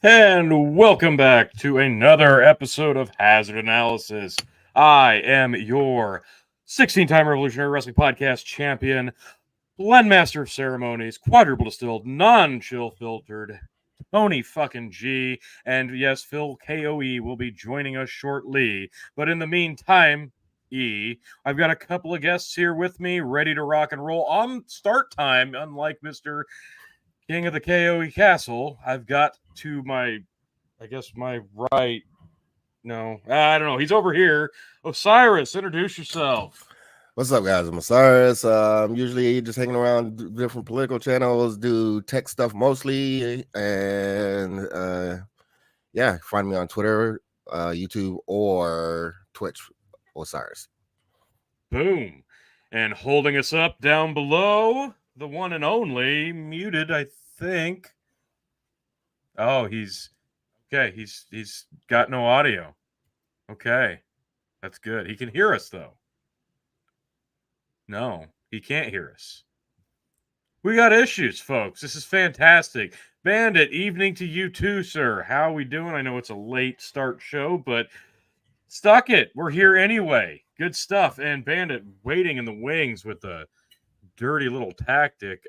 And welcome back to another episode of Hazard Analysis. I am your 16-time Revolutionary Wrestling Podcast champion, Blendmaster of Ceremonies, quadruple distilled, non-chill filtered, Tony fucking G. And yes, Phil KOE will be joining us shortly. But in the meantime, I've got a couple of guests here with me, ready to rock and roll on start time, unlike Mr. King of the KOE Castle. I've got to my right. No, I don't know. He's over here. Osiris, introduce yourself. What's up, guys? I'm Osiris. I'm usually just hanging around different political channels, do tech stuff mostly, and yeah, find me on Twitter, YouTube, or Twitch. Osiris. Boom. And holding us up down below, the one and only, muted, I think. Oh, he's okay. He's got no audio. Okay, that's good. He can hear us though. No, he can't hear us. We got issues, folks. This is fantastic. Bandit, evening to you too, sir. How are we doing? I know it's a late start show, but stuck it. We're here anyway. Good stuff. And Bandit waiting in the wings with a dirty little tactic.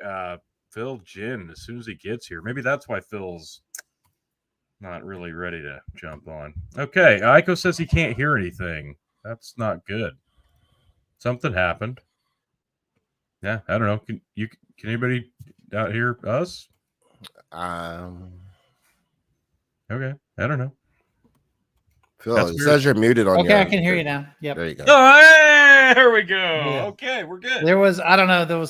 Phil Jin, as soon as he gets here. Maybe that's why Phil's not really ready to jump on. Okay, Aiko says he can't hear anything. That's not good. Something happened. Yeah, I don't know. Can anybody out here us? Okay, I don't know. Phil, it says you're muted on Okay, I can hear you now. Yep. There you go. Oh, there we go. Yeah. Okay, we're good. There was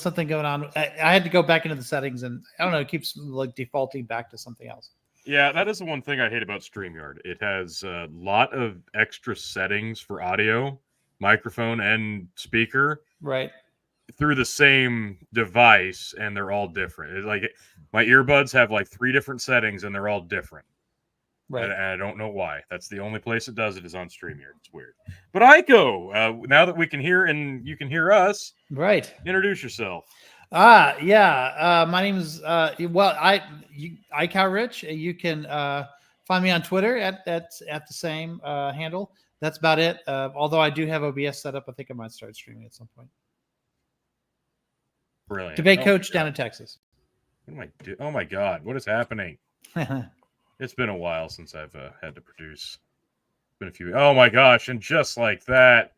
something going on. I had to go back into the settings, and I don't know, it keeps like defaulting back to something else. Yeah, that is the one thing I hate about StreamYard. It has a lot of extra settings for audio, microphone, and speaker. Right. Through the same device, and they're all different. It's like my earbuds have like 3 different settings, and they're all different. Right. And I don't know why. That's the only place it does it is on StreamYard. It's weird. But Aiko, now that we can hear and you can hear us, right? Introduce yourself. Yeah. My name is iCow Rich. You can find me on Twitter at the same handle. That's about it. Although I do have OBS set up, I think I might start streaming at some point. Brilliant. Debate coach down in Texas. What am I doing? Oh my God, what is happening? It's been a while since I've had to produce. It's been a few. Oh my gosh, and just like that,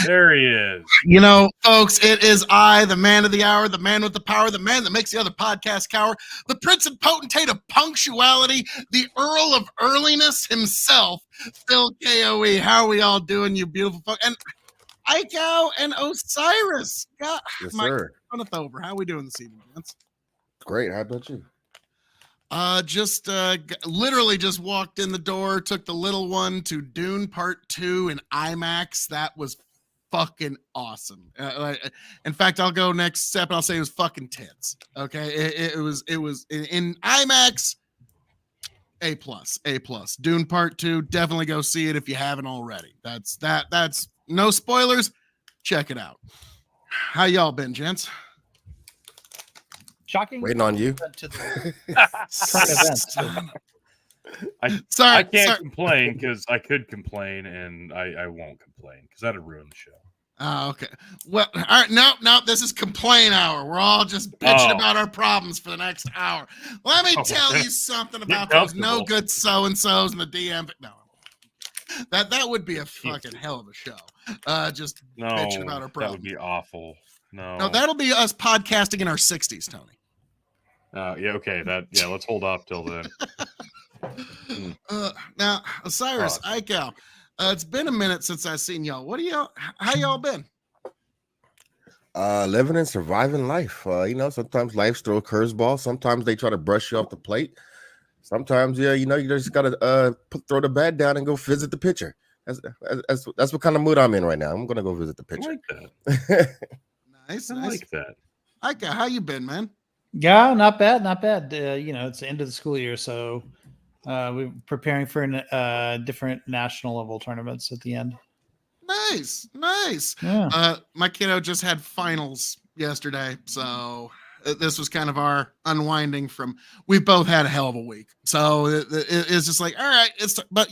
there he is. You know, folks, it is I, the man of the hour, the man with the power, the man that makes the other podcast cower, the prince and potentate of punctuality, the Earl of Earliness himself, Phil KOE. How are we all doing, you beautiful folks? And Aiko and Osiris. God, Yes, my sir. runneth over. How are we doing this evening, gents? Great. How about you? Literally just walked in the door, took the little one to Dune Part 2 in IMAX. That was fucking awesome. In fact, I'll go next step and I'll say it was fucking tits. Okay. It was in IMAX. A+. Dune Part 2. Definitely go see it if you haven't already. That's no spoilers. Check it out. How y'all been, gents? Shocking. Waiting on you. To the current events. I can't complain because I could complain and I won't complain because that'd ruin the show. Oh, okay. Well, all right. No, this is complain hour. We're all just bitching about our problems for the next hour. Let me tell you something about those no good so-and-sos in the DM. No, that would be a fucking hell of a show. Just bitching about our problems. That would be awful. No, that'll be us podcasting in our 60s, Tony. Yeah, okay. Let's hold off till then. Now, Osiris, Aiko, it's been a minute since I've seen y'all. How y'all been? Living and surviving life. Sometimes life throws curveballs. Sometimes they try to brush you off the plate. Sometimes, you just gotta throw the bat down and go visit the pitcher. That's what kind of mood I'm in right now. I'm gonna go visit the pitcher. I like that. Nice. Like that. Aiko, how you been, man? Yeah, not bad. It's the end of the school year, so we're preparing for different national level tournaments at the end. Nice. Yeah. My kiddo just had finals yesterday, so this was kind of our unwinding from. We both had a hell of a week, so it's just like, all right, but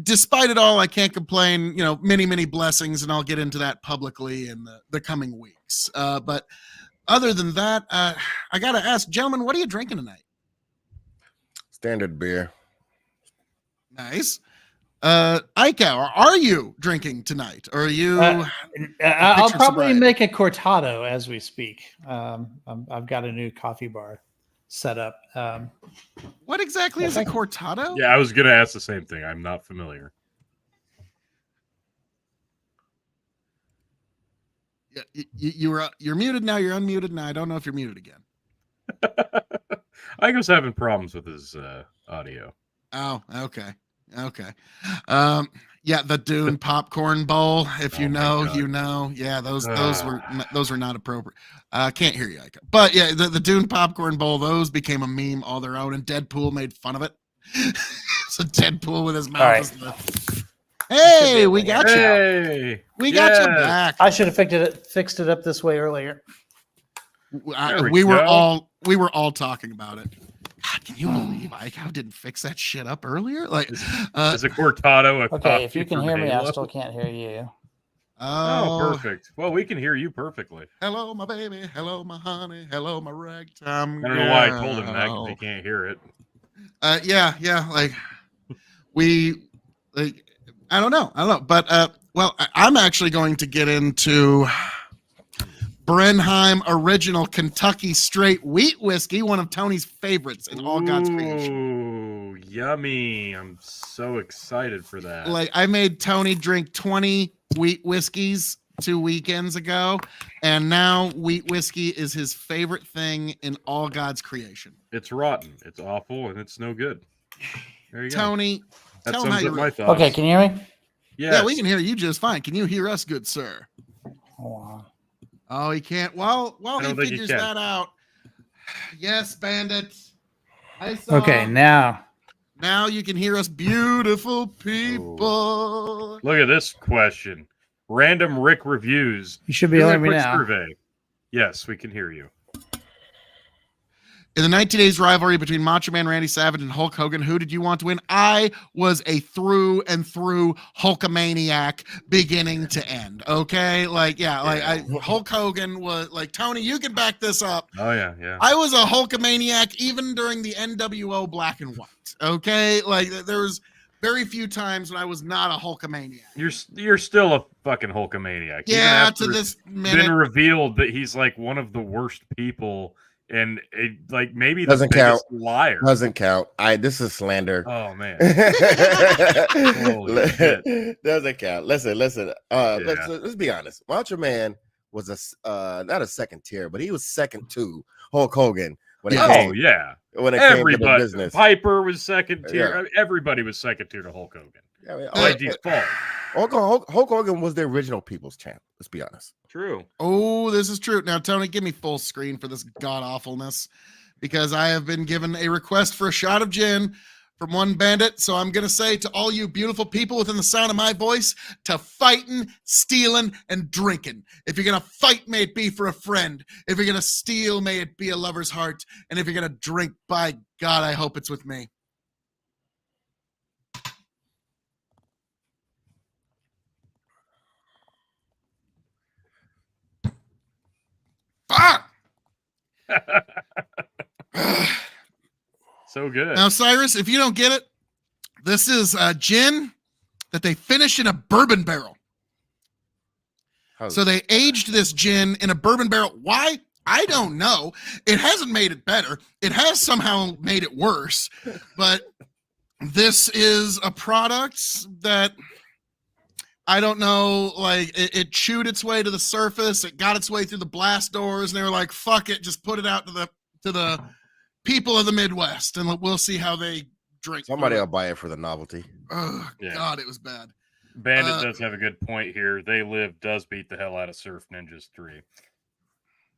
despite it all, I can't complain. Many blessings, and I'll get into that publicly in the coming weeks. But other than that, I gotta ask, gentlemen, what are you drinking tonight? Standard beer. Nice. Aikau, are you drinking tonight? Or are you? I'll picture probably sobriety? make a cortado as we speak. I've got a new coffee bar set up. What exactly is a cortado? Yeah, I was gonna ask the same thing. I'm not familiar. Yeah, you're muted now. You're unmuted now. I don't know if you're muted again. Ike's having problems with his audio. Oh, okay. Yeah, the Dune popcorn bowl. If you Oh my know, God. you know. Yeah, those were not appropriate. Can't hear you, Ika. But yeah, the Dune popcorn bowl. Those became a meme all their own, and Deadpool made fun of it. So Deadpool with his mouth. All right. is hey, we got you. Hey, We got you yes. back. I should have fixed it up this way earlier. There we We were go. all talking about it. God, can you believe Aikau didn't fix that shit up earlier? Like, Is a cortado a Okay, if coffee you can from hear me, I Halo? still can't hear you. Oh, perfect. Well, we can hear you perfectly. Hello, my baby. Hello, my honey. Hello, my ragtime. I don't know why I told him that because he can't hear it. Yeah. Like I don't know. But well, I'm actually going to get into Brenheim Original Kentucky Straight Wheat Whiskey, one of Tony's favorites in all God's creation. Ooh, yummy. I'm so excited for that. Like, I made Tony drink 20 wheat whiskeys 2 weekends ago, and now wheat whiskey is his favorite thing in all God's creation. It's rotten. It's awful, and it's no good. There you go. Tony, That tell him how sums up you my thoughts. Okay, can you hear me? Yes. Yeah, we can hear you just fine. Can you hear us, good sir? Hold on. Oh, he can't. Well, I he don't think he figures can. that out. Yes, Bandit. I saw. Okay, now Now you can hear us, beautiful people. Look at this question. Random Rick reviews. you should be Here's a hearing me quick now. survey. Yes, we can hear you. In the 19 days rivalry between Macho Man Randy Savage and Hulk Hogan, who did you want to win? I was a through and through Hulkamaniac beginning to end. Okay. Hulk Hogan was like, Tony, you can back this up. Oh, yeah. I was a Hulkamaniac even during the NWO black and white. Okay. Like, there was very few times when I was not a Hulkamaniac. You're still a fucking Hulkamaniac. Even Yeah, after to this it's minute. been revealed that he's like one of the worst people and like maybe Doesn't the biggest count. liar. Doesn't count. This is slander. Oh man. Holy shit. Doesn't count. Listen. Yeah. Let's be honest. Macho Man was not a second tier, but he was second to Hulk Hogan when it Yeah. came Oh yeah. when it came to the Everybody. business. Piper was second tier. Yeah. I mean, everybody was second tier to Hulk Hogan. Yeah, I mean, By default. Hulk Hogan was the original people's champ. Let's be honest. True. Oh, this is true. Now, Tony, give me full screen for this god awfulness because I have been given a request for a shot of gin from one bandit. So I'm going to say to all you beautiful people within the sound of my voice to fighting, stealing, and drinking. If you're going to fight, may it be for a friend. If you're going to steal, may it be a lover's heart. And if you're going to drink, by God, I hope it's with me. Fuck! So good. Now, Cyrus, if you don't get it, this is gin that they finished in a bourbon barrel. So they aged this gin in a bourbon barrel. Why? I don't know. It hasn't made it better. It has somehow made it worse. But this is a product that I don't know. Like it chewed its way to the surface. It got its way through the blast doors, and they were like, "Fuck it, just put it out to the people of the Midwest, and we'll see how they drink." Somebody will buy it for the novelty. Oh Yeah. God, it was bad. Bandit does have a good point here. They Live does beat the hell out of Surf Ninjas 3.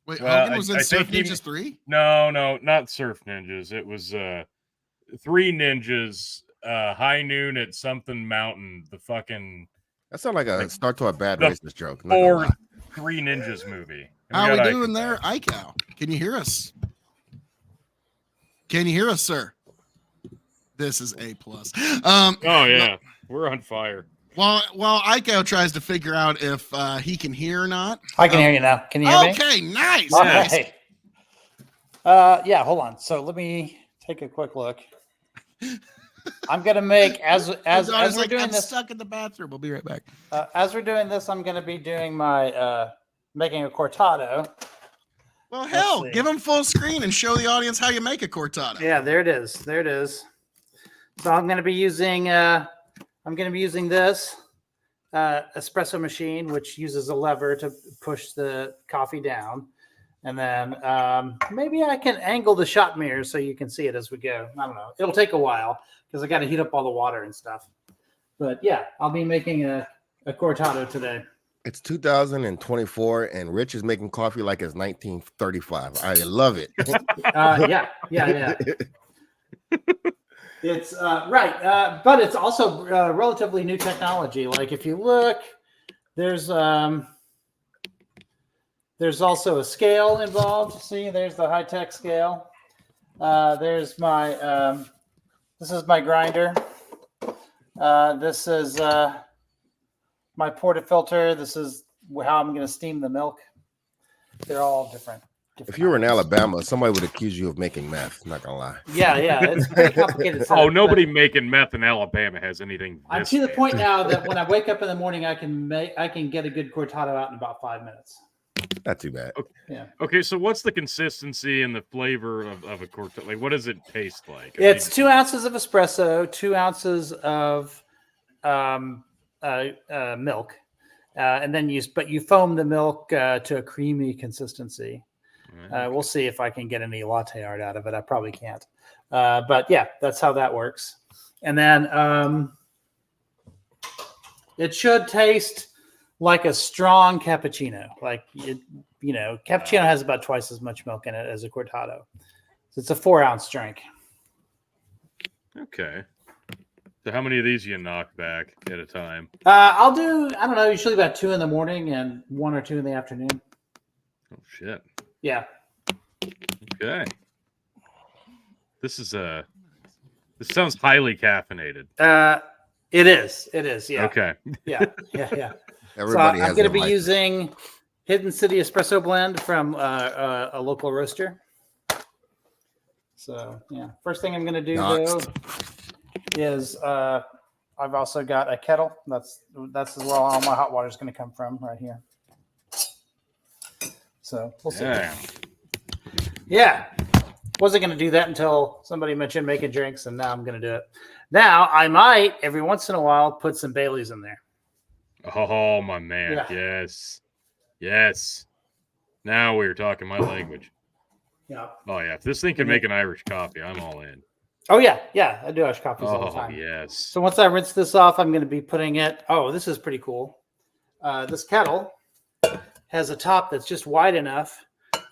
Wait, Well, Hogan was I in Surf think he- Ninjas 3? No, not Surf Ninjas. It was 3 ninjas, High Noon at something mountain. The fucking That sounds like a start to a bad the racist joke. I'm not gonna fourth lie. 3 Ninjas movie. How got we Ike doing there, back. Icow? Can you hear us? Can you hear us, sir? This is A+. Oh yeah, we're on fire. While Icow tries to figure out if he can hear or not. I can hear you now. Can you hear me? Okay, nice. All nice. right. Yeah, hold on. So let me take a quick look. I'm gonna make as Donna's we're like, doing I'm this. stuck in the bathroom. We'll be right back. As we're doing this, I'm gonna be doing my making a cortado. Well, hell, see. give him full screen and show the audience how you make a cortado. Yeah, there it is. There it is. So I'm gonna be using this espresso machine, which uses a lever to push the coffee down. And then maybe I can angle the shot mirror so you can see it as we go. I don't know. It'll take a while because I got to heat up all the water and stuff. But yeah, I'll be making a cortado today. It's 2024, and Rich is making coffee like it's 1935. I love it. Yeah. It's right, but it's also relatively new technology. Like if you look, there's also a scale involved. See, there's the high-tech scale. There's my this is my grinder. This is my portafilter. This is how I'm going to steam the milk. They're all different. If you were in items. Alabama, somebody would accuse you of making meth. Not gonna lie. Yeah, it's pretty complicated. Oh, setup, nobody making meth in Alabama has anything. I'm this to the bad. point now that when I wake up in the morning, I can get a good cortado out in about 5 minutes. Not too bad. Okay, so what's the consistency and the flavor of a cortado? Like, what does it taste like? It's 2 ounces of espresso, 2 ounces of milk, and then you foam the milk to a creamy consistency. We'll see if I can get any latte art out of it. I probably can't, but yeah, that's how that works. And then it should taste like a strong cappuccino. Like cappuccino has about twice as much milk in it as a cortado. So it's a 4 ounce drink. Okay. So how many of these you knock back at a time? I'll do, I don't know, usually about 2 in the morning and 1 or 2 in the afternoon. Oh shit. Yeah. Okay. This sounds highly caffeinated. It is. Yeah. Okay. Yeah. Everybody so has I'm going to their be vice. using Hidden City Espresso Blend from a local roaster. So yeah, first thing I'm going to do though is I've also got a kettle. That's as well all my hot water is going to come from right here. So we'll see. Yeah. Wasn't going to do that until somebody mentioned making drinks, and now I'm going to do it. Now I might every once in a while put some Baileys in there. Oh my man. Yeah. Yes. Now we're talking my language. Yeah. Oh yeah. If this thing can make an Irish coffee, I'm all in. Oh yeah. I do Irish coffees all the Oh time. yes. So once I rinse this off, I'm going to be putting it. Oh, this is pretty cool. This kettle has a top that's just wide enough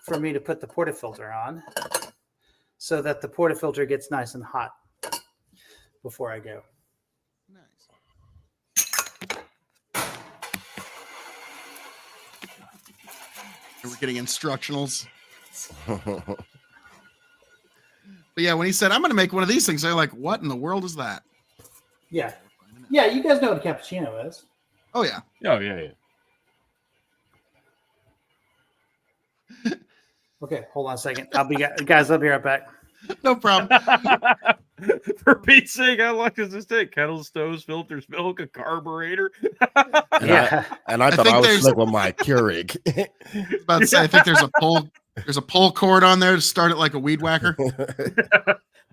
for me to put the portafilter on, so that the portafilter gets nice and hot before I go. We're getting instructionals. But yeah, when he said, I'm going to make one of these things, they're like, what in the world is that? Yeah. Yeah, you guys know what a cappuccino is. Oh, yeah. Oh yeah. Okay, hold on a second. I'll be guys. I'll be right back. No problem. For Pete's sake, how long does this take? Kettles, stoves, filters, milk, a carburetor. And Yeah. I thought think I was there's- slick with my Keurig. About to say, I think there's a pull cord on there to start it like a weed whacker.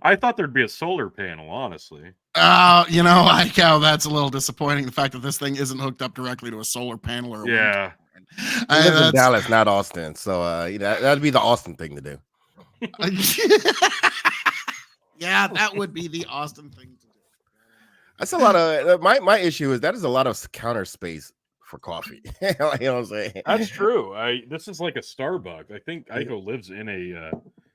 I thought there'd be a solar panel, honestly. Like how that's a little disappointing. The fact that this thing isn't hooked up directly to a solar panel or a wind Yeah. I live in Dallas, not Austin, so that'd be the Austin thing to do. Yeah, that would be the Austin thing to do. That's a lot of my issue is that is a lot of counter space for coffee. You know what I'm saying? That's true. This is like a Starbucks. I think Ico lives in a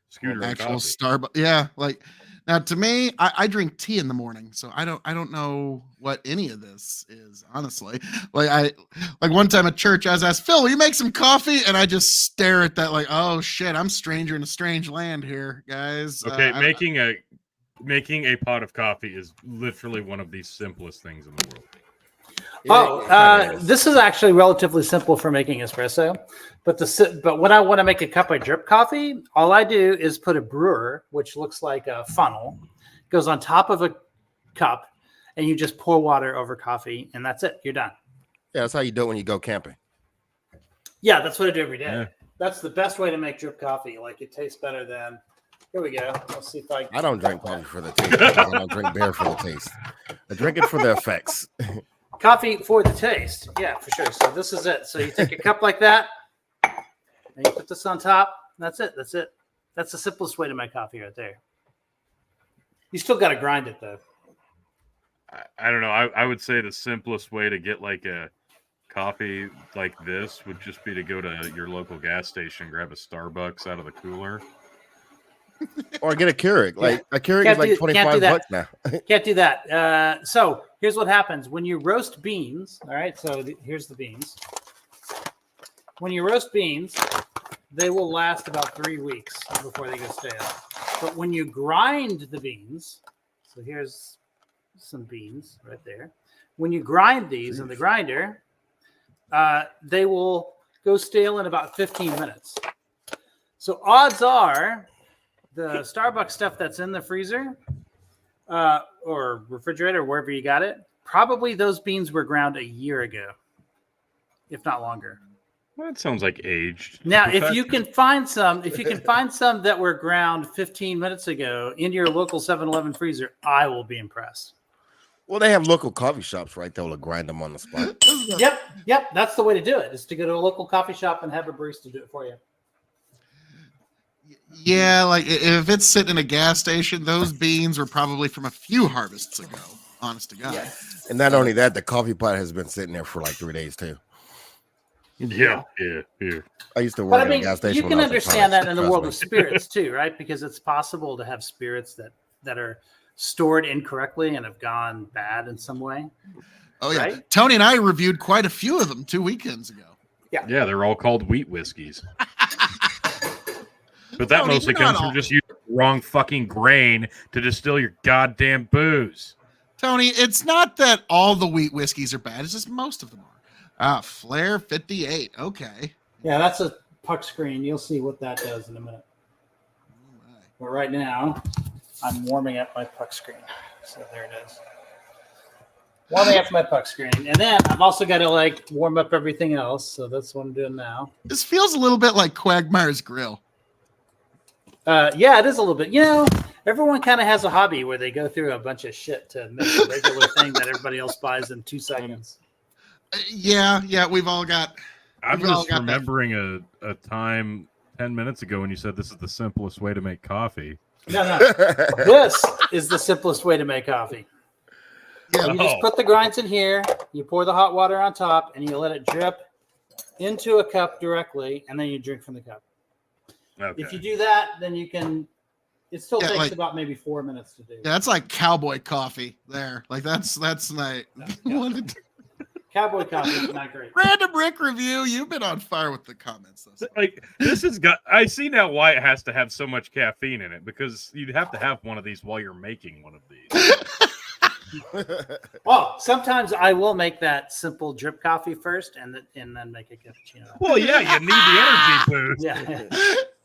scooter. Actual coffee. Starbucks. Yeah, like Now, to me, I drink tea in the morning, so I don't know what any of this is, honestly. Like one time at church, I was asked, Phil, will you make some coffee? And I just stare at that like, oh shit, I'm stranger in a strange land here, guys. Okay, making a pot of coffee is literally one of the simplest things in the world. This is actually relatively simple for making espresso, but when I want to make a cup of drip coffee, all I do is put a brewer, which looks like a funnel, goes on top of a cup, and you just pour water over coffee, and that's it. You're done. Yeah, that's how you do it when you go camping. Yeah, that's what I do every day. Yeah. That's the best way to make drip coffee. Like it tastes better than. Here we go. Let's see if I don't drink coffee for the taste. I don't drink beer for the taste. I drink it for the effects. Coffee for the taste. Yeah, for sure. So this is it. So you take a cup like that, and you put this on top. That's it. That's it. That's the simplest way to make coffee right there. You still got to grind it, though. I don't know. I would say the simplest way to get like a coffee like this would just be to go to your local gas station, grab a Starbucks out of the cooler. Or get a Keurig. Like a Keurig Can't is like do- 25 bucks now. Can't do that. So here's what happens when you roast beans. All right. So here's the beans. When you roast beans, they will last about 3 weeks before they go stale. But when you grind the beans, so here's some beans right there. When you grind these in the grinder, they will go stale in about 15 minutes. So odds are the Starbucks stuff that's in the freezer or refrigerator, wherever you got it, probably those beans were ground a year ago, if not longer. Well, that sounds like aged. Now, if you can find some that were ground 15 minutes ago in your local 7-Eleven freezer, I will be impressed. Well, they have local coffee shops, right? That will grind them on the spot. Yep. That's the way to do it, is to go to a local coffee shop and have a barista do it for you. Yeah, like if it's sitting in a gas station, those beans were probably from a few harvests ago. Honest to God. Yeah. And not only that, the coffee pot has been sitting there for like 3 days too. Yeah. I used to But work I at a mean, gas station. you when can I was in understand college, that in the trust world me. of spirits too, right? Because it's possible to have spirits that are stored incorrectly and have gone bad in some way. Oh yeah, Right? Tony and I reviewed quite a few of them 2 weekends ago. Yeah, they're all called wheat whiskeys. But that Tony, mostly you're not comes from all- just using the wrong fucking grain to distill your goddamn booze. Tony, it's not that all the wheat whiskeys are bad; it's just most of them are. Flair 58. Okay. Yeah, that's a puck screen. You'll see what that does in a minute. But right now, I'm warming up my puck screen. So there it is. Warming up my puck screen. And then I've also got to like warm up everything else. So that's what I'm doing now. This feels a little bit like Quagmire's Grill. Yeah, it is a little bit. You know, everyone kind of has a hobby where they go through a bunch of shit to make a regular thing that everybody else buys in 2 seconds. Yeah, we've all got. I'm We've all just got that. remembering a time 10 minutes ago when you said this is the simplest way to make coffee. No. This is the simplest way to make coffee. Yeah, You just put the grinds in here, you pour the hot water on top, and you let it drip into a cup directly, and then you drink from the cup. Okay. If you do that, then you can. It still Yeah, takes like- about maybe 4 minutes to do. Yeah, that's like cowboy coffee there. Like that's my Cowboy coffee is not great. random Rick review. You've been on fire with the comments. Though. Like this has got I see now why it has to have so much caffeine in it, because you'd have to have one of these while you're making one of these. Oh, sometimes I will make that simple drip coffee first, and then make a cappuccino. Well, yeah, you need the energy boost. Yeah,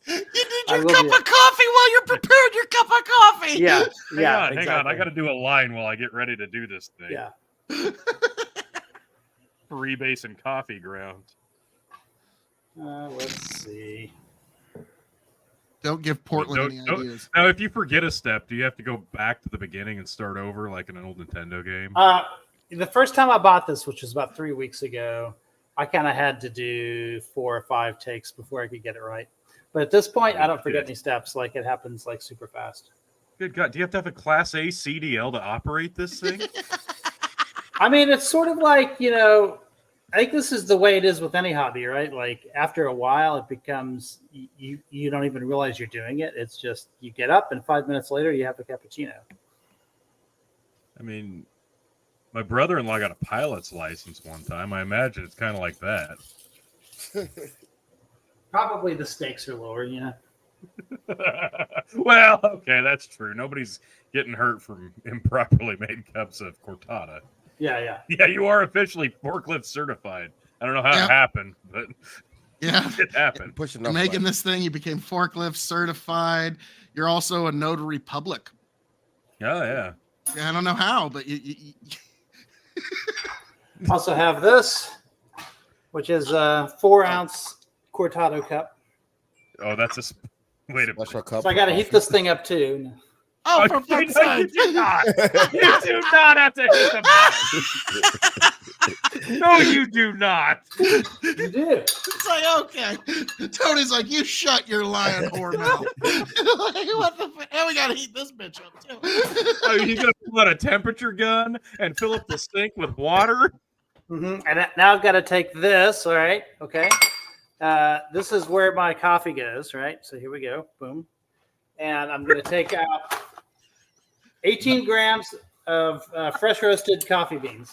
You need I your will cup do of coffee while you're preparing your cup of coffee. yeah, Hang on. I exactly. got to do a line while I get ready to do this thing. Yeah. Freebase and coffee grounds. Let's see. Don't give Portland any Don't- ideas. Now, if you forget a step, do you have to go back to the beginning and start over like in an old Nintendo game? The first time I bought this, which was about 3 weeks ago, I kind of had to do 4 or 5 takes before I could get it right. But at this point, I don't forget any steps. Like it happens like super fast. Good God, do you have to have a Class A CDL to operate this thing? I mean, it's sort of like, you know, I think this is the way it is with any hobby, right? Like after a while, it becomes you don't even realize you're doing it. It's just you get up and 5 minutes later you have a cappuccino. I mean, my brother-in-law got a pilot's license one time. I imagine it's kind of like that. Probably the stakes are lower, you know. Well, okay, that's true. Nobody's getting hurt from improperly made cups of cortada. Yeah. Yeah, you are officially forklift certified. I don't know how Yeah. it happened, but Yeah. it happened. Pushing You're up making like- this thing, you became forklift certified. You're also a notary public. Oh, yeah. I don't know how, but you Also have this, which is a 4-ounce cortado cup. Oh, that's a... Wait a minute. Special cup. So I got to heat this thing up too. oh, for No, fuck's you sake. do not. You do not have to hit the button. No, you do not. You do. It's like, okay. Tony's like, you shut your lion whore mouth. Like, what the fuck? And we gotta heat this bitch up too. Oh, you gonna pull out a temperature gun and fill up the sink with water? And now I've got to take this. All right. Okay. This is where my coffee goes. Right. So here we go. Boom. And I'm going to take out 18 grams of fresh roasted coffee beans.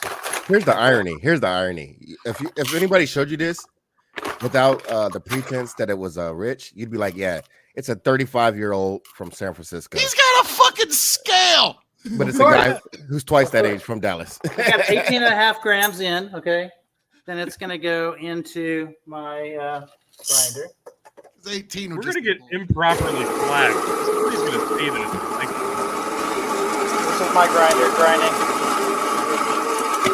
Here's the irony. If anybody showed you this without the pretense that it was rich, you'd be like, yeah, it's a 35-year-old from San Francisco. He's got a fucking scale. But it's a guy who's twice that age from Dallas. I got 18 and a half grams in. Okay. Then it's going to go into my grinder. It's 18. We're gonna get improperly flagged. Somebody's gonna see that it's like This is my grinder grinding.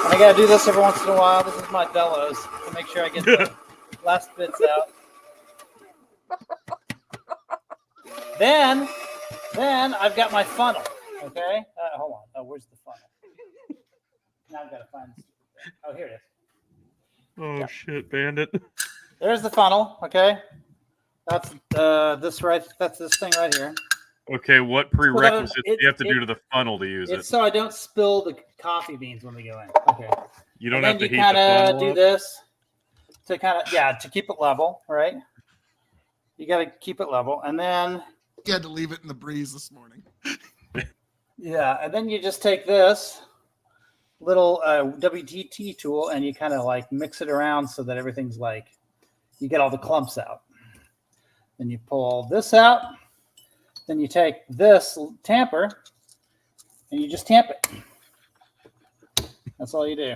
And I got to do this every once in a while. This is my bellows to make sure I get the last bits out. Then I've got my funnel. Okay. Hold on. Oh, where's the funnel? Now I've got to find this. Oh, here it is. oh shit, bandit. There's the funnel. Okay. That's this thing right here. Okay, what prerequisites do you have to do it- to the funnel to use It's it? so I don't spill the coffee beans when they go in. Okay. You don't And have then to you heat the kind of funnel do up? this to to keep it level, right? You got to keep it level, and then You had to leave it in the breeze this morning. and then you just take this little WDT tool and you kind of like mix it around so that everything's like you get all the clumps out. Then you pull this out. Then you take this tamper and you just tamp it. That's all you do.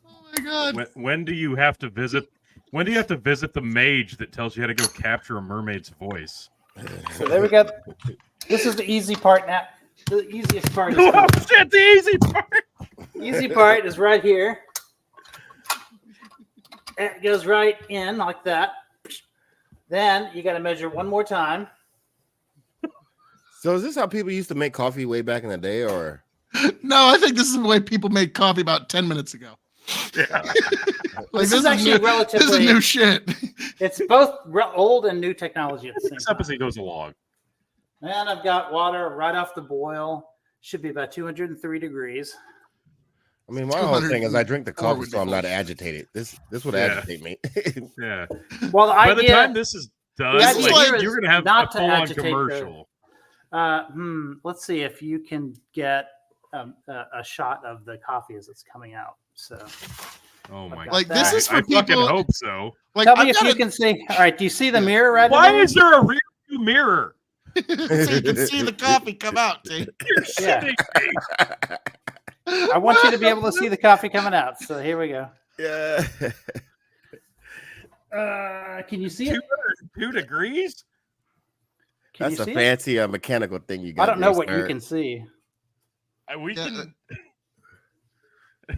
Oh my god. When do you have to visit? When do you have to visit the mage that tells you how to go capture a mermaid's voice? So there we go. This is the easy part now. The easiest part is Oh shit! The easy part. easy part is right here. It goes right in like that. Then you got to measure one more time. So is this how people used to make coffee way back in the day, or No, I think this is the way people made coffee about 10 minutes ago. Yeah. Like, This is actually new, this is relatively. new shit. It's both old and new technology at the same Except as time. he goes along. And I've got water right off the boil. Should be about 203 degrees. I mean, my whole thing is I 204 drink the coffee would so be I'm not bullshit. agitated. This would Yeah. agitate me. Yeah. Well, the By the idea. time this is done, The idea like, is you're gonna have not a to full-on agitate the- commercial. Let's see if you can get a shot of the coffee as it's coming out. So, Oh my god! Like, this is for I fucking people. hope so. Like, tell me I've if got you a- can see. All right, do you see the mirror right Why there? is there a rear view mirror? so you can see the coffee come out, T. You're Yeah. shitting me. I want you to be able to see the coffee coming out. So here we go. Yeah. Can you see it? 202 degrees? Can That's you a see it? fancy mechanical thing you got. I don't know there, what you sir. can see. We Yeah, can.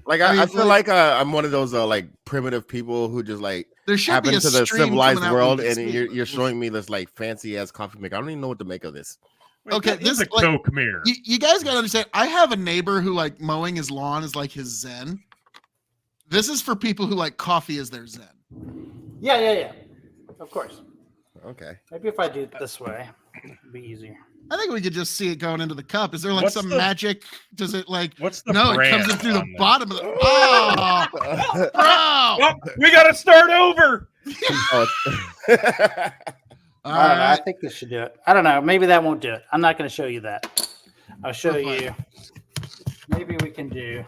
Like I mean, I feel like I'm one of those like primitive people who just like There should happen be a to the stream civilized coming out world, when you and speak. you're showing me this like fancy ass coffee maker. I don't even know what to make of this. Wait, Okay, that is this, a like, Coke mirror. You guys gotta understand. I have a neighbor who like mowing his lawn is like his zen. This is for people who like coffee is their zen. Yeah. Of course. Okay. Maybe if I do it this way, it'll be easier. I think we could just see it going into the cup. Is there like What's some the- magic? Does it like? What's the No, it brand comes in through the on this? bottom of the. Oh, bro! Oh, we got to start over. Oh, All I don't know. I right. think this should do it. I don't know. Maybe that won't do it. I'm not going to show you that. I'll show We'll you. Maybe we can do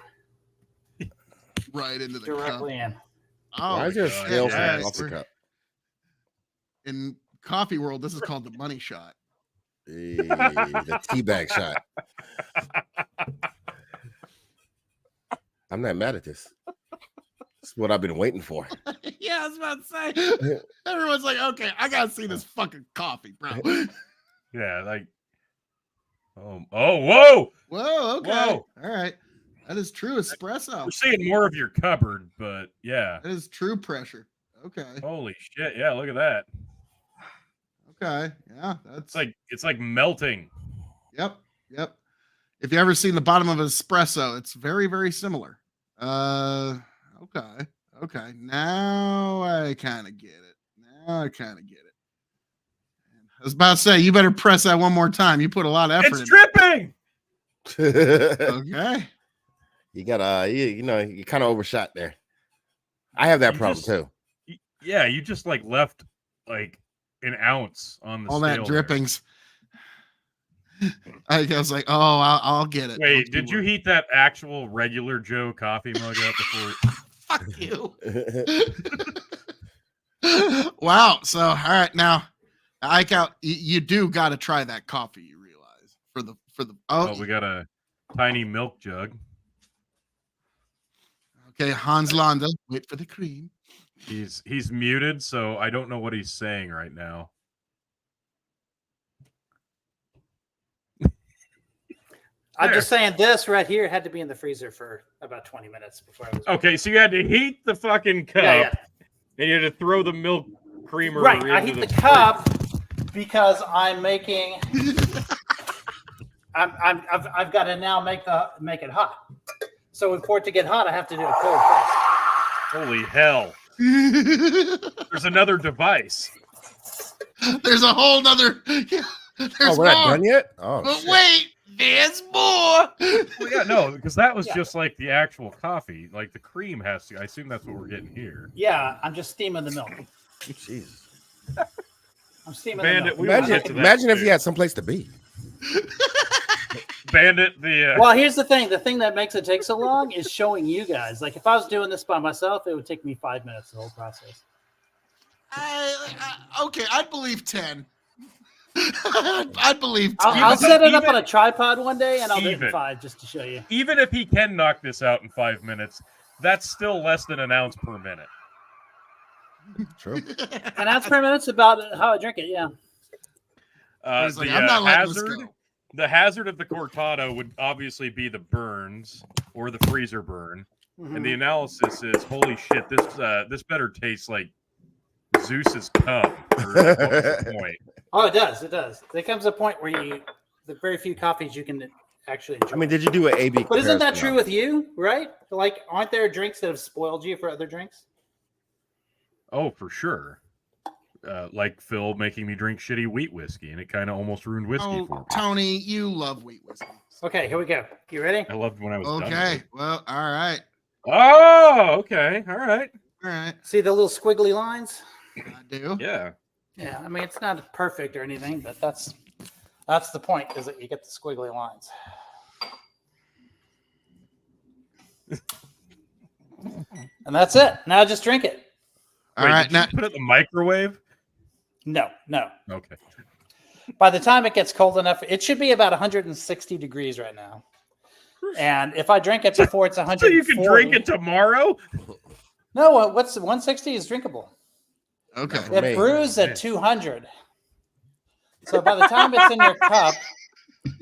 Right into the cup. directly in. Oh, why is there a God, scale yes. from coffee We're- cup? in coffee world, this is called the money shot. Hey, the teabag shot. I'm not mad at this. This is what I've been waiting for. Yeah, I was about to say. Everyone's like, okay, I gotta see this fucking coffee, bro. Yeah, like. Oh, whoa! Whoa, okay. Whoa. All right. That is true espresso. We're seeing more of your cupboard, but yeah. That is true pressure. Okay. Holy shit! Yeah, look at that. Okay. Yeah, that's It's like melting. Yep. If you ever seen the bottom of an espresso, it's very, very similar. Okay. Now I kind of get it. I was about to say, you better press that one more time. You put a lot of effort It's in dripping. it. Okay. You got you kind of overshot there. I have that You problem just- too. Yeah, you just like left like an ounce on the All scale that there. drippings. I was like, oh, I'll get it. Wait, Don't did you worry. heat that actual regular Joe coffee mug up before? Fuck you. Wow. So, all right, now, you do got to try that coffee. You realize for the Oh, we got a tiny milk jug. okay, Hans Landa. Wait for the cream. He's muted, so I don't know what he's saying right now. I'm There. just saying this right here had to be in the freezer for about 20 minutes before I was. Okay, so you had to heat the fucking cup, Yeah. and you had to throw the milk creamer. Right. I into heat the fridge. cup because I'm making. I've got to now make it hot. So for it to get hot, I have to do it cold first. Holy hell! There's another device. There's a whole nother. Yeah, Oh, there's we're more. not done yet? Oh, But shit. wait, there's more. Well, yeah, no, because that was Yeah. just like the actual coffee. Like the cream has to. I assume that's what we're getting here. Yeah, I'm just steaming the milk. Jesus. I'm steaming Bandit, the we milk. will Imagine, get to that imagine if too. you had someplace to be. Bandit, the Well, here's the thing. The thing that makes it take so long is showing you guys. Like, if I was doing this by myself, it would take me 5 minutes, the whole process. Okay, I'd believe 10. I'd believe 10. I'll set it up even- on a tripod one day, and I'll do it in even. 5 just to show you. even if he can knock this out in 5 minutes, that's still less than an ounce per minute. True. An ounce per minute's about how I drink it, yeah. He's like, I'm not letting this go. The hazard of the cortado would obviously be the burns or the freezer burn, and the analysis is, holy shit, this better taste like Zeus's cum. Or like, what was the point? Oh, it does. It does. There comes a point where the very few coffees you can actually enjoy. I mean, did you do an A/B? But isn't that comparison true now? with you, right? Like, aren't there drinks that have spoiled you for other drinks? Oh, for sure. Like Phil making me drink shitty wheat whiskey, and it kind of almost ruined whiskey for Oh, me. Tony, you love wheat whiskey. Okay, here we go. You ready? I loved when I was done with Okay, it. well, all right. Oh, okay. All right. All right. See the little squiggly lines? I do. Yeah. Yeah, I mean, it's not perfect or anything, but that's the point, is that you get the squiggly lines. And that's it. Now just drink it. All Wait, right. did you Now, put it in the microwave? No. Okay. By the time it gets cold enough, it should be about 160 degrees right now. And if I drink it before it's 140, So you can drink it tomorrow? No, what's 160 is drinkable. okay. It Man. brews Man. at 200. So by the time it's in your cup,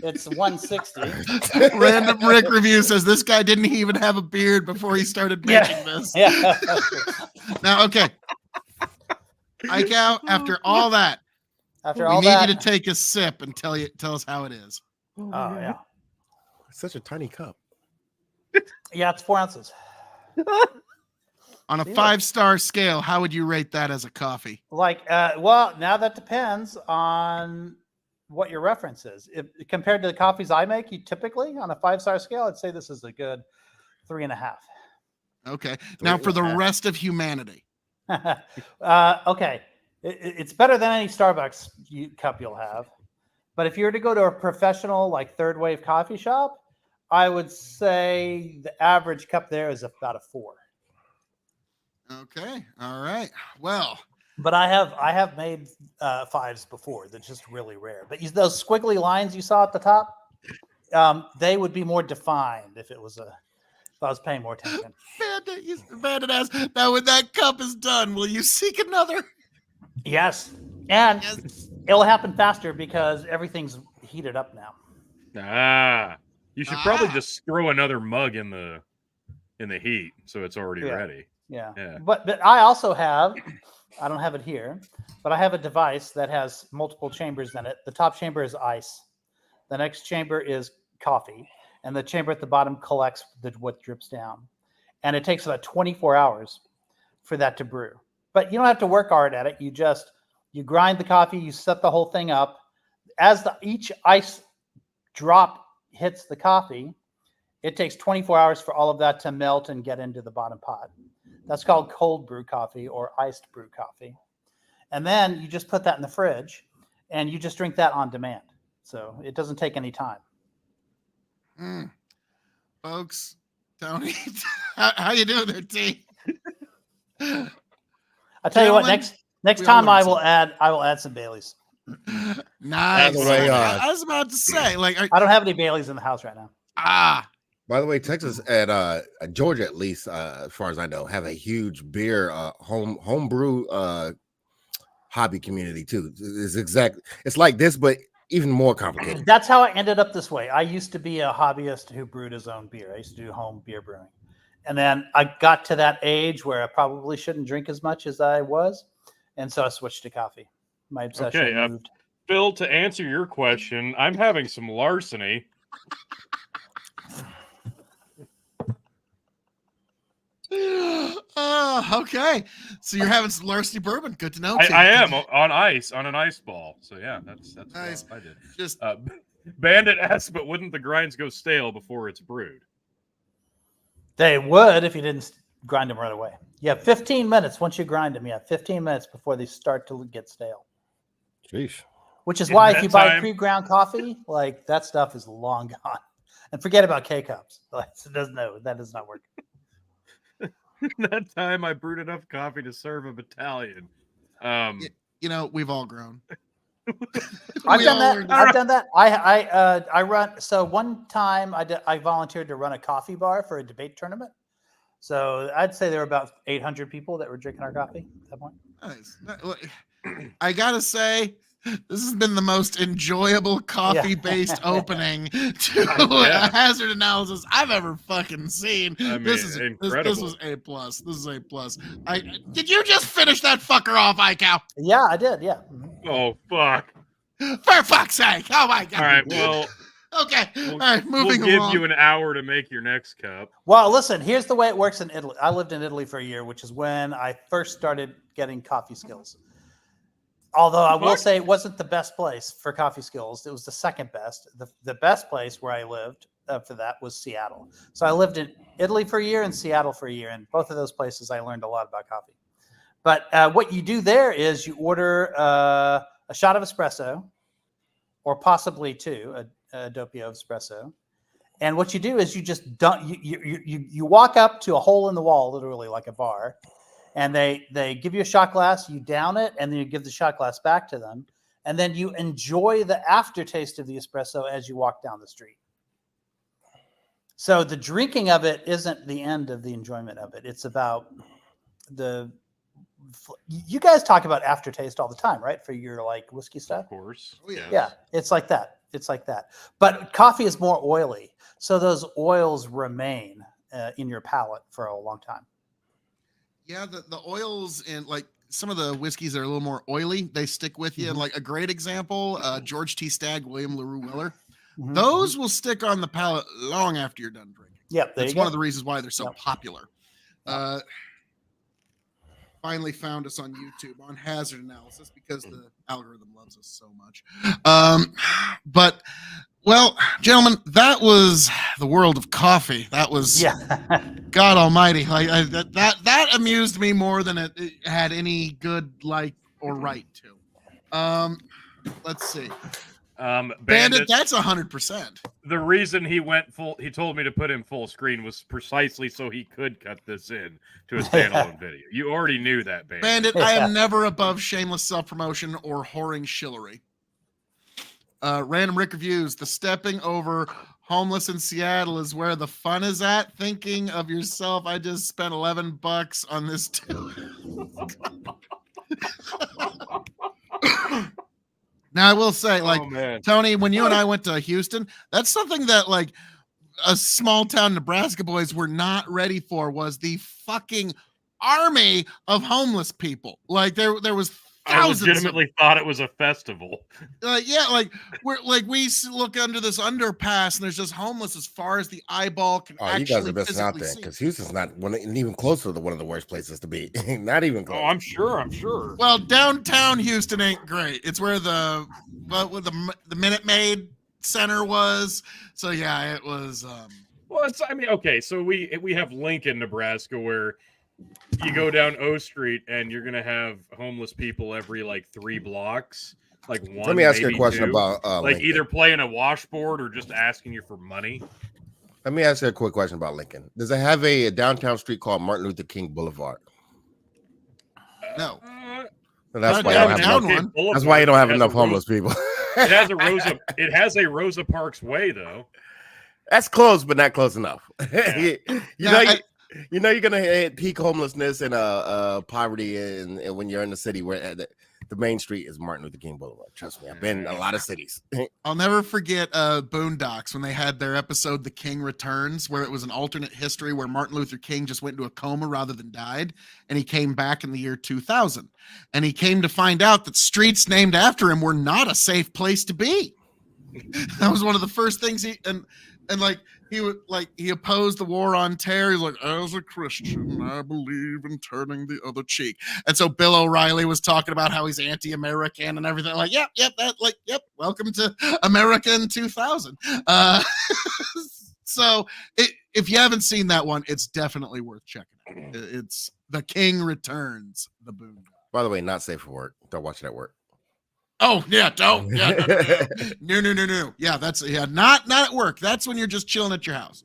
it's 160. Random Rick review says this guy didn't even have a beard before he started Yeah. making this. Yeah. Now, okay. Iko, after all that, After we all need that, you to take a sip and tell us how it is. oh yeah, Such a tiny cup. yeah, it's 4 ounces. On a 5-star scale, how would you rate that as a coffee? Like, well, now that depends on what your reference is. If compared to the coffees I make, you typically on a 5-star scale, I'd say this is a good 3.5. Okay. Now for the rest of humanity. Okay. It's better than any Starbucks cup you'll have. But if you were to go to a professional, like third wave coffee shop, I would say the average cup there is about a 4. Okay. All right. Well, but I have made 5s before. That's just really rare. But those squiggly lines you saw at the top, they would be more defined if I was paying more attention. Bandit ass. Now, when that cup is done, will you seek another? Yes, and it'll happen faster because everything's heated up now. You should probably just throw another mug in the heat so it's already ready. Yeah. But I also have, I don't have it here, but I have a device that has multiple chambers in it. The top chamber is ice. The next chamber is coffee. And the chamber at the bottom collects what drips down. And it takes about 24 hours for that to brew. But you don't have to work hard at it. You grind the coffee, you set the whole thing up. As each ice drop hits the coffee, it takes 24 hours for all of that to melt and get into the bottom pot. That's called cold brew coffee or iced brew coffee. And then you just put that in the fridge and you just drink that on demand. So it doesn't take any time. Folks, Tony, how you doing there, T? I'll tell you what, next time I will add some Baileys. Nice. I was about to say, like, I don't have any Baileys in the house right now. By the way, Texas and Georgia, at least as far as I know, have a huge beer homebrew hobby community too. It's like this, but even more complicated. That's how I ended up this way. I used to be a hobbyist who brewed his own beer. I used to do home beer brewing. And then I got to that age where I probably shouldn't drink as much as I was. And so I switched to coffee. My obsession moved. Phil, to answer your question, I'm having some larceny. Okay. So you're having some larceny bourbon. Good to know. I am on ice, on an ice ball. So yeah, that's nice. What I did. Just Bandit asks, but wouldn't the grinds go stale before it's brewed? They would if you didn't grind them right away. You have 15 minutes once you grind them. You have 15 minutes before they start to get stale. Jeez. Which is why if you buy pre-ground coffee, like that stuff is long gone. And forget about K-cups. That does not work. That time I brewed enough coffee to serve a battalion. We've all grown. I've done that. I run. So one time I volunteered to run a coffee bar for a debate tournament. So I'd say there were about 800 people that were drinking our coffee at that point. Nice. I gotta say, this has been the most enjoyable coffee-based opening to a hazard analysis I've ever fucking seen. I mean, this is incredible. This was A+. This is A+. Did you just finish that fucker off, iCow? Yeah, I did. Yeah. Oh fuck! For fuck's sake! Oh my god! All right, well, okay. All right, moving along. We'll give you an hour to make your next cup. Well, listen. Here's the way it works in Italy. I lived in Italy for a year, which is when I first started getting coffee skills. Although I will say it wasn't the best place for coffee skills. It was the second best. The best place where I lived for that was Seattle. So I lived in Italy for a year and Seattle for a year. And both of those places, I learned a lot about coffee. But what you do there is you order a shot of espresso or possibly two, a doppio espresso. And what you do is you just you walk up to a hole in the wall, literally like a bar. And they give you a shot glass, you down it, and then you give the shot glass back to them. And then you enjoy the aftertaste of the espresso as you walk down the street. So the drinking of it isn't the end of the enjoyment of it. It's about you guys talk about aftertaste all the time, right? For your like whiskey stuff. Of course. Oh, yeah. Yeah, it's like that. It's like that. But coffee is more oily. So those oils remain in your palate for a long time. Yeah, the oils in like some of the whiskeys are a little more oily. They stick with you. Mm-hmm. Like a great example, George T. Stagg, William LaRue Weller. Mm-hmm. Those will stick on the palate long after you're done drinking. Yeah, that's one of the reasons why they're so popular. finally found us on YouTube on Hazard Analysis because the algorithm loves us so much. But well, gentlemen, that was the world of coffee. That was God Almighty. Like that amused me more than it had any good like or right to. Let's see. Bandit, that's 100%. The reason he told me to put in full screen was precisely so he could cut this in to a standalone video. You already knew that, Bandit. I am never above shameless self-promotion or whoring shillery. Random Rick reviews: the stepping over homeless in Seattle is where the fun is at. Thinking of yourself, I just spent $11 on this too. Now I will say, like, Tony, when you and I went to Houston, that's something that like a small town Nebraska boys were not ready for, was the fucking army of homeless people. Like there was thousands. I legitimately thought it was a festival. Yeah, like we look under this underpass and there's just homeless as far as the eyeball can. Oh, you guys are missing out there because Houston's not even closer to one of the worst places to be. Not even close. Oh, I'm sure. Well, downtown Houston ain't great. It's where the Minute Maid Center was. So yeah, it was. Well, okay. So we have Lincoln, Nebraska, where you go down O Street and you're gonna have homeless people every like 3 blocks. Like one. Let me ask you a question about like Lincoln. either playing a washboard or just asking you for money. Let me ask you a quick question about Lincoln. Does it have a downtown street called Martin Luther King Boulevard? No. That's why you don't have enough. That's why you don't have enough homeless people. It has a Rosa. It has a Rosa Parks Way though. That's close, but not close enough. Yeah. You know you're gonna hit peak homelessness and poverty, and when you're in the city where the main street is Martin Luther King Boulevard. Trust me, I've been in a lot of cities. I'll never forget Boondocks when they had their episode "The King Returns," where it was an alternate history where Martin Luther King just went into a coma rather than died, and he came back in the year 2000, and he came to find out that streets named after him were not a safe place to be. That was one of the first things he opposed the war on terror. He's like, as a Christian, I believe in turning the other cheek. And so Bill O'Reilly was talking about how he's anti-American and everything. Like, yep. Welcome to America in 2000. So if you haven't seen that one, it's definitely worth checking out. It's The King Returns, the Boondocks. By the way, not safe for work. Don't watch it at work. Oh yeah, don't. Yeah, no. Yeah, that's not at work. That's when you're just chilling at your house.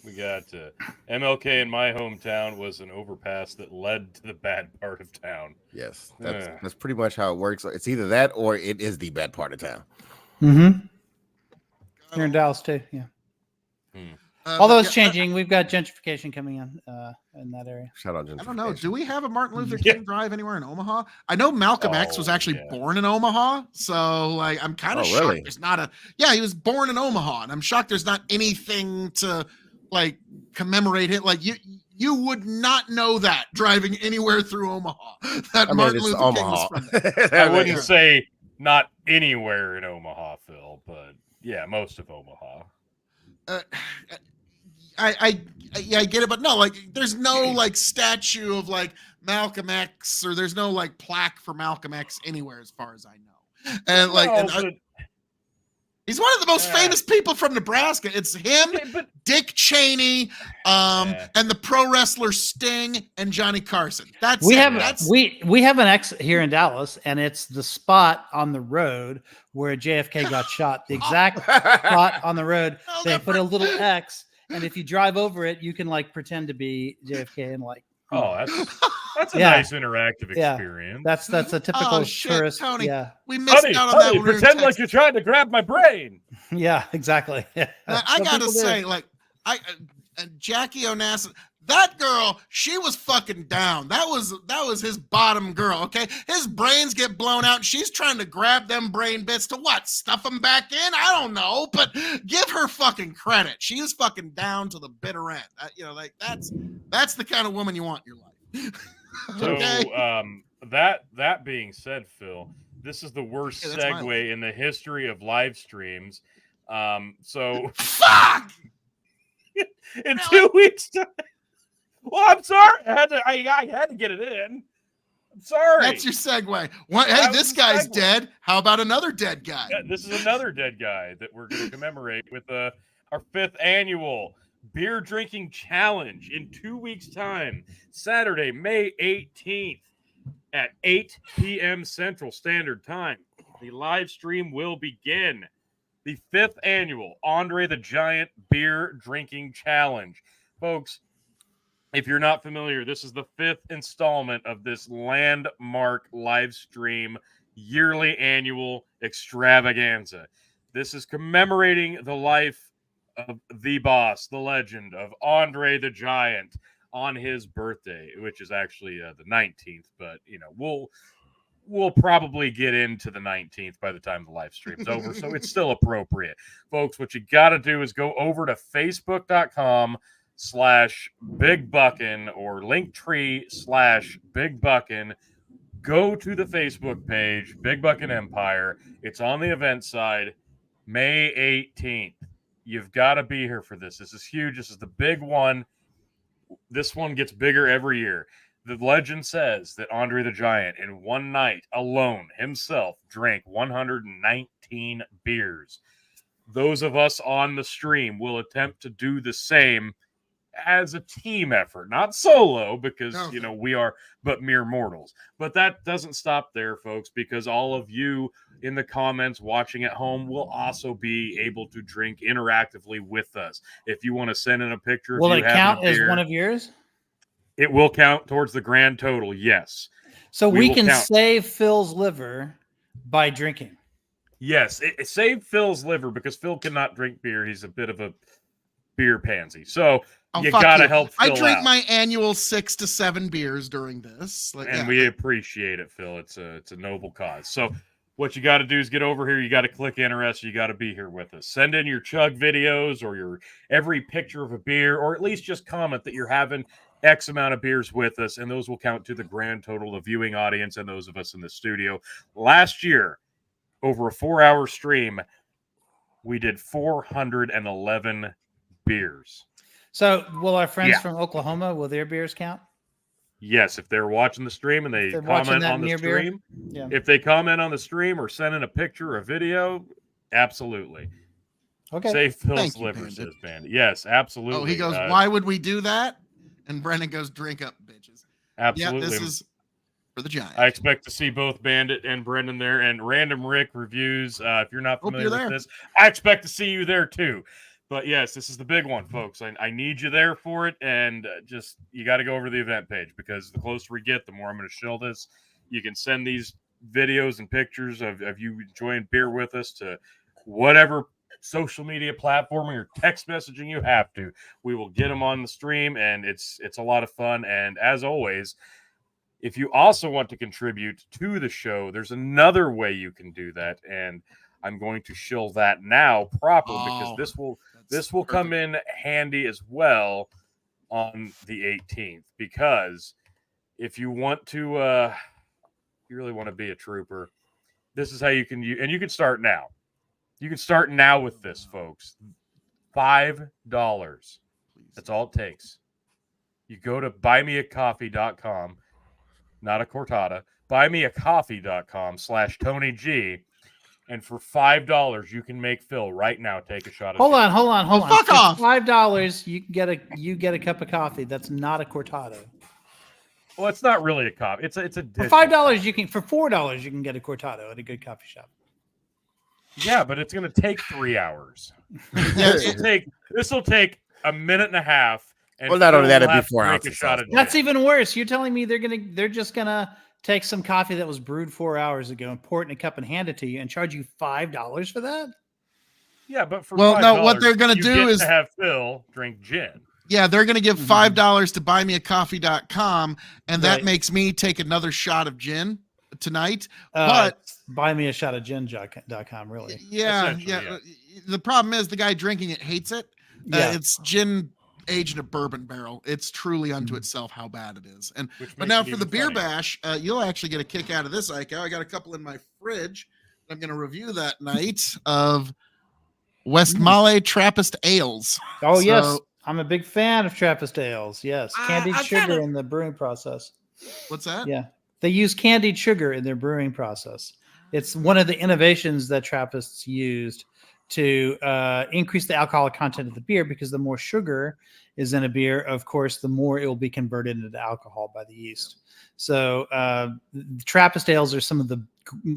We got MLK in my hometown was an overpass that led to the bad part of town. Yes, that's pretty much how it works. It's either that or it is the bad part of town. Mm-hmm. Here in Dallas too, yeah. Although it's changing, we've got gentrification coming in that area. Shout out gentrification. I don't know. Do we have a Martin Luther King Drive anywhere in Omaha? I know Malcolm X was actually born in Omaha, so like I'm kind of shocked. Really? There's not a he was born in Omaha, and I'm shocked there's not anything to like commemorate it. Like you would not know that driving anywhere through Omaha. That Martin Luther King was from there. I wouldn't say not anywhere in Omaha, Phil, but yeah, most of Omaha. I get it, but no, like there's no like statue of like Malcolm X, or there's no like plaque for Malcolm X anywhere as far as I know. And like he's one of the most famous people from Nebraska. It's him, Dick Cheney, and the pro wrestler Sting and Johnny Carson. We have an X here in Dallas, and it's the spot on the road where JFK got shot. The exact spot on the road. They put a little X, and if you drive over it, you can like pretend to be JFK and like. Oh, that's a nice interactive experience. That's a typical tourist. Tony, yeah, we missed out on that. Pretend like you're trying to grab my brain. Yeah, exactly. I gotta say, like, Jackie Onassis, that girl, she was fucking down. That was his bottom girl. Okay, his brains get blown out. And she's trying to grab them brain bits to what? Stuff them back in? I don't know, but give her fucking credit. She is fucking down to the bitter end. Like that's the kind of woman you want in your life. Okay? So, that being said, Phil, this is the worst segue in the history of live streams. So fuck. In 2 weeks time. Well, I'm sorry. I had to get it in. I'm sorry. That's your segue. What, hey, That this was the guy's segue. dead. How about another dead guy? Yeah, this is another dead guy that we're going to commemorate with our 5th annual beer drinking challenge in 2 weeks' time, Saturday, May 18th at 8 p.m. Central Standard Time. The live stream will begin. The 5th annual Andre the Giant Beer Drinking Challenge. Folks, if you're not familiar, this is the 5th installment of this landmark live stream yearly annual extravaganza. This is commemorating the life of the boss, the legend of Andre the Giant on his birthday, which is actually the 19th, but we'll probably get into the 19th by the time the live stream's over, so it's still appropriate. Folks, what you got to do is go over to facebook.com/BigBuckin or Linktree/BigBuckin. Go to the Facebook page, Big Buckin Empire. It's on the event side, May 18th. You've got to be here for this. This is huge. This is the big one. This one gets bigger every year. The legend says that Andre the Giant, in one night alone, himself, drank 119 beers. Those of us on the stream will attempt to do the same as a team effort, not solo, because we are but mere mortals. But that doesn't stop there, folks, because all of you in the comments watching at home will also be able to drink interactively with us. If you want to send in a picture, Will if you it count have a as beer, one of yours? it will count towards the grand total. Yes. So We we will can count. save Phil's liver by drinking. Yes, it saved Phil's liver because Phil cannot drink beer. He's a bit of a beer pansy. So you fuck gotta you. help Phil I drink out. my annual 6 to 7 beers during this. And we appreciate it, Phil. It's a noble cause. So what you got to do is get over here. You got to click interested. You got to be here with us. Send in your chug videos or your every picture of a beer, or at least just comment that you're having X amount of beers with us, and those will count to the grand total of viewing audience and those of us in the studio. Last year, over a 4-hour stream, we did 411 beers. So will our friends Yeah. from Oklahoma, will their beers count? Yes, if they're watching the stream and they If they're watching comment that on the near beer? stream, Yeah. if they comment on the stream or send in a picture or video, absolutely. Okay. Save Phil's Thank you, liver, Bandit. says Bandit. Yes, absolutely. Oh, he goes, why would we do that? And Brendan goes, drink up, bitches. Absolutely. Yeah, this is for the Giants. I expect to see both Bandit and Brendan there, and Random Rick reviews. If you're not Hope familiar you're with there. this, I expect to see you there too. But yes, this is the big one, folks. I need you there for it, and just you got to go over to the event page because the closer we get, the more I'm going to shill this. You can send these videos and pictures of you enjoying beer with us to whatever social media platform or your text messaging you have to. We will get them on the stream, and it's a lot of fun. And as always, if you also want to contribute to the show, there's another way you can do that, and I'm going to shill that now proper because this will come in handy as well on the 18th. Because if you want to, you really want to be a trooper, this is how you can use, and you can start now. You can start now with this, folks. $5. That's all it takes. You go to buymeacoffee.com, not a cortada, buymeacoffee.com/TonyG. And for $5, you can make Phil right now take a shot of Hold gin. on. fuck For off. $5, you get a cup of coffee. That's not a cortado. Well, it's not really a coffee. It's a For dish. $5, for $4 you can get a cortado at a good coffee shop. Yeah, but it's going to take 3 hours. Yeah, This will take a minute and a half. And Well, not only Phil that, will it'd be have to 4 drink ounces a shot of That's gin. even worse. You're telling me they're just gonna take some coffee that was brewed 4 hours ago and pour it in a cup and hand it to you and charge you $5 for that? Yeah, but for Well, no, $5, what they're gonna you do get is- to have Phil drink gin. yeah, they're going to give $5 to buymeacoffee.com, and that Right. makes me take another shot of gin tonight. It's buymeashotofgin.com, really. Yeah, Essentially, The problem is the guy drinking it hates it. Yeah. It's gin aged in a bourbon barrel. It's truly unto itself how bad it is. And Which but makes now it for the even beer funnier. bash, you'll actually get a kick out of this, Iko. I got a couple in my fridge. I'm going to review that night of Westmalle Trappist Ales. Oh, So- yes. I'm a big fan of Trappist ales. Yes, candied I sugar kinda- in the brewing process. What's that? Yeah, they use candied sugar in their brewing process. It's one of the innovations that Trappists used to increase the alcoholic content of the beer, because the more sugar is in a beer, of course, the more it will be converted into alcohol by the yeast. So the Trappist ales are some of the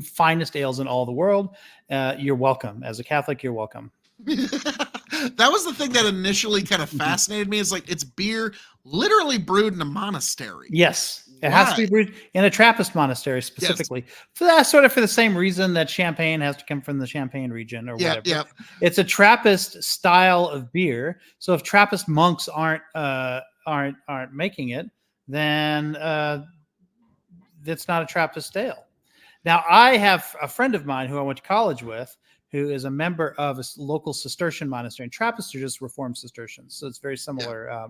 finest ales in all the world. You're welcome. As a Catholic, you're welcome. That was the thing that initially kind of fascinated me. Is like it's beer literally brewed in a monastery. Yes. It has to be Why? brewed in a Trappist monastery specifically. For that sort of for the same reason that champagne has to come from the Champagne region or Yeah, whatever. yeah. It's a Trappist style of beer. So if Trappist monks aren't making it, then it's not a Trappist ale. Now I have a friend of mine who I went to college with, who is a member of a local Cistercian monastery. And Trappists are just Reformed Cistercians, so it's very similar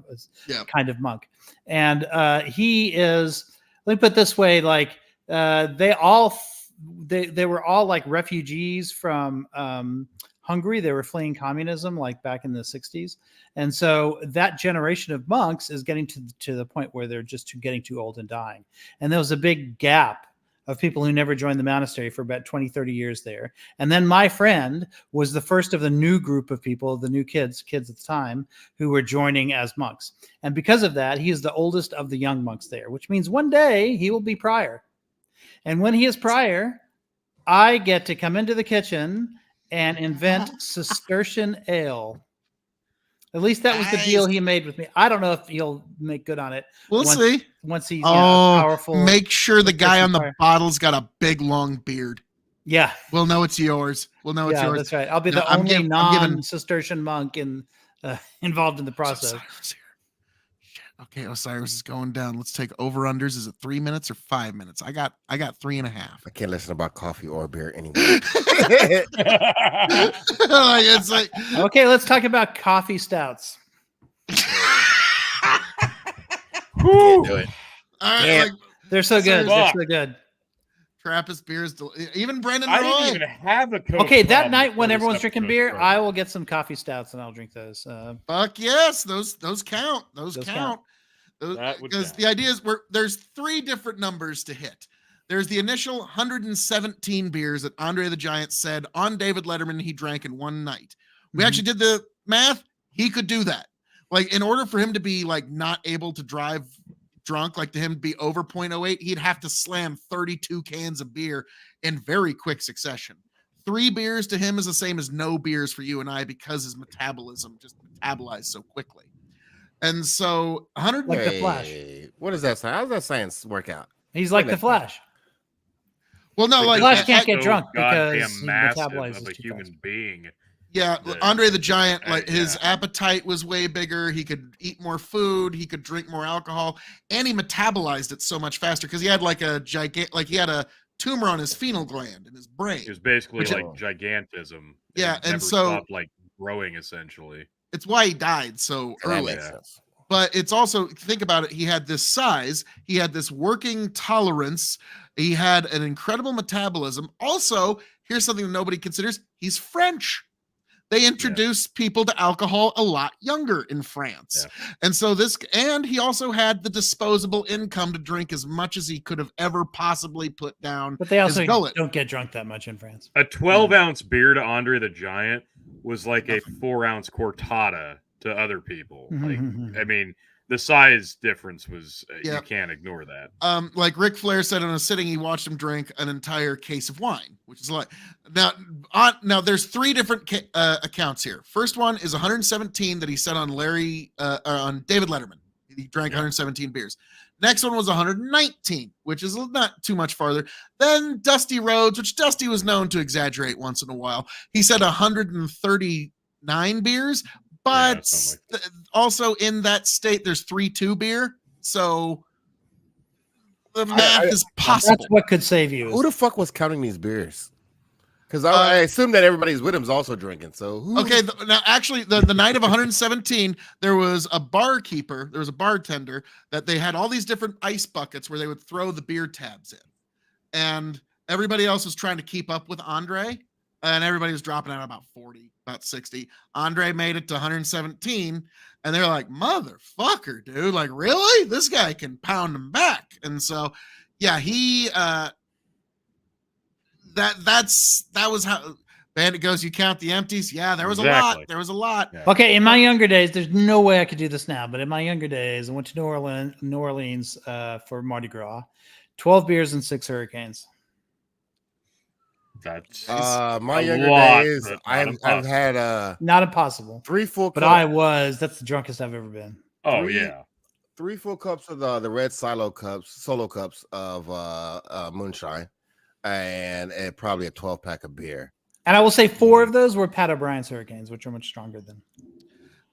kind of monk. And he is. Let me put it this way: like they were all like refugees from Hungary. They were fleeing communism, like back in the 60s, and so that generation of monks is getting to the point where they're just getting too old and dying. And there was a big gap of people who never joined the monastery for about 20, 30 years there. And then my friend was the first of the new group of people, the new kids at the time, who were joining as monks. And because of that, he is the oldest of the young monks there, which means one day he will be prior. And when he is prior, I get to come into the kitchen and invent Cistercian ale. At least that was the deal he made with me. I don't know if he'll make good on it. We'll see. Once he's powerful. powerful. Make sure the guy on the fire. bottle's got a big long beard. Yeah. We'll know it's yours. We'll know it's Yeah, yours. that's right. I'll be No, the I'm only giving- I'm giving- non-Cistercian monk involved in the process. Osiris here. Shit. Okay, Osiris is going down. Let's take over-unders. Is it 3 minutes or 5 minutes? I got 3.5. I can't listen about coffee or beer anymore. Like, it's like Okay, let's talk about coffee stouts. Can't do it. all right, Yeah. like They're so good. Fuck. They're so good. Trappist beers. Even Brendan I Roy. didn't even have a Coke Okay, that problem night before when this everyone's drinking episode beer, started. I will get some coffee stouts and I'll drink those. Fuck yes, those count. Those Those count. That would Because count. the idea is there's 3 different numbers to hit. There's the initial 117 beers that Andre the Giant said on David Letterman he drank in one night. We Mhm. actually did the math. He could do that. Like in order for him to be like not able to drive drunk, like to him be over 0.08, he'd have to slam 32 cans of beer in very quick succession. 3 beers to him is the same as no beers for you and I because his metabolism just metabolized so quickly. And so 100 Like the Flash. Wait, what is that? How does that science work out? He's like Wait a the Flash. well, no, like Flash can't get So drunk goddamn because he massive metabolizes of a too human fast. being. yeah, the- Andre the Giant, like yeah. his appetite was way bigger. He could eat more food, he could drink more alcohol, and he metabolized it so much faster because he had like a he had a tumor on his phenal gland in his brain. It was basically Which- like gigantism. Yeah, It and never so- stopped like growing essentially. It's why he died so That early. makes Yeah. sense. But it's also, think about it, he had this size, he had this working tolerance, he had an incredible metabolism. Also, here's something that nobody considers, he's French. They introduced people to alcohol a lot younger in France. And so and he also had the disposable income to drink as much as he could have ever possibly put down. But they also gullet. don't get drunk that much in France. A 12-ounce beer to Andre the Giant was like a 4-ounce cortada to other people. Like, I mean, the size difference was Yeah. you can't ignore that. Like Ric Flair said in a sitting, he watched him drink an entire case of wine, which is like now there's 3 different accounts here. First one is 117 that he said on on David Letterman. He drank 117 beers. Next one was 119, which is not too much farther. Then Dusty Rhodes, which Dusty was known to exaggerate once in a while. He said 139 beers, but something like also in that state, there's 3-2 beer. So the math is possible. That's what could save you. Who the fuck was counting these beers? Because I assume that everybody's with him's also drinking. So who? Okay, now actually, the night of 117, there was a barkeeper, there was a bartender that they had all these different ice buckets where they would throw the beer tabs in, and everybody else was trying to keep up with Andre, and everybody was dropping out about 40, about 60. Andre made it to 117, and they're like, motherfucker, dude, like, really? This guy can pound him back. And so, yeah, he that was how Bandit goes. You count the empties. Yeah, there was a lot. Exactly. There was a lot. Yeah. Okay, in my younger days, there's no way I could do this now, but in my younger days, I went to New Orleans for Mardi Gras. 12 beers and 6 hurricanes. That's My a younger lot, days, but not I've impossible. had Not impossible. 3 full But cups. that's the drunkest I've ever been. oh three- yeah. 3 full cups of the red solo cups of moonshine, and probably a 12-pack of beer. And I will say 4 of those were Pat O'Brien's hurricanes, which are much stronger than.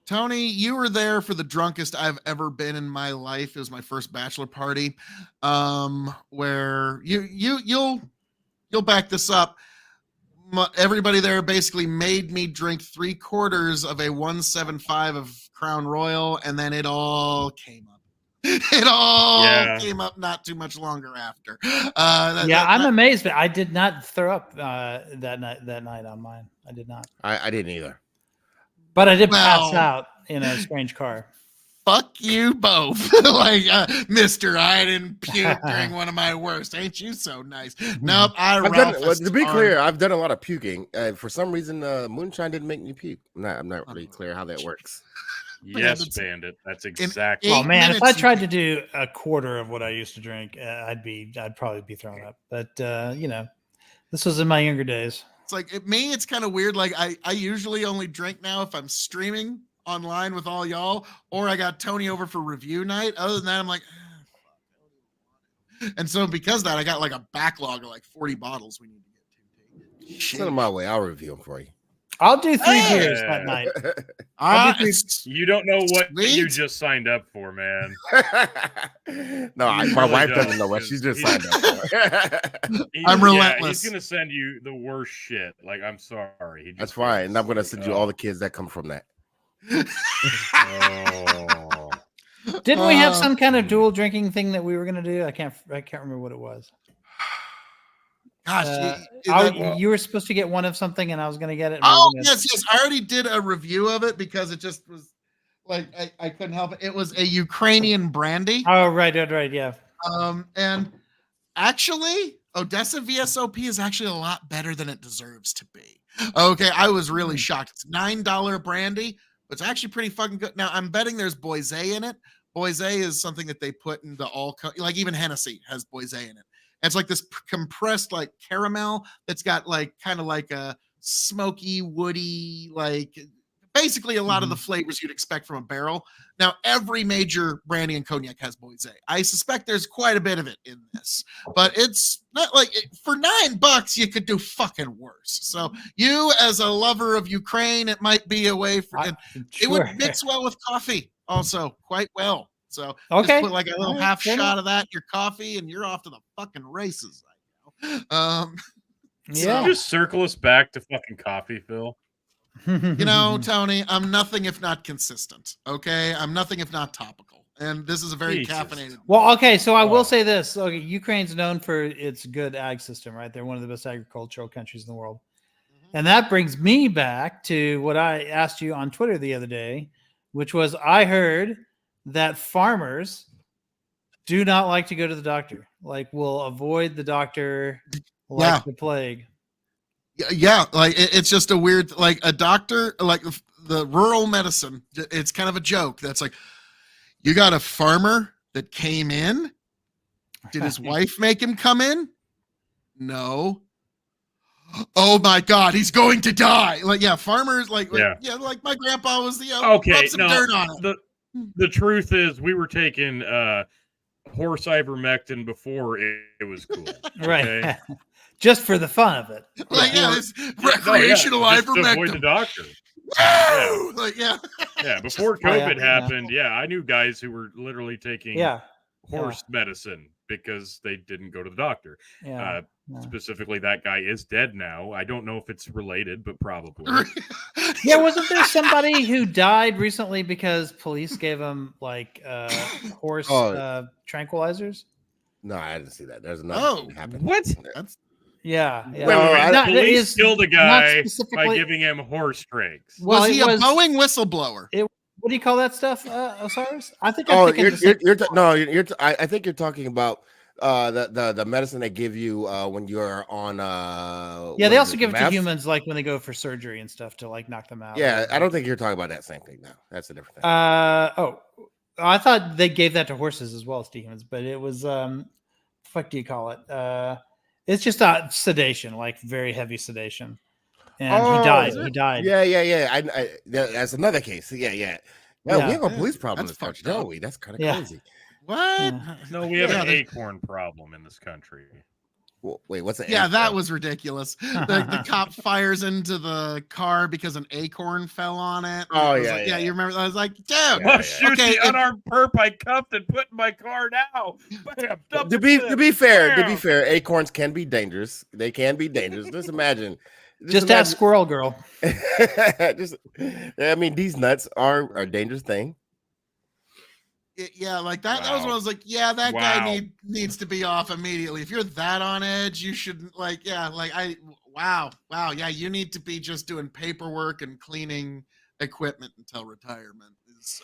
Tony, you were there for the drunkest I've ever been in my life. It was my first bachelor party, where you'll back this up. Everybody there basically made me drink 3/4 of a 175 of Crown Royal, and then it all came up. It all came up not too much longer after. I'm amazed, but I did not throw up that night on mine. I did not. I didn't either. But I did pass out in a strange car. Fuck you both. Like, Mister, I didn't puke during one of my worst. Ain't you so nice? Nope, To be clear, I've done a lot of puking. For some reason, moonshine didn't make me puke. I'm not really clear how that works. Yes, Bandit. That's exactly. Oh man, if I minutes- tried to do a quarter of what I used to drink, I'd probably be thrown up. But this was in my younger days. It's like it's kind of weird. Like I usually only drink now if I'm streaming online with all y'all, or I got Tony over for review night. Other than that, I'm like, fuck. And so because of that, I got like a backlog of like 40 bottles we need to get to. Send them my way. I'll review them for you. I'll do 3 beers that night. You don't know what Sweet. you just signed up for, man. No, He my really wife does, doesn't know what she's just because signed up for. I'm relentless. He's gonna send you the worst shit. Like, I'm sorry. He just That's fine. And I'm gonna send you all the. the kids that come from that. Oh. Didn't we have some kind of dual drinking thing that we were gonna do? I can't remember what it was. Gosh, You were supposed to get one of something, and I was gonna get it. oh yes. I already did a review of it because it just was like I couldn't help it. It was a Ukrainian brandy. Oh right, yeah. And actually, Odessa VSOP is actually a lot better than it deserves to be. Okay, I was really shocked. It's $9 brandy, but it's actually pretty fucking good. Now, I'm betting there's Boisé in it. Boisé is something that they put into like even Hennessy has Boisé in it. And it's like this compressed like caramel that's got like kind of like a smoky, woody, like basically a lot of the flavors you'd expect from a barrel. Now, every major brandy and cognac has Boisé. I suspect there's quite a bit of it in this, but it's not like for $9 you could do fucking worse. So you, as a lover of Ukraine, it might be a way for it would mix well with coffee also quite well. So Okay. just put like a little All right, half fair shot of that in your coffee, and you're off to the fucking races. Yeah. Just circle us back to fucking coffee, Phil. You know, Tony, I'm nothing if not consistent. Okay, I'm nothing if not topical, and this is a very Jesus. caffeinated. Well, okay, so I Oh. will say this. Okay, Ukraine's known for its good ag system, right? They're one of the best agricultural countries in the world. And that brings me back to what I asked you on Twitter the other day, which was I heard that farmers do not like to go to the doctor, like will avoid the doctor like the plague. Yeah, like it's just a weird, like a doctor, like the rural medicine. It's kind of a joke. That's like, you got a farmer that came in. Did his wife make him come in? No. Oh my God, he's going to die. Like, yeah, farmers, like like my grandpa was the Okay, rub some no, dirt on it. the truth is we were taking horse ivermectin before it was cool. Right. Okay? Just for the fun of it. Like, Yeah. it's recreational just to avoid the ivermectin. doctor. Woo! Like, yeah. Yeah, before Oh, yeah, COVID happened, I knew guys who were literally taking horse medicine because they didn't go to the doctor. Yeah. Specifically, that guy is dead now. I don't know if it's related, but probably. Yeah, wasn't there somebody who died recently because police gave him like horse tranquilizers? No, I didn't see that. There's Oh, nothing happened. what? That's Yeah. Wait, I- Not- it Police is killed a not guy by specifically- giving him horse drinks. Well, was he it a Boeing whistleblower? What do you call that stuff, Osiris? I think Oh, I'm thinking the same. I think you're talking about the medicine they give you when you're on Yeah, what they is also it, give it to meth? humans like when they go for surgery and stuff to like knock them out. Yeah, I don't think you're talking about that same thing now. That's a different thing. I thought they gave that to horses as well as to humans, but it was fuck do you call it? It's just sedation, like very heavy sedation. And Oh, he died. is it? He died. Yeah. That's another case. Yeah. Well, Yeah. we have a Yeah, police problem in that's this country, fucked up. don't we? That's kind of Yeah. crazy. What? Yeah. No, we have Yeah, an they- acorn problem in this country. Well, wait, what's that? Yeah, that was ridiculous. The cop fires into the car because an acorn fell on it. Oh, It was yeah, like- yeah. You remember? I was like, dude. Yeah, Oh, shoot, Okay, the unarmed perp I cuffed and put in my car now. Bam, double To be fair, Bam. acorns can be dangerous. They can be dangerous. Just imagine. Just ask Squirrel Girl. I mean, these nuts are a dangerous thing. Yeah, like that. That was Wow. when I was like, yeah, that Wow. guy needs to be off immediately. If you're that on edge, you shouldn't wow. Yeah, you need to be just doing paperwork and cleaning equipment until retirement.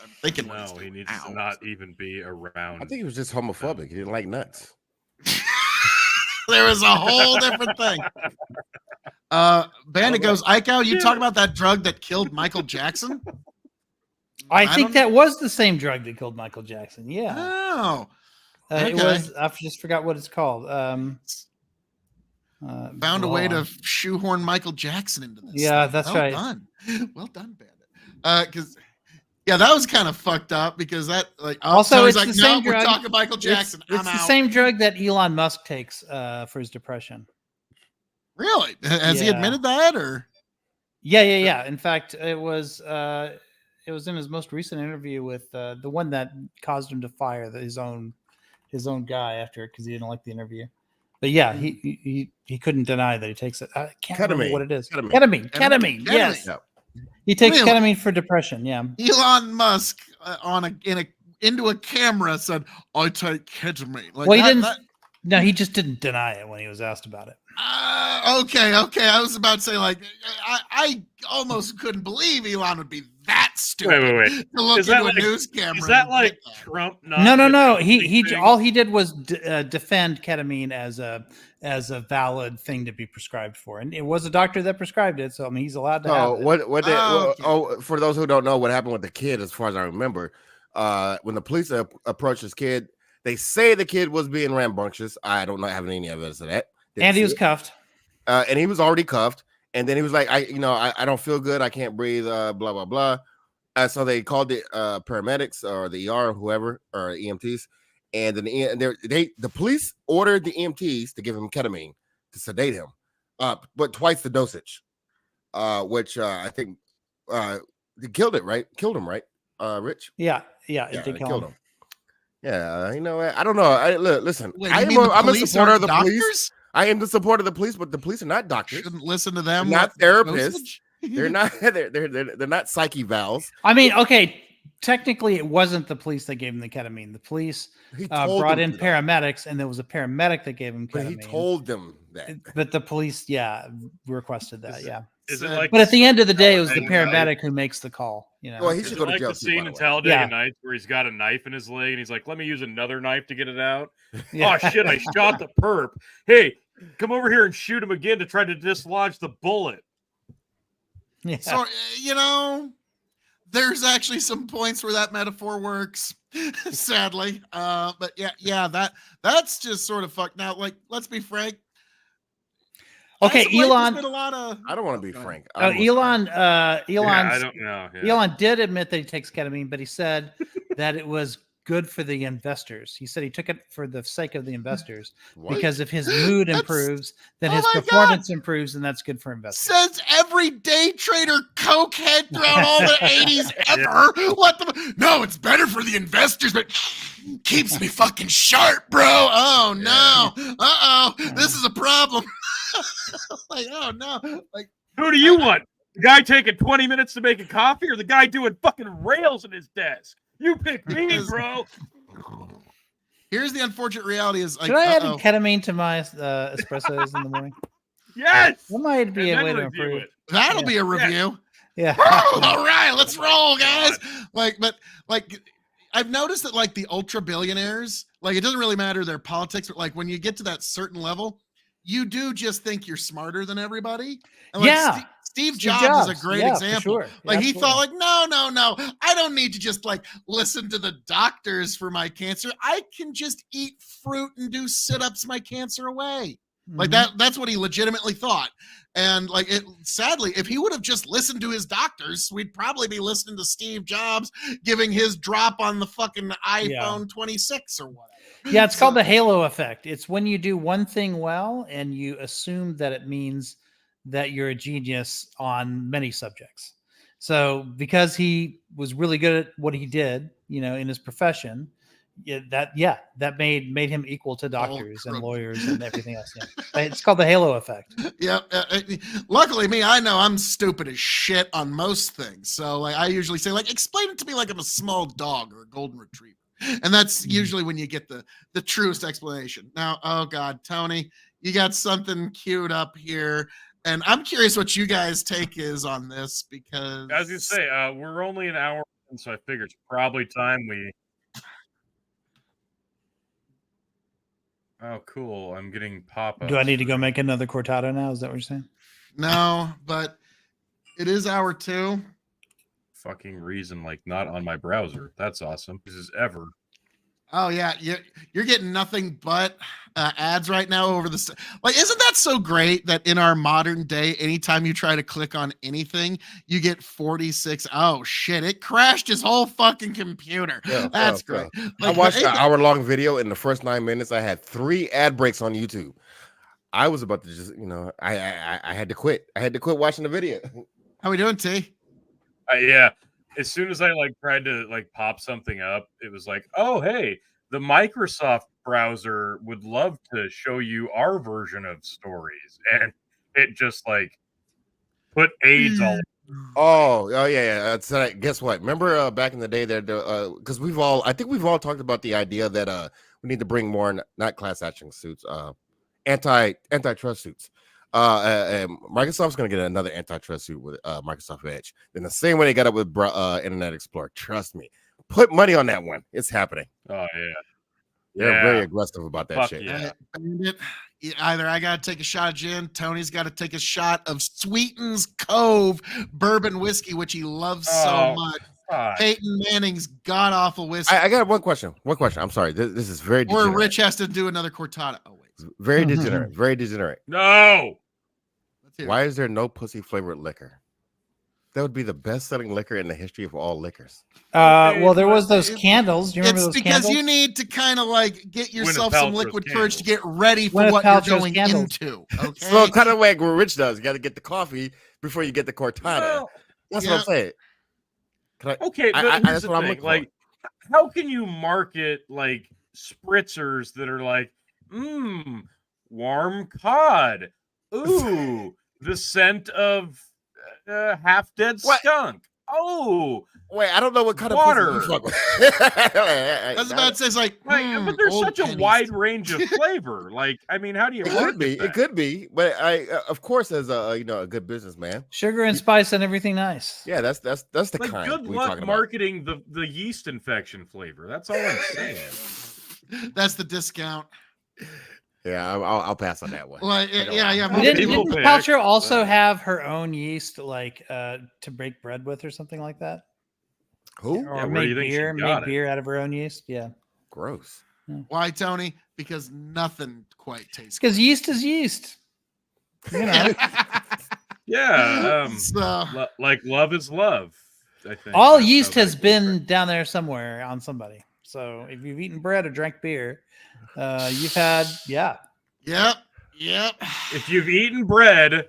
I'm thinking what he's No, he doing needs now. to not even be around. I think he was just homophobic. He didn't like nuts. There was a whole different thing. Bandit goes, Iko, you talk about that drug that killed Michael Jackson? I don't think that was the same drug that killed Michael Jackson. Yeah. Oh, It okay. was. I just forgot what it's called. Found a way hold to on. shoehorn Michael Jackson into this. Yeah, thing. that's well right. Done. Well done, Bandit. Because yeah, that was kind of fucked up because that Also, so he's it's like, the no, same we're drug. talking Michael Jackson. It's I'm the out. same drug that Elon Musk takes for his depression. Really? Has he Yeah. admitted that or? Yeah. In fact, it was in his most recent interview with the one that caused him to fire his own guy after because he didn't like the interview. But yeah, he couldn't deny that he takes it. I can't remember Ketamine. what it is. Ketamine. Ketamine. Yes, Yep. he takes Really? ketamine for depression. Yeah. Elon Musk into a camera said, "I take ketamine." Like Well, he that- didn't. that- No, he just didn't deny it when he was asked about it. Okay. I was about to say, like, I almost couldn't believe Elon would be that stupid Wait. to look Is that into like- a news camera. Is that and like get that. Trump? Not No. admitting He anything? all he did was defend ketamine as a valid thing to be prescribed for, and it was a doctor that prescribed it. So I mean, he's allowed to have Oh, it. what did, Okay. for those who don't know what happened with the kid, as far as I remember, when the police approached this kid, they say the kid was being rambunctious. I don't know, have any evidence of that. Didn't And he see was it. cuffed. And he was already cuffed. And then he was like, I don't feel good. I can't breathe. Blah blah blah. So they called the paramedics or the ER or whoever or EMTs, and then the police ordered the EMTs to give him ketamine to sedate him, but twice the dosage, which I think they killed him, right? Rich? Yeah, it Yeah, did they kill killed him. him. Yeah, you know what? I don't know. Listen, Wait, you mean the I'm a police supporter of aren't the police. doctors? I am the supporter of the police, but the police are not doctors. Shouldn't listen to them. They're not with therapists. dosage? They're not. They're not psyche valves. I mean, okay, technically, it wasn't the police that gave him the ketamine. The police He told brought them in to, paramedics, and there was a paramedic that gave him but ketamine. he told them that. But the police, requested that. Is it- Yeah. Is it Said- like But at the end of the day, it was the Talladega paramedic who makes the call. You know. Well, he Is should it go to like jail the too, scene by in the way. Talladega Yeah. Nights where he's got a knife in his leg and he's like, "Let me use another knife to get it out." Yeah. Oh shit! I shot the perp. Hey, come over here and shoot him again to try to dislodge the bullet. Yeah. So there's actually some points where that metaphor works, sadly. But yeah, that's just sort of fucked. Now, like, let's be frank. Okay, as of late, there's Elon. been a lot of. I don't want to be Go ahead. frank. Elon. Yeah, I Elon's don't know. Yeah. Elon did admit that he takes ketamine, but he said that it was good for the investors. He said he took it for the sake of the investors What? because if his mood That's- improves, then Oh his my God. performance improves, and that's good for investors. Says every day trader cokehead throughout all the 80s ever. What the? No, it's better for the investors, but keeps me fucking sharp, bro. Oh no. This is a problem. Like, oh no. Like, Who do you want? The guy taking 20 minutes to make a coffee, or the guy doing fucking rails in his desk? You pick me, Because- bro. Here's the unfortunate reality: is like, Should I add uh-oh. ketamine to my espressos in the morning? Yes. That might be And a way then to review improve. it. That'll Yeah. be a review. Yeah. All right, let's roll, guys. But I've noticed that like the ultra billionaires, like it doesn't really matter their politics, but like when you get to that certain level, you do just think you're smarter than everybody. And like Yeah. Steve Steve Jobs is a great Yeah, for example. sure. Like he thought, Absolutely. like, no, I don't need to just like listen to the doctors for my cancer. I can just eat fruit and do sit-ups my cancer away. Like Mhm. that's what he legitimately thought. And like it sadly, if he would have just listened to his doctors, we'd probably be listening to Steve Jobs giving his drop on the fucking iPhone 26 or whatever. Yeah, it's So- called the halo effect. It's when you do one thing well and you assume that it means that you're a genius on many subjects. So because he was really good at what he did, in his profession, that made him equal to doctors and crooked. lawyers and everything else. Yeah. It's called the halo effect. Yeah. Luckily, I know I'm stupid as shit on most things. So like I usually say, like, explain it to me like I'm a small dog or a golden retriever. And that's usually when you get the truest explanation. Now, oh God, Tony, you got something queued up here. And I'm curious what you guys' take is on this because As you say, we're only an hour in, so I figure it's probably time we. Oh, cool! I'm getting pop-ups. Do I need to go make another cortado now? Is that what you're saying? no, but it is hour 2. Fucking reason, like not on my browser. That's awesome. This is ever. Oh yeah, you're getting nothing but ads right now over the like. Isn't that so great that in our modern day, anytime you try to click on anything, you get 46? Oh shit! It crashed his whole fucking computer. Yeah, That's yeah, great. I Like, watched but- an hour-long video. In the first 9 minutes, I had 3 ad breaks on YouTube. I was about to just, I had to quit. I had to quit watching the video. How we doing, T? Yeah. As soon as I tried to pop something up, it was like, oh hey, the Microsoft browser would love to show you our version of stories, and it just put AIDS all. Oh yeah. So guess what? Remember back in the day there, because I think we've all talked about the idea that we need to bring more not class action suits, antitrust suits. And Microsoft's going to get another antitrust suit with Microsoft Edge. In the same way they got it with Internet Explorer. Trust me. Put money on that one. It's happening. Oh yeah. They're very aggressive about that Fuck shit. yeah. Bandit, either I got to take a shot of gin, Tony's got to take a shot of Sweeten's Cove bourbon whiskey, which he loves so Oh, much. fuck. Peyton Manning's god awful whiskey. I got one question. I'm sorry. This is very Or degenerate. Rich has to do another cortado. Oh wait, Very degenerate. Very degenerate. No. let's hear it. Why is there no pussy flavored liquor? That would be the best selling liquor in the history of all liquors. Well, there was but those candles. Do you remember It's those because candles? you need to kind of like get yourself Gwyneth some Paltrow's liquid courage to candles. get ready for Gwyneth what Paltrow's you're going candles. into. Okay. So kind of like what Rich does. You got to get the coffee before you get the cortado. Well, That's yeah. what I'm saying. okay, but I- here's that's the what I'm thing. looking for. How can you market spritzers that are warm cod? Ooh, the scent of half dead What? skunk. Oh, Wait, I don't know what kind Water. of pussy you fuck with. I was about to say, it's like, but there's Old such a Penny's. wide range of flavor. How do you It market could be. that? It could be. But I, of course, as a a good businessman, Sugar and spice and everything nice. yeah, that's the kind Good we're luck talking about. marketing the yeast infection flavor. That's all I'm saying. that's the discount. Yeah, I'll pass on that one. Well, yeah. Well, Didn't, people didn't pick, Paltrow also but- have her own yeast, to break bread with or something like that? Who? Or Yeah, where do make you think she beer, got make it? beer out of her own yeast? Yeah. Gross. Why, Tony? Because nothing quite tastes Because yeast is yeast. You know, good. Yeah, So, love is love. I think all that's yeast how has that goes, been right? down there somewhere on somebody. So if you've eaten bread or drank beer, you've had, yep. If you've eaten bread,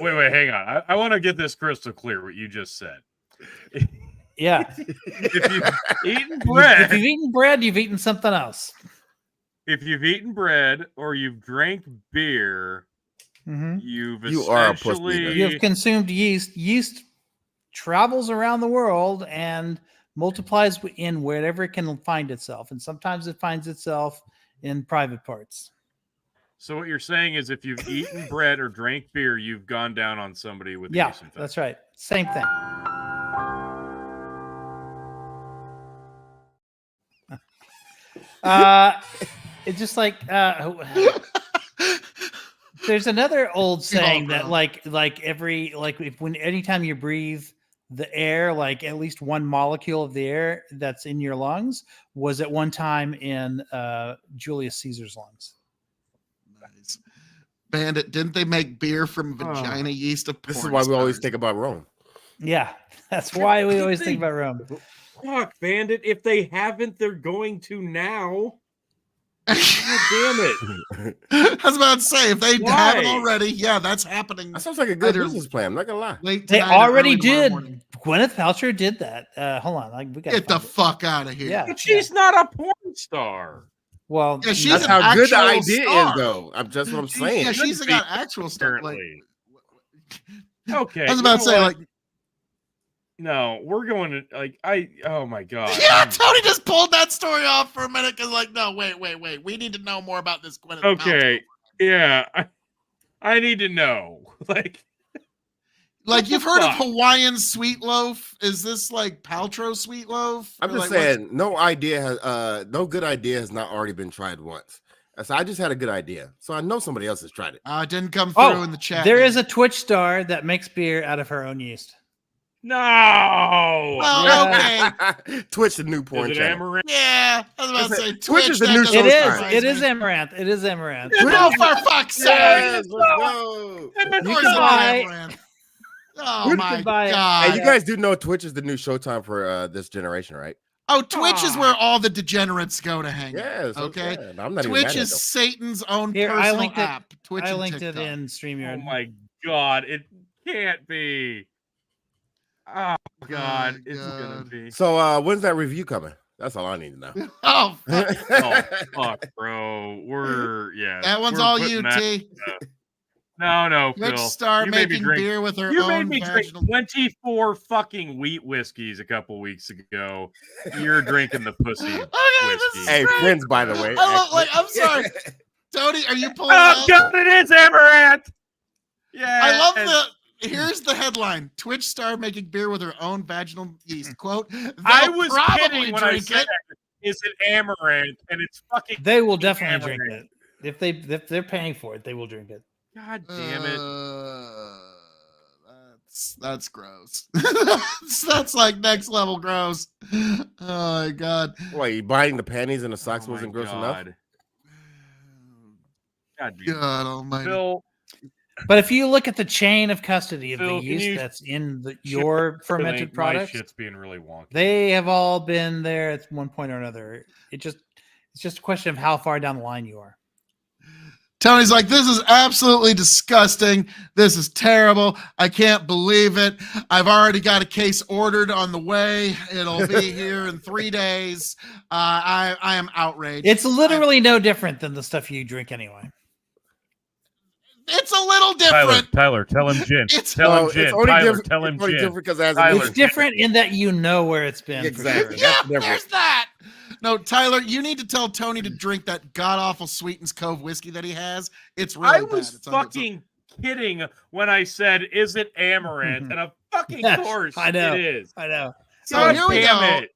wait, hang on. I want to get this crystal clear. What you just said. yeah. If you've eaten If bread, you've eaten bread, you've eaten something else. if you've eaten bread or you've drank beer, hmm you've You are a pussy essentially eater. You have consumed yeast. Yeast travels around the world and multiplies in wherever it can find itself, and sometimes it finds itself in private parts. So what you're saying is, if you've eaten bread or drank beer, you've gone down on somebody with Yeah, yeast infection. that's right. Same thing. It's just like there's another old saying that anytime you breathe the air, like at least one molecule of the air that's in your lungs was at one time in Julius Caesar's lungs. Nice. Bandit, didn't they make beer from vagina yeast? Of This is porn why we always stars? think about Rome. Yeah, that's why we always think about Rome. Fuck, Bandit. If they haven't, they're going to now. God damn it. I was about to say, if they haven't Why? already, yeah, that's happening. That sounds like a good Either business plan. I'm not gonna lie. Late They tonight or already early tomorrow did. morning. Gwyneth Paltrow did that. Hold on, we got Get the fuck out of here. Yeah. But she's not a porn star. Well, Yeah, she's That's an how good the actual idea star. is, though. Just what I'm saying. Yeah, she's Should got be, actual stuff. Like, apparently. Okay. I was about to say, like, no, we're going to oh my god. yeah, Tony just pulled that story off for a minute because, like, no, wait, we need to know more about this Gwyneth Paltrow. Okay. Yeah. I need to know. Like, you've heard of fuck? Hawaiian sweet loaf? Is this like Paltrow sweet loaf? I'm Or, just like, saying, no good idea has not already been tried once. So I just had a good idea. So I know somebody else has tried it. it didn't come through in the chat. there is a Twitch star that makes beer out of her own yeast. No. Well, Yeah. okay. Twitch, the new porn Is it channel. Amaranth? Yeah, I was about to say Twitch Twitch is the that new doesn't It is. surprise It is me. Amaranth. It is Amaranth. No, for fuck's sake! Yes, let's go. Of You course can it's buy- Amaranth. Oh You my can buy it. god! Hey, you guys do know Twitch is the new Showtime for this generation, right? Oh, Twitch is where all the degenerates go to hang out. Yes. Okay. Yeah, I'm not even Twitch mad at is them. Satan's own Here, I personal linked it. app. Twitch I and linked it TikTok. in Oh StreamYard. my god. It can't be. Oh god. Oh, It's gonna God. be. So when's that review coming? That's all I need to know. Oh, fuck. Oh fuck, bro. That one's we're all putting you, that- T. No, Twitch Phil. star You made me making drink- beer with her You made own me drink vaginal. 24 fucking wheat whiskeys a couple weeks ago. You're drinking the pussy Okay, this whiskey. is Hey, great. friends, by the way. I love- like, I'm actually. sorry. Tony, are you pulling Oh up? god, it is Amaranth. Yeah. I love the. Here's the headline: Twitch star making beer with her own vaginal yeast. Quote: I "They'll was probably kidding when I drink said it." is it Amaranth, and it's fucking. They will definitely drink Amaranth. it. If they're paying for it, they will drink it. God damn it. That's gross. that's like next level gross. Oh my god. Wait, buying the panties and the socks Oh my wasn't gross enough? God. God, God almighty. Phil, But if you look at the chain of custody of Phil, the can yeast you that's in your fermented my products, shit's being really wonky. they have all been there at one point or another. It's just a question of how far down the line you are. Tony's like, this is absolutely disgusting. This is terrible. I can't believe it. I've already got a case ordered on the way. It'll be here in 3 days. I am outraged. It's literally no different than the stuff you drink anyway. It's a little different. Tyler, tell him gin. It's- No, it's only different. tell him it's only gin. different because it has Tyler. a It's different in that you know where it's been. for Exactly. sure. Yeah, That's the difference. there's that. No, Tyler, you need to tell Tony to drink that god awful Sweetens Cove whiskey that he has. It's really I bad. was It's under- fucking kidding when I said, "Is it Amaranth?" And of fucking Yes, course, I know. it is. I know. So God here we damn go. it.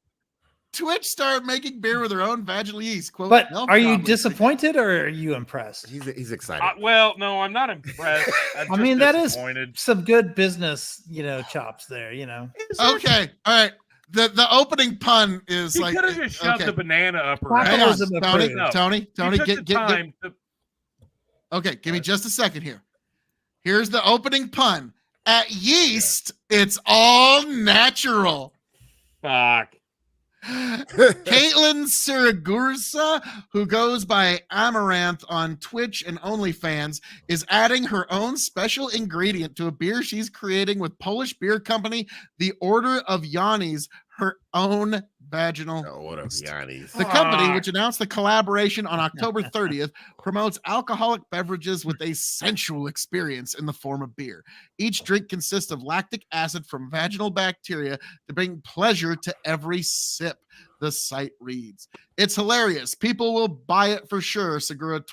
Twitch started making beer with their own vaginal yeast. Quote, But "They'll are you probably disappointed or are you impressed? He's excited. Well, no, I'm not impressed. I'm I mean, that is disappointed. some good business, chops there, Is there- Okay, all right. The opening pun is He like could have just shoved okay. the banana up her Hang Hang ass. on. on, Tacos Tony, approved. No. Tony, He took the time to- okay, give me just a second here. Here's the opening pun. At yeast, it's all natural. Fuck. Caitlin Sirigursa, who goes by Amaranth on Twitch and OnlyFans, is adding her own special ingredient to a beer she's creating with Polish beer company, the Order of Yanni's, her own Vaginal. Oh, whatever, Yanni's. The company, Fuck. which announced the collaboration on October 30th, promotes alcoholic beverages with a sensual experience in the form of beer. Each drink consists of lactic acid from vaginal bacteria to bring pleasure to every sip, the site reads. It's hilarious. People will buy it for sure, Sigurusa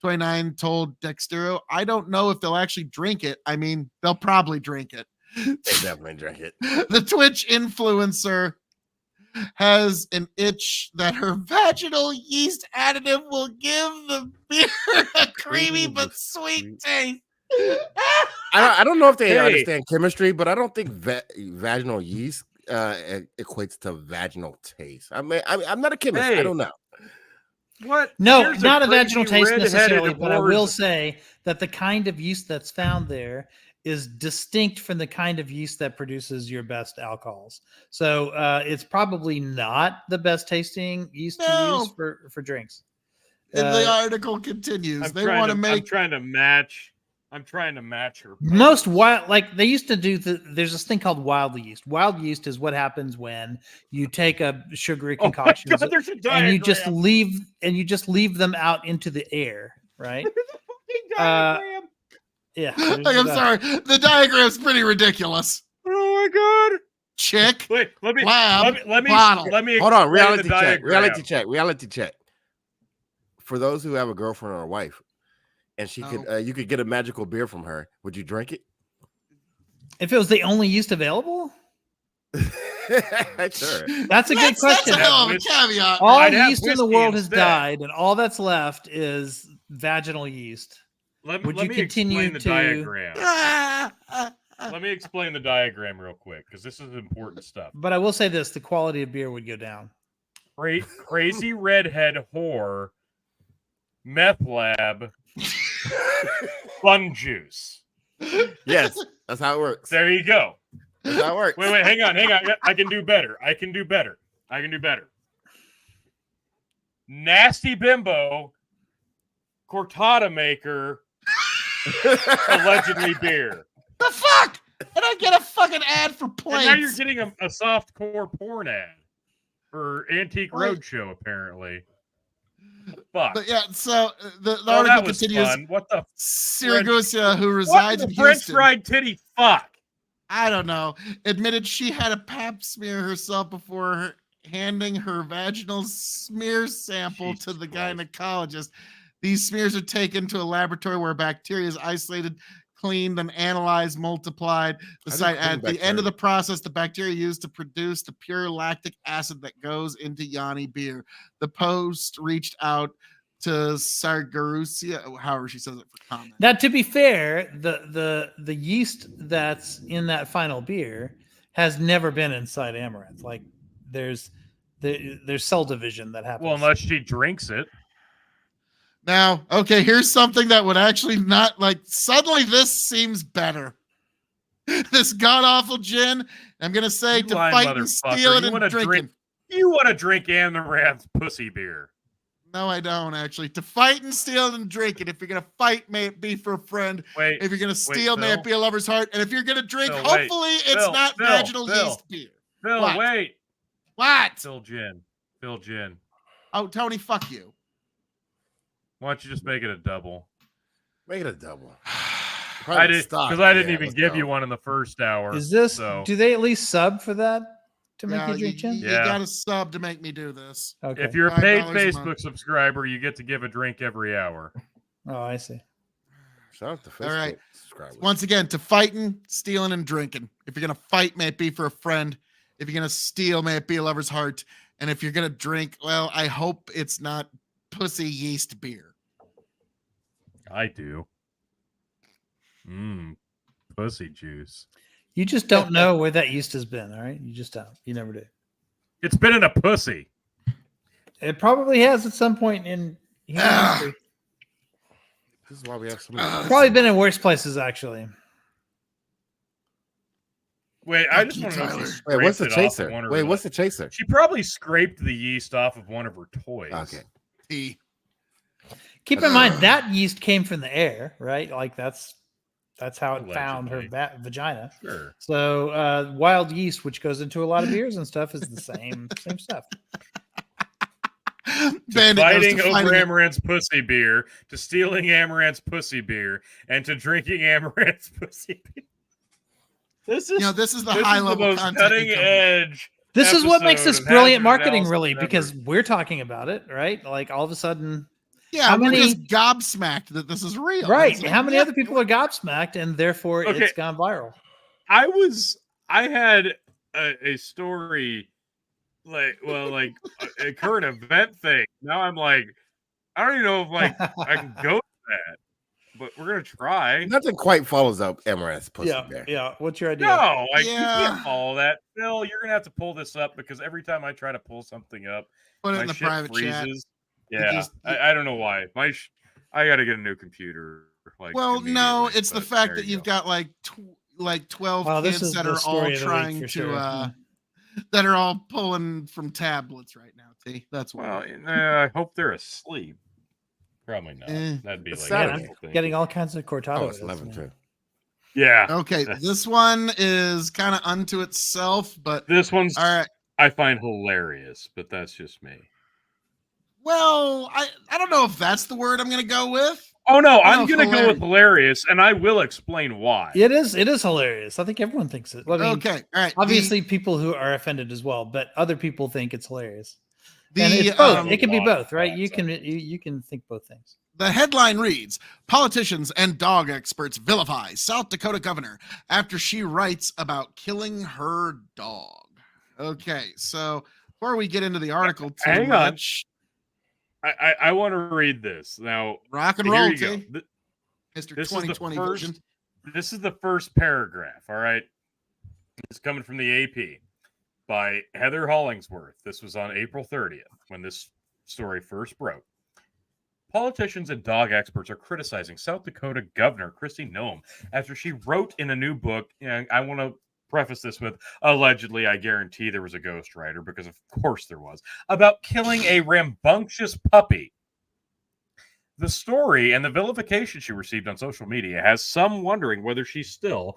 29 told Dextero. I don't know if they'll actually drink it. I mean, they'll probably drink it. They definitely drink it. The Twitch influencer has an itch that her vaginal yeast additive will give the beer a creamy but sweet taste. I don't know if they Hey. understand chemistry, but I don't think vaginal yeast equates to vaginal taste. I mean, I'm not a chemist. Hey. I don't know. What? No, Here's not a crazy vaginal taste red-headed necessarily, but I will whores. say that the kind of yeast that's found there is distinct from the kind of yeast that produces your best alcohols. So it's probably not the best tasting yeast to No. use for drinks. And the article continues. They want to I'm make trying to match. I'm trying to match her. Most pose. wild, like they used to do. There's this thing called wild yeast. Wild yeast is what happens when you take a sugary Oh my concoction God, there's a and you just diagram. leave them out into the air, right? Fucking diagram. Yeah. I'm sorry. The diagram's pretty ridiculous. Oh my God. Chick, Wait, let me lab, let me bottle. Hold on, explain reality the check. diagram. Reality check. For those who have a girlfriend or a wife, and she could, you could get a magical beer from her. Would you drink it? If it was the only yeast available, Sure. that's a good That's question. a hell of a Whis- caveat. All I'd have yeast in the whiskey world has instead. died, and all that's left is vaginal yeast. Let Would me you continue explain the to- diagram. Ah, Let me explain the diagram real quick because this is important stuff. But I will say this: the quality of beer would go down. Crazy redhead whore, meth lab, fun juice. Yes, that's how it works. There you go. That's how it works. Wait, hang on. Yeah, I can do better. I can do better. Nasty bimbo, cortada maker, allegedly beer. the fuck? And I get a fucking ad for And plates. now you're getting a soft core porn ad for Antique Right. Roadshow, apparently. Fuck. But yeah, so the Oh, article that was continues. fun. What the Siragusa, who what resides the in French Houston, fried titty fuck? I don't know, admitted she had a pap smear herself before handing her vaginal smear sample Jesus to the Christ. gynecologist. These smears are taken to a laboratory where bacteria is isolated, cleaned, and analyzed, multiplied. The How do you site clean at the end of bacteria? the process, the bacteria used to produce the pure lactic acid that goes into Yanni beer. The Post reached out to Sargarusia, however she says it, for comment. Now, to be fair, the yeast that's in that final beer has never been inside Amaranth. Like there's cell division that happens. Well, unless she drinks it. Now, okay, here's something that would actually not like suddenly this seems better. This god awful gin, I'm gonna say You to lying fight and motherfucker. steal it You and wanna drink drink- it. You want to drink Amaranth's pussy beer. No, I don't actually. To fight and steal it and drink it. If you're gonna fight, may it be for a friend. Wait, If you're gonna steal, may Phil. it be a lover's heart. And if you're gonna drink, Phil, wait. hopefully it's Phil, not Phil, vaginal Phil. yeast beer. Phil, What? wait. What? Phil Gin. Oh, Tony, fuck you. Why don't you just make it a double? Make it a double. I did because I didn't Yeah, even let's give go. you one in the first hour. Is this? so? Do they at least sub for that to make Yeah, you drink gin? you Yeah. got to sub to make me do this. Okay. If you're a paid $5 a Facebook month. subscriber, you get to give a drink every hour. Oh, I see. Shout out to Facebook All right. subscribers. Once again, to fighting, stealing, and drinking. If you're gonna fight, may it be for a friend. If you're gonna steal, may it be a lover's heart. And if you're gonna drink, well, I hope it's not pussy yeast beer. I do. Pussy juice. You just don't know where that yeast has been. All right, you just don't. You never do. It's been in a pussy. It probably has at some point in human Ah. history. This is why we have so Ah. many. Probably been in worse places actually. Wait, I Fuck just you, want to know. Tyler. If she Wait, what's the scraped it off of chaser? one of Wait, her, what's the chaser? She probably scraped the yeast off of one of her toys. Okay. Tea. Keep in mind that yeast came from the air, right? Like that's That's how it found her Allegedly. vagina. Sure. So wild yeast, which goes into a lot of beers and stuff, is the same stuff. Bandit goes Fighting to over fighting it. Amaranth's pussy beer, to stealing Amaranth's pussy beer, and to drinking Amaranth's pussy beer. This is This is the this high is the level most content. cutting you come- edge. This is what makes this episode of brilliant Hazard marketing, Analysis really, ever. because we're talking about it, right? Like all of a sudden, Yeah, How we're many- just gobsmacked that this is real. right? It's like, How many yeah, other people are gobsmacked, and therefore Okay. it's gone viral? I had a story like a current event thing. Now I'm like, I don't even know if I can go to that, but we're gonna try. Nothing quite follows up Amaranth's pussy yeah, bear. yeah. What's your idea? No, like you Yeah. can't follow that. Phil, you're gonna have to pull this up because every time I try to pull something up, put it my in the shit private chat. freezes. Yeah, I don't know why. I got to get a new computer. Like, Well, no, immediately, it's the but fact there that you you've go. got like 12 Wow, this kids is that the are all story of the week trying for to sure. that are all pulling from tablets right now. T. That's Well, why. I hope they're asleep. Probably not. Eh. That'd be It's like Saturday. wishful thinking. Getting all kinds of cortado. Oh, it's hits, 11 man. too. Yeah, Okay, this one is kind of unto itself, but this one's all right. I find hilarious, but that's just me. Well, I don't know if that's the word I'm going to go with. Oh no, I I'm know, gonna go with hilarious, and I will explain why. It is hilarious. I think everyone thinks it. Well, I mean, Okay, all right. obviously, people who are offended as well, but other people think it's hilarious. the And it's both. um, It can be lot of both, right? facts You on can you can think both things. The headline reads, politicians and dog experts vilify South Dakota governor after she writes about killing her dog. Okay, so before we get into the article too Hang on. much, I want to read this now. rock and Here roll, you go. T. Mr. This is the 2020 first. vision. This is the first paragraph. All right, it's coming from the AP by Heather Hollingsworth. This was on April 30th when this story first broke. Politicians and dog experts are criticizing South Dakota Governor Kristi Noem after she wrote in a new book. And I want to preface this with allegedly, I guarantee there was a ghostwriter because of course there was, about killing a rambunctious puppy. The story and the vilification she received on social media has some wondering whether she's still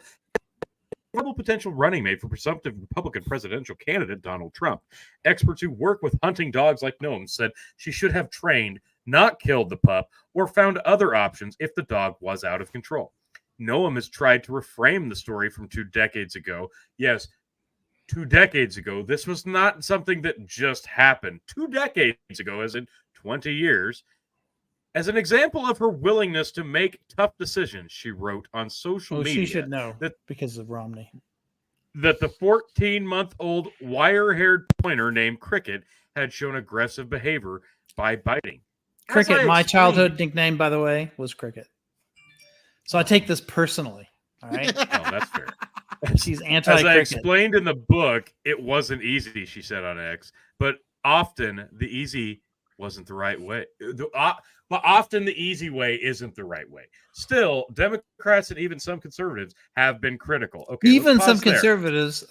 a potential running mate for presumptive Republican presidential candidate Donald Trump. Experts who work with hunting dogs like Noem said she should have trained, not killed the pup, or found other options if the dog was out of control. Noem has tried to reframe the story from 2 decades ago. Yes, 2 decades ago. This was not something that just happened. 2 decades ago, as in 20 years. As an example of her willingness to make tough decisions, she wrote on social Oh, media she should know that- because of Romney. that the 14-month-old wire-haired pointer named Cricket had shown aggressive behavior by biting. As Cricket, I my explained- childhood nickname, by the way, was Cricket. So I take this personally. All right. Oh, that's fair. She's As I anti-cricket. explained in the book, it wasn't easy, she said on X, but often the easy wasn't the right way. But often the easy way isn't the right way. Still, Democrats and even some conservatives have been critical. Okay, Even let's some pause there. conservatives.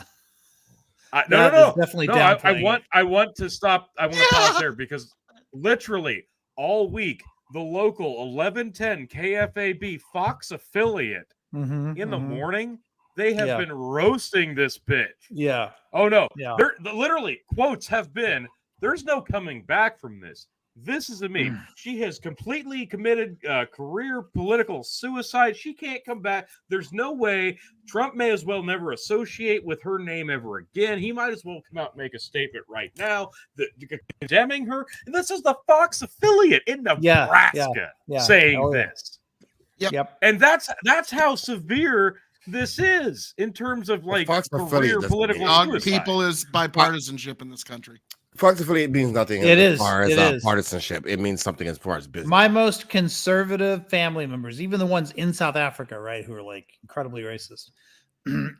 No. that is definitely No, I downplaying it. want to stop. I want to pause there because literally all week, the local 1110 KFAB Fox affiliate Mhm, in the mhm. morning, they have Yeah. been roasting this bitch. Yeah. Oh no. Yeah. Literally, quotes have been, there's no coming back from this. This is a meme. Mm. She has completely committed career political suicide. She can't come back. There's no way. Trump may as well never associate with her name ever again. He might as well come out and make a statement right now that condemning her. And this is the Fox affiliate in Nebraska Yeah. saying Oh, yeah. this. Yep. And that's how severe this is in terms of like Fox career affiliate doesn't political mean- Dog suicide. people is bipartisanship in this country. Fox affiliate means nothing It as is, far as it is. partisanship. It means something as far as business. My most conservative family members, even the ones in South Africa, right, who are like incredibly racist,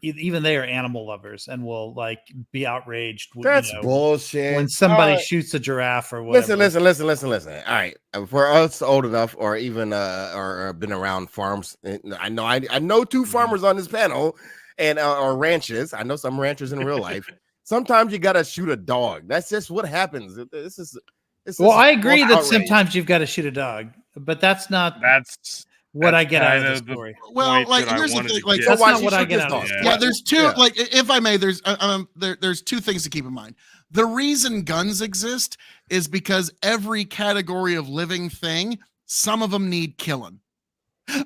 even they are animal lovers and will like be outraged. That's bullshit. when somebody All right. shoots a giraffe or whatever. Listen. All right, for us old enough, or even or been around farms, I know 2 farmers on this panel, and or ranches. I know some ranchers in real life. Sometimes you gotta shoot a dog. That's just what happens. This Well, is I agree that outrage. sometimes you've got to shoot a dog, but that's not That's what I That's get out of kinda the the story. Well, point like that I here's the wanted thing, to like get That's why not she what I shook get his out of dog. the Yeah. story. yeah, there's two. Yeah. Like, if I may, there's two things to keep in mind. The reason guns exist is because every category of living thing, some of them need killing.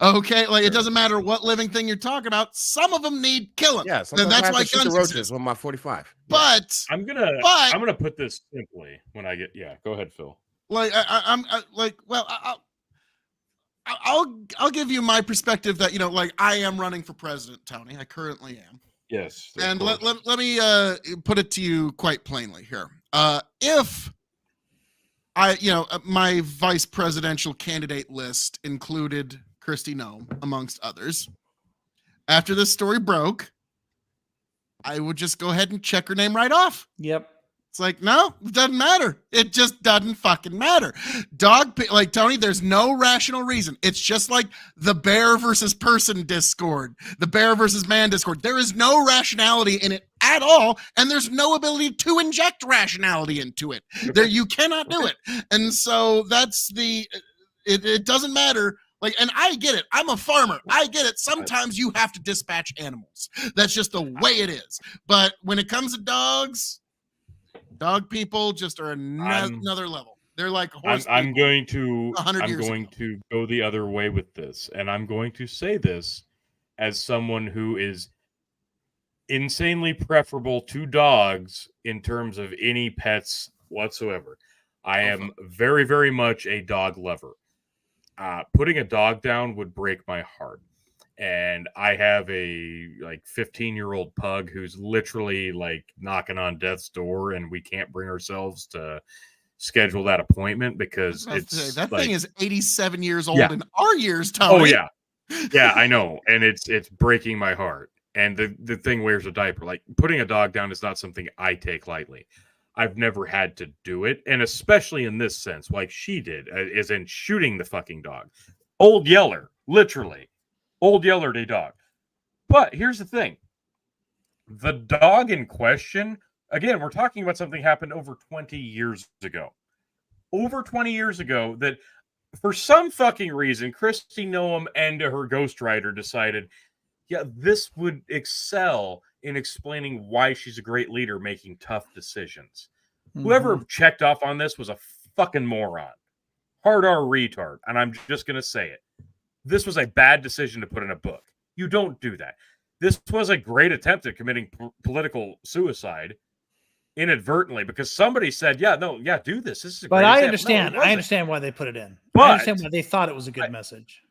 Okay, like it Sure. doesn't matter what living thing you're talking about. Some of them need killing. Yeah, and sometimes I that's have why to shoot the guns roaches exist. with my 45. Yeah. But I'm But- gonna put this simply when I get go ahead, Phil. like I'm like, well, I'll give you my perspective that like I am running for president, Tony. I currently am. Yes. of And let course. me put it to you quite plainly here. If I, my vice presidential candidate list included Kristi Noem, amongst others, after this story broke, I would just go ahead and check her name right off. Yep. It's like, no, it doesn't matter. It just doesn't fucking matter. Like Tony, there's no rational reason. It's just like the bear versus person discord, the bear versus man discord. There is no rationality in it at all, and there's no ability to inject rationality into it. There, you cannot do it. And so that's it doesn't matter. Like, and I get it. I'm a farmer. I get it. Sometimes you have to dispatch animals. That's just the way it is. But when it comes to dogs, dog people just are another level. They're like horse I'm people. going to 100 years ago. to go the other way with this, and I'm going to say this as someone who is insanely preferable to dogs in terms of any pets whatsoever. I am very, very much a dog lover. Putting a dog down would break my heart. And I have a 15-year-old pug who's literally like knocking on death's door, and we can't bring ourselves to schedule that appointment because it's that like, thing is 87 years old Yeah. in our years, Tony. oh yeah, I know, and it's breaking my heart. And the thing wears a diaper. Like, putting a dog down is not something I take lightly. I've never had to do it, and especially in this sense, like she did, is in shooting the fucking dog. Old Yeller, literally. Old Yeller Day dog. But here's the thing. The dog in question, again, we're talking about something happened over 20 years ago. Over 20 years ago, that for some fucking reason, Kristi Noem and her ghostwriter decided, yeah, this would excel in explaining why she's a great leader making tough decisions. Whoever checked off on this was a fucking moron. Hard R retard. And I'm just going to say it. This was a bad decision to put in a book. You don't do that. This was a great attempt at committing political suicide inadvertently because somebody said, do this. This is a But great I example. understand. No, it I wasn't. understand why they put it in. But- I understand why they thought it was a good message.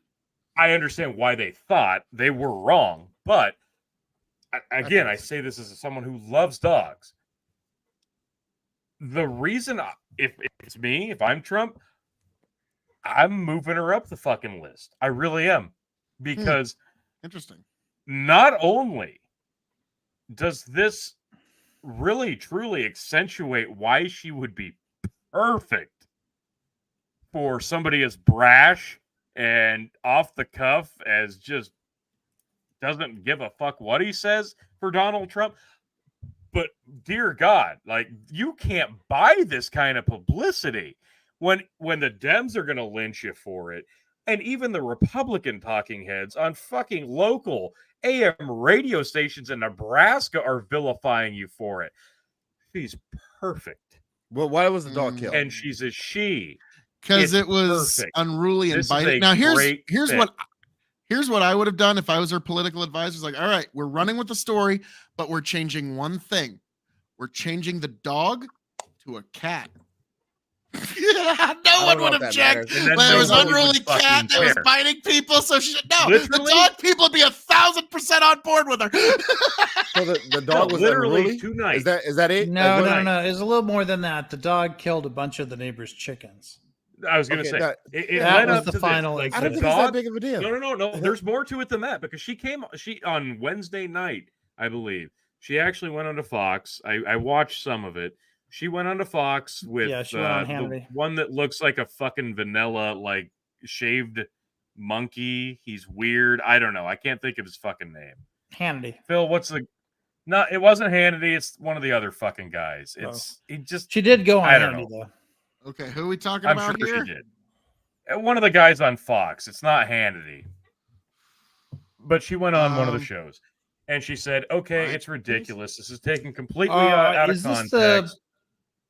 I understand why they thought they were wrong. But again, I say this as someone who loves dogs. The reason, if it's me, if I'm Trump, I'm moving her up the fucking list. I really am. Because Interesting. not only does this really truly accentuate why she would be perfect for somebody as brash and off the cuff as just doesn't give a fuck what he says for Donald Trump. But dear God, like, you can't buy this kind of publicity when the Dems are going to lynch you for it. And even the Republican talking heads on fucking local AM radio stations in Nebraska are vilifying you for it. She's perfect. Well, why was the dog killed? And she's a she. Because It's it was perfect. unruly and This is a biting. Now great here's what I would have done if I was her political advisor. Like, all right, we're running with the story, but we're changing one thing. We're changing the dog to a cat. No one know would if that object. matters. And then There was no one would unruly fucking cat that was care. biting people, so the Literally? dog people would be 1,000% on board with her. So the dog was literally unruly? 2 nights. Is that it? No, Like, no. It was a little more than that. The dog killed a bunch of the neighbors' chickens. I was going to Okay, say, that- it that led was up the to final this. Like, I the don't think it's that dog, big of a deal. No. There's more to it than that because she on Wednesday night, I believe. She actually went onto Fox. I watched some of it. She went onto Fox with Yeah, she went on the Hannity. one that looks like a fucking vanilla, like, shaved monkey. He's weird. I don't know. I can't think of his fucking name. Hannity. Phil, what's the... No, it wasn't Hannity. It's one of the other fucking guys. He just... She did go on I don't Hannity, know. though. Okay, who are we talking I'm about sure here? she did. one of the guys on Fox. It's not Hannity, but she went on one of the shows, and she said, "Okay, Right. it's ridiculous. This is taken completely out of context."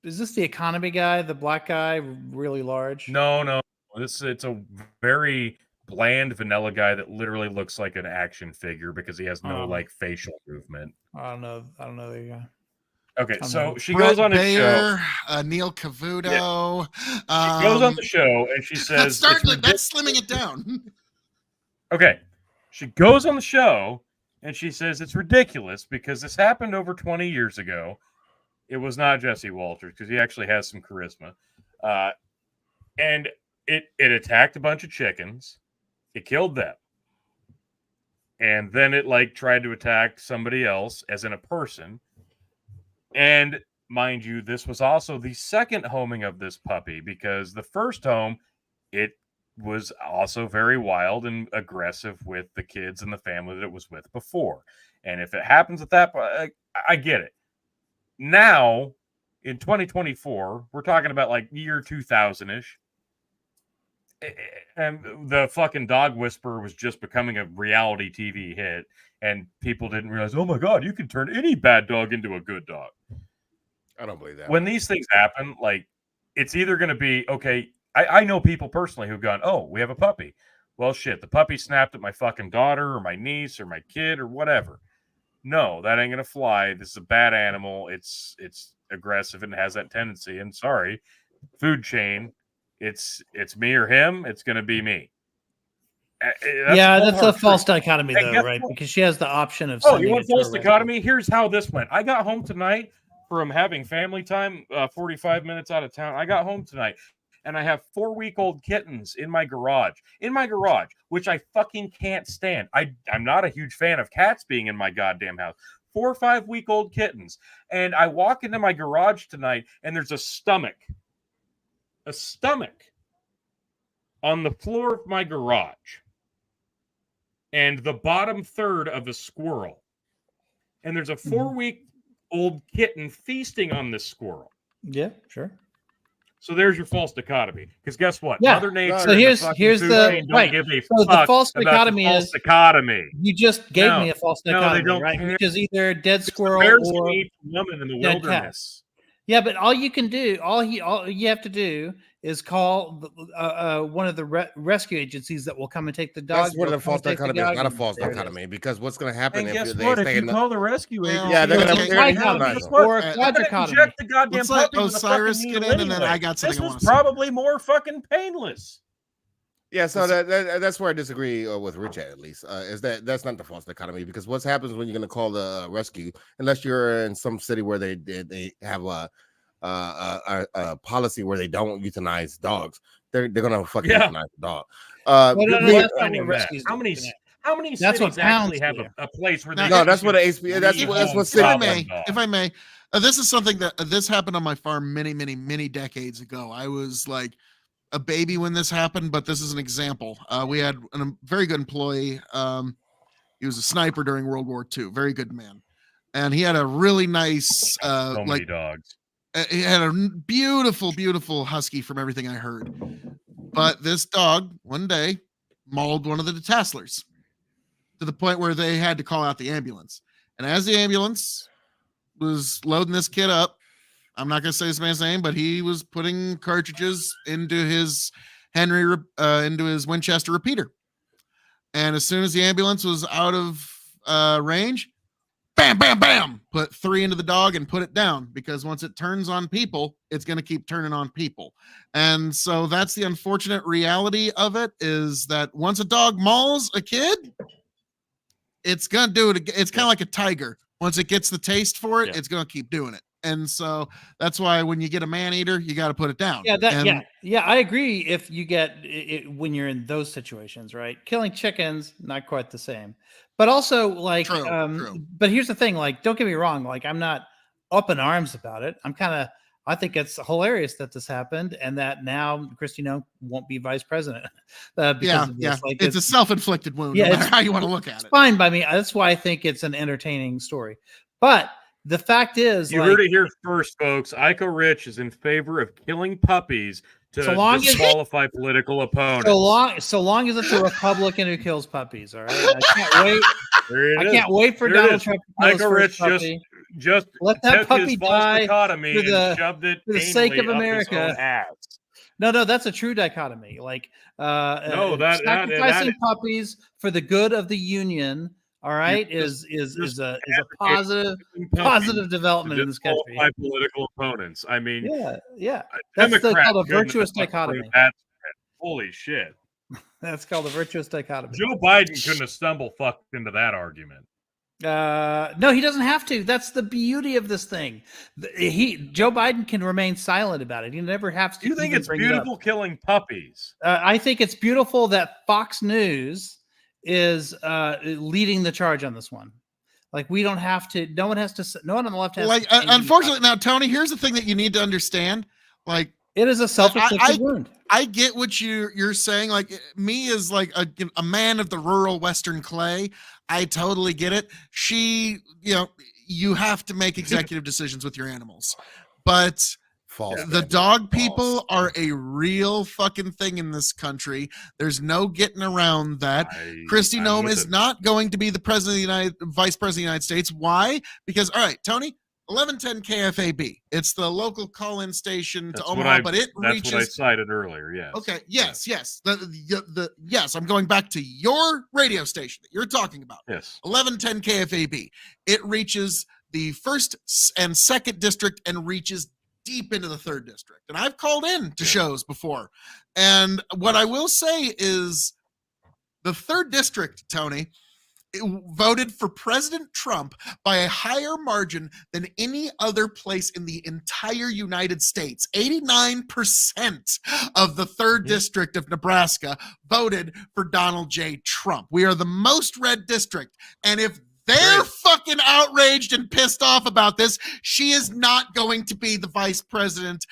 Is this the economy guy, the black guy, really large? No. It's a very bland vanilla guy that literally looks like an action figure because he has no like facial movement. I don't know the guy. Okay, so she Brett goes on a show. Baer, Neil Cavuto. She goes on the show and she says, that's slimming it down. Okay, she goes on the show and she says it's ridiculous because this happened over 20 years ago. It was not Jesse Walters because he actually has some charisma, and it attacked a bunch of chickens. It killed them, and then it like tried to attack somebody else, as in a person. And mind you, this was also the second homing of this puppy because the first home, it was also very wild and aggressive with the kids and the family that it was with before. And if it happens at that point, I get it. Now, in 2024, we're talking about like year 2000-ish. And the fucking Dog Whisperer was just becoming a reality TV hit. And people didn't realize, oh my God, you can turn any bad dog into a good dog. I don't believe that. When these things happen, like, it's either going to be, okay, I know people personally who've gone, oh, we have a puppy. Well, shit, the puppy snapped at my fucking daughter or my niece or my kid or whatever. No, that ain't going to fly. This is a bad animal. It's aggressive and has that tendency. And sorry, food chain, it's me or him. It's going to be me. That's a false dichotomy, though, right? What? Because she has the option of. Oh, you want false dichotomy? Here's how this went. I got home tonight from having family time, 45 minutes out of town. I got home tonight, and I have 4-week-old kittens in my garage, which I fucking can't stand. I'm not a huge fan of cats being in my goddamn house. 4 or 5-week-old kittens. And I walk into my garage tonight, and there's a stomach on the floor of my garage. And the bottom third of a squirrel. And there's a 4-week-old kitten feasting on this squirrel. Yeah, sure. So there's your false dichotomy. Because guess what? Yeah. Mother Nature. So here's the right. Give a so the false dichotomy is dichotomy. You just gave me a false dichotomy, they don't right? care. Which is either dead squirrel or woman in the dead wilderness. Yeah, but all you can do, all you have to do is call one of the rescue agencies that will come and take the dog. That's where the false dichotomy is not a false dichotomy because what's going to happen And guess if what? If you call the rescue agency, yeah, they're going to or a quadrichotomy. inject the goddamn Let's let puppy with a Osiris fucking get needle in, and then anyway. I got something This I was wanna say. probably more fucking painless. Yeah, so that's where I disagree with Rich at least. Is that's not the false dichotomy because what happens when you're going to call the rescue, unless you're in some city where they have a policy where they don't euthanize dogs, they're gonna fucking euthanize the dog. That's not what rescues How many That's cities what actually pounds have do. a place where they No, that's what HB. That's what city. If I may, this is something that this happened on my farm many decades ago. I was like a baby when this happened, but this is an example. We had a very good employee. He was a sniper during World War II. Very good man, and he had a really nice so many dogs. He had a beautiful husky from everything I heard. But this dog one day mauled one of the detasselers to the point where they had to call out the ambulance. And as the ambulance was loading this kid up, I'm not going to say this man's name, but he was putting cartridges into his into his Winchester repeater. And as soon as the ambulance was out of range, bam, put 3 into the dog and put it down, because once it turns on people, it's going to keep turning on people. And so that's the unfortunate reality of it, is that once a dog mauls a kid, it's going to do it. It's kind of like a tiger. Once it gets the taste for it, it's going to keep doing it. And so that's why when you get a man eater, you got to put it down. Yeah, I agree. If you get it when you're in those situations, right? Killing chickens, not quite the same. But also, like, True. But here's the thing: like, don't get me wrong. Like, I'm not up in arms about it. I think it's hilarious that this happened, and that now Kristi Noem won't be vice president. Because of this. Like, it's a self-inflicted wound. Yeah, no matter how you want to look at it's it. fine by me. That's why I think it's an entertaining story. But the fact is, You heard it here first, folks. Iko Rich is in favor of killing puppies to So long as- disqualify political opponents. so long as it's a Republican who kills puppies. All right, I can't wait. There it I is. can't wait for There it Donald is. Trump to kill his Iko Rich first puppy. just Let that took puppy his false die dichotomy for the- and shoved it for the sake of anally up his America. own ass. No, that's a true dichotomy. Like, No, that- sacrificing puppies for the good of the union. All right, is a positive development in this country. Disqualify political opponents. I mean, Yeah. That's Democrat called a couldn't virtuous have fucking dichotomy. that- Holy shit. That's called a virtuous dichotomy. Joe Biden couldn't have stumbled fucked into that argument. No, he doesn't have to. That's the beauty of this thing. Joe Biden can remain silent about it. He never has to. Do you think even it's bring it up. beautiful killing puppies? I think it's beautiful that Fox News is leading the charge on this one. Like, we don't have to. No one has to. No one on the left has. Like, to change unfortunately, now Tony, here's the thing that you need to understand. Like, it is a self-inflicted wound. I get what you're saying. Like, me as like a man of the rural Western clay, I totally get it. You have to make executive decisions with your animals, but False. the Daddy. dog people False. are a real fucking thing in this country. There's no getting around that. Kristi I'm Noem with is it. not going to be the vice president of the United States. Why? Because, all right, Tony, 1110 KFAB. It's the local call-in station to Omaha, but it That's reaches. what I cited earlier. Yes. Okay. Yes. Yes. I'm going back to your radio station that you're talking about. Yes. 1110 KFAB. It reaches the 1st and 2nd district and reaches deep into the 3rd district. And I've called in to shows before. And what I will say is the 3rd district, Tony, it voted for President Trump by a higher margin than any other place in the entire United States. 89% of the 3rd district of Nebraska voted for Donald J. Trump. We are the most red district. And if they're fucking outraged and pissed off about this, she is not going to be the vice president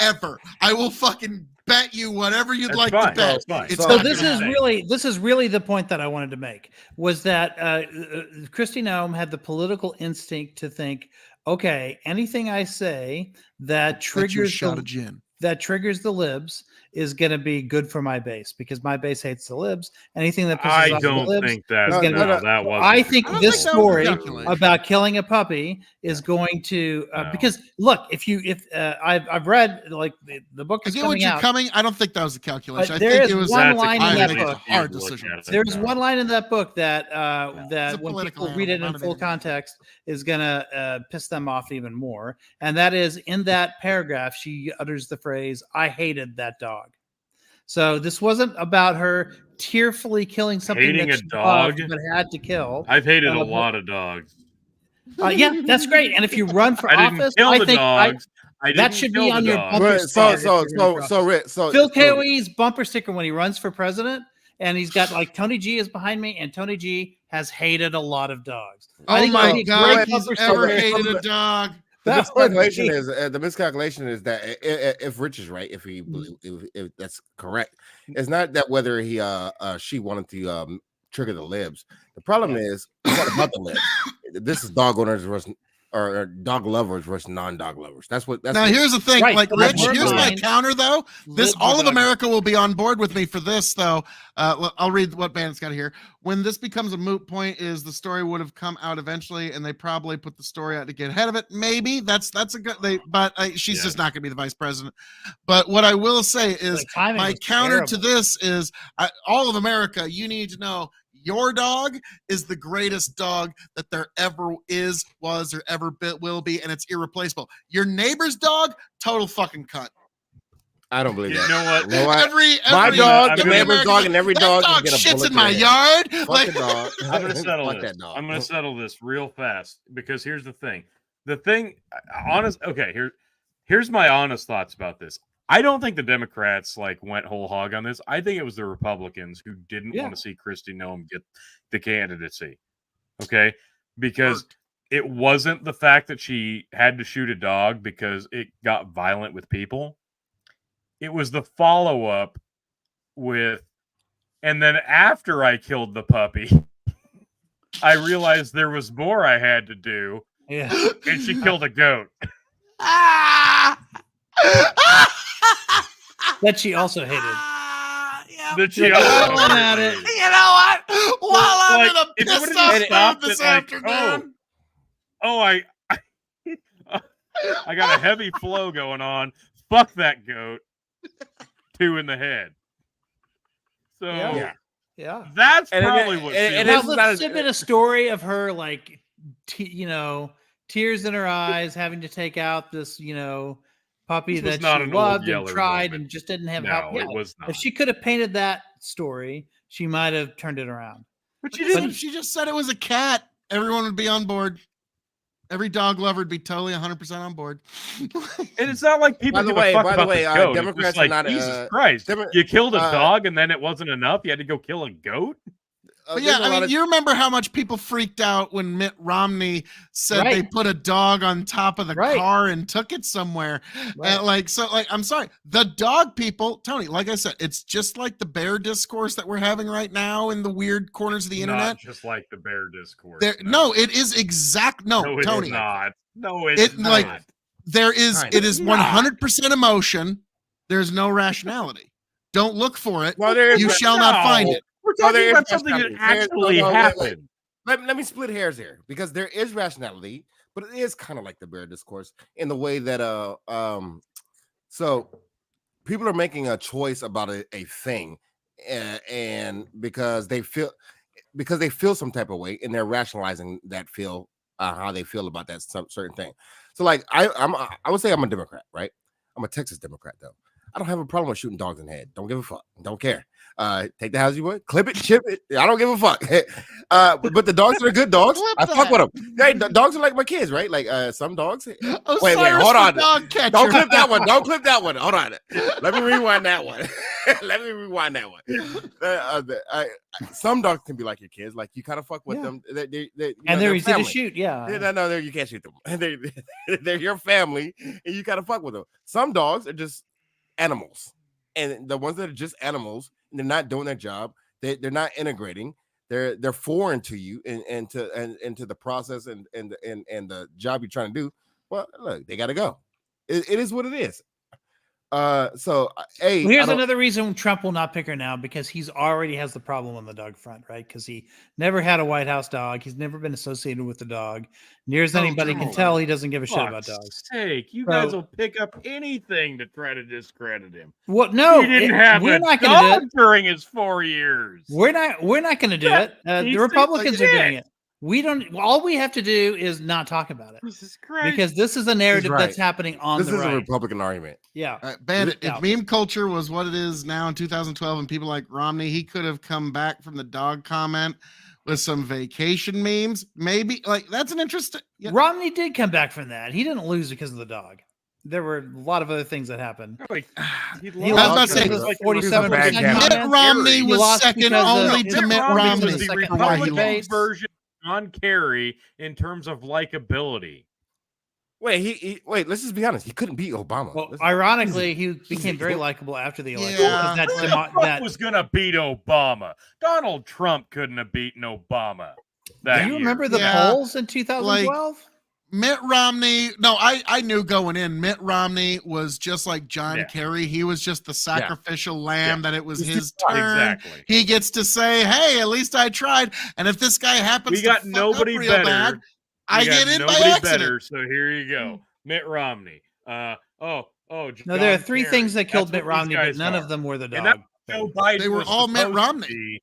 ever. I will fucking bet you whatever you'd That's like fine. to bet. That's fine. It's So So not this gonna is happen. this is really the point that I wanted to make, was that Kristi Noem had the political instinct to think, okay, anything I say that That's your triggers shot of gin. the libs is going to be good for my base, because my base hates the libs. Anything that pisses I off the don't libs think that. is No, gonna no, be- no. That was. I think I don't this think that was a story calculation. about killing a puppy is going to No. because look, if I've read, like, the book I is get what coming you're out. coming. I don't think that was a calculation. I There think is it was one That's line a in that completely book. hard look decision. at it. There's No. one line in that book that It's a that when political people read it animal, in not full an animal. context is gonna piss them off even more. And that is, in that paragraph, she utters the phrase, "I hated that dog." So this wasn't about her tearfully killing something Hating that a she loved dog? but had to kill. I've hated a Uh, lot of dogs. Yeah, that's great. And if you run for I didn't office, kill I the think dogs. I that didn't should kill be the on your dogs. bumper Right, sticker if you're running for office. Phil so KOE's bumper sticker when he runs for president, and he's got, like, Tony G is behind me, and Tony G has hated a lot of dogs. I Oh think that would my be a God, great he's bumper ever sticker. hated a dog. The That would miscalculation be- is the miscalculation is that if Rich is right, if that's correct, it's not that whether she wanted to trigger the libs. The problem is it's not about the libs. This is dog owners versus or dog lovers versus non-dog lovers. That's what. Now here's the thing, Right, like so Rich, that's here's my fine. counter though. This Libs are all of dog- America will be on board with me for this though. I'll read what Bandit's got here. When this becomes a moot point, is the story would have come out eventually, and they probably put the story out to get ahead of it. Maybe that's a good. She's Yeah. just not going to be the vice president. But what I will say is, The timing my was counter to terrible. this is, all of America, you need to know your dog is the greatest dog that there ever is, was, or ever will be, and it's irreplaceable. Your neighbor's dog, total fucking cunt. I don't believe You that. know what? You know what? Every My dog, the the neighbor's American- dog, and every that dog dog can get a shits bullet in my to the head. yard. Fuck Like, the dog. I'm gonna settle Fuck this. that dog. I'm gonna settle this real fast, because here's the thing. Here's my honest thoughts about this. I don't think the Democrats went whole hog on this. I think it was the Republicans who didn't Yeah. want to see Kristi Noem get the candidacy. Okay, because it wasn't the fact that she had to shoot a dog because it got violent with people. It was the follow-up with, and then after I killed the puppy, I realized there was more I had to do, Yeah. and she killed a goat. Ah! That she also hated. Yeah. That she Like, also while I'm at it. hated. You know what? While I'm Like, in a if you would've pissed just off mood stopped this at, like, afternoon. Oh, I got a heavy flow going on. Fuck that goat. 2 in the head. So Yeah. Yeah. that's And it- probably what and- and sealed Now, it. it's this should have been a story of her, like, tears in her eyes, having to take out this, puppy This was that not she an old loved and Yeller tried moment. and just didn't have help. No, Yeah. it was not. If she could have painted that story, she might have turned it around. But Like she I said, didn't. if she just said it was a cat, everyone would be on board. Every dog lover would be totally 100% on board. And it's not like people By the give a way- fuck by the about way, the goat. It's Democrats just are like, not, Jesus Christ. Demo- You killed a uh, dog and then it wasn't enough. You had to go kill a goat? But there's yeah, a I lot mean, of- you remember how much people freaked out when Mitt Romney said they Right. put a dog on top of the Right. car and took it somewhere. Right. I'm sorry, the dog people, Tony, like I said, it's just like the bear discourse that we're having right now in the weird corners of the internet. Not just like the bear discourse. No, it is exact. No, No, it Tony, is not. No, it's It, not. like, there is. Kind It of. is Not. 100% emotion. There's no rationality. Don't look for it. Well, there is You ra- shall not No. find it. We're No, there talking is about something that rationality. There's- actually no, wait. happened. Let me split hairs here because there is rationality, but it is kind of like the bear discourse in the way that so people are making a choice about a thing, and because they feel some type of way, and they're rationalizing that feel how they feel about that certain thing. So like I would say I'm a Democrat, right? I'm a Texas Democrat though. I don't have a problem with shooting dogs in the head. Don't give a fuck. Don't care. Take the house you want, clip it, chip it. I don't give a fuck. But the dogs are good dogs. Clip I fuck that. with them. Hey, the dogs are like my kids, right? Like some dogs. Wait, Osiris hold the on. Dog catcher. Don't clip that one. Don't clip that one. Hold on. Let me rewind that one. Let me rewind that one. Some dogs can be like your kids. Like you kind of fuck with them. And they're easy to family. shoot. Yeah. No, you can't shoot them. They're your family, and you kind of fuck with them. Some dogs are just animals, and the ones that are just animals, and they're not doing their job. They're not integrating. They're foreign to you and to the process and the job you're trying to do. Well, look, they got to go. It is what it is. So hey, Well, here's another reason Trump will not pick her now, because he's already has the problem on the dog front, right? Because he never had a White House dog. He's never been associated with the dog. Near as anybody can no. tell, he doesn't give a shit about Fuck's dogs. sake, you So- guys will pick up anything to try to discredit him. What? No, He didn't have we're a not going to do dog it. during his 4 years. We're not going to do Yeah, it. he The said Republicans like are doing it. it. We don't. All we have to do is not talk about it, Jesus Christ. because this is a narrative right. that's happening on this the is a right. Republican argument. Yeah. Bandit, Yeah. if meme culture was what it is now in 2012 and people like Romney, he could have come back from the dog comment with some vacation memes. Maybe like that's an interesting. Yeah. Romney did come back from that. He didn't lose because of the dog. There were a lot of other things that happened. Like, He I was about to lost say, because of he's a 47% bad cat. comments. Mitt Romney He was lost second because of- only Mitt to Mitt Romney Romney. was the second Why he Republican lost. version of John Kerry in terms of likability. Wait, he wait. Let's just be honest. He couldn't beat Obama. Well, Let's- ironically, he became very likable after the election. Yeah. because Trump that was going to beat Obama. Donald Trump couldn't have beaten Obama. That do you year. remember the Yeah. polls in 2012? Mitt Romney, no, I knew going in, Mitt Romney was just like John Yeah. Kerry. He was just the sacrificial lamb that it was his Right, turn. Exactly. He gets to say, hey, at least I tried. And if this guy happens We got to fuck nobody up real better. bad, I We got get in by nobody accident. better, so here you go. Mitt Romney. No, John there are three Kerry. things that killed That's Mitt what these Romney, but guys none are. of them were the And dog. that's Joe Biden They were was all Mitt supposed to Romney. be,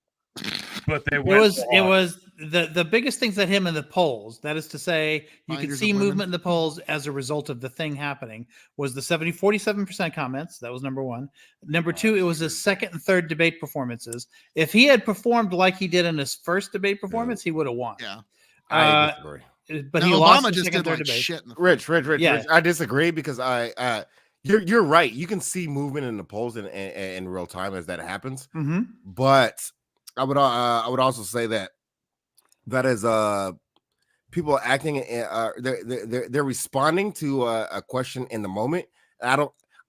but they It went was the biggest things that him in the polls, that is to say, you could Finders see of women. movement in the polls as a result of the thing happening, was the 47% comments. That was number one. Number two, it was his second and third debate performances. If he had performed like he did in his first debate performance, he would have won. Yeah. I disagree. But Now, he lost Obama the just second, did third like debate. shit in the Rich. Yeah. I disagree because you're right. You can see movement in the polls in real time as that happens. Mm-hmm. But I would also say that is people acting they're responding to a question in the moment. I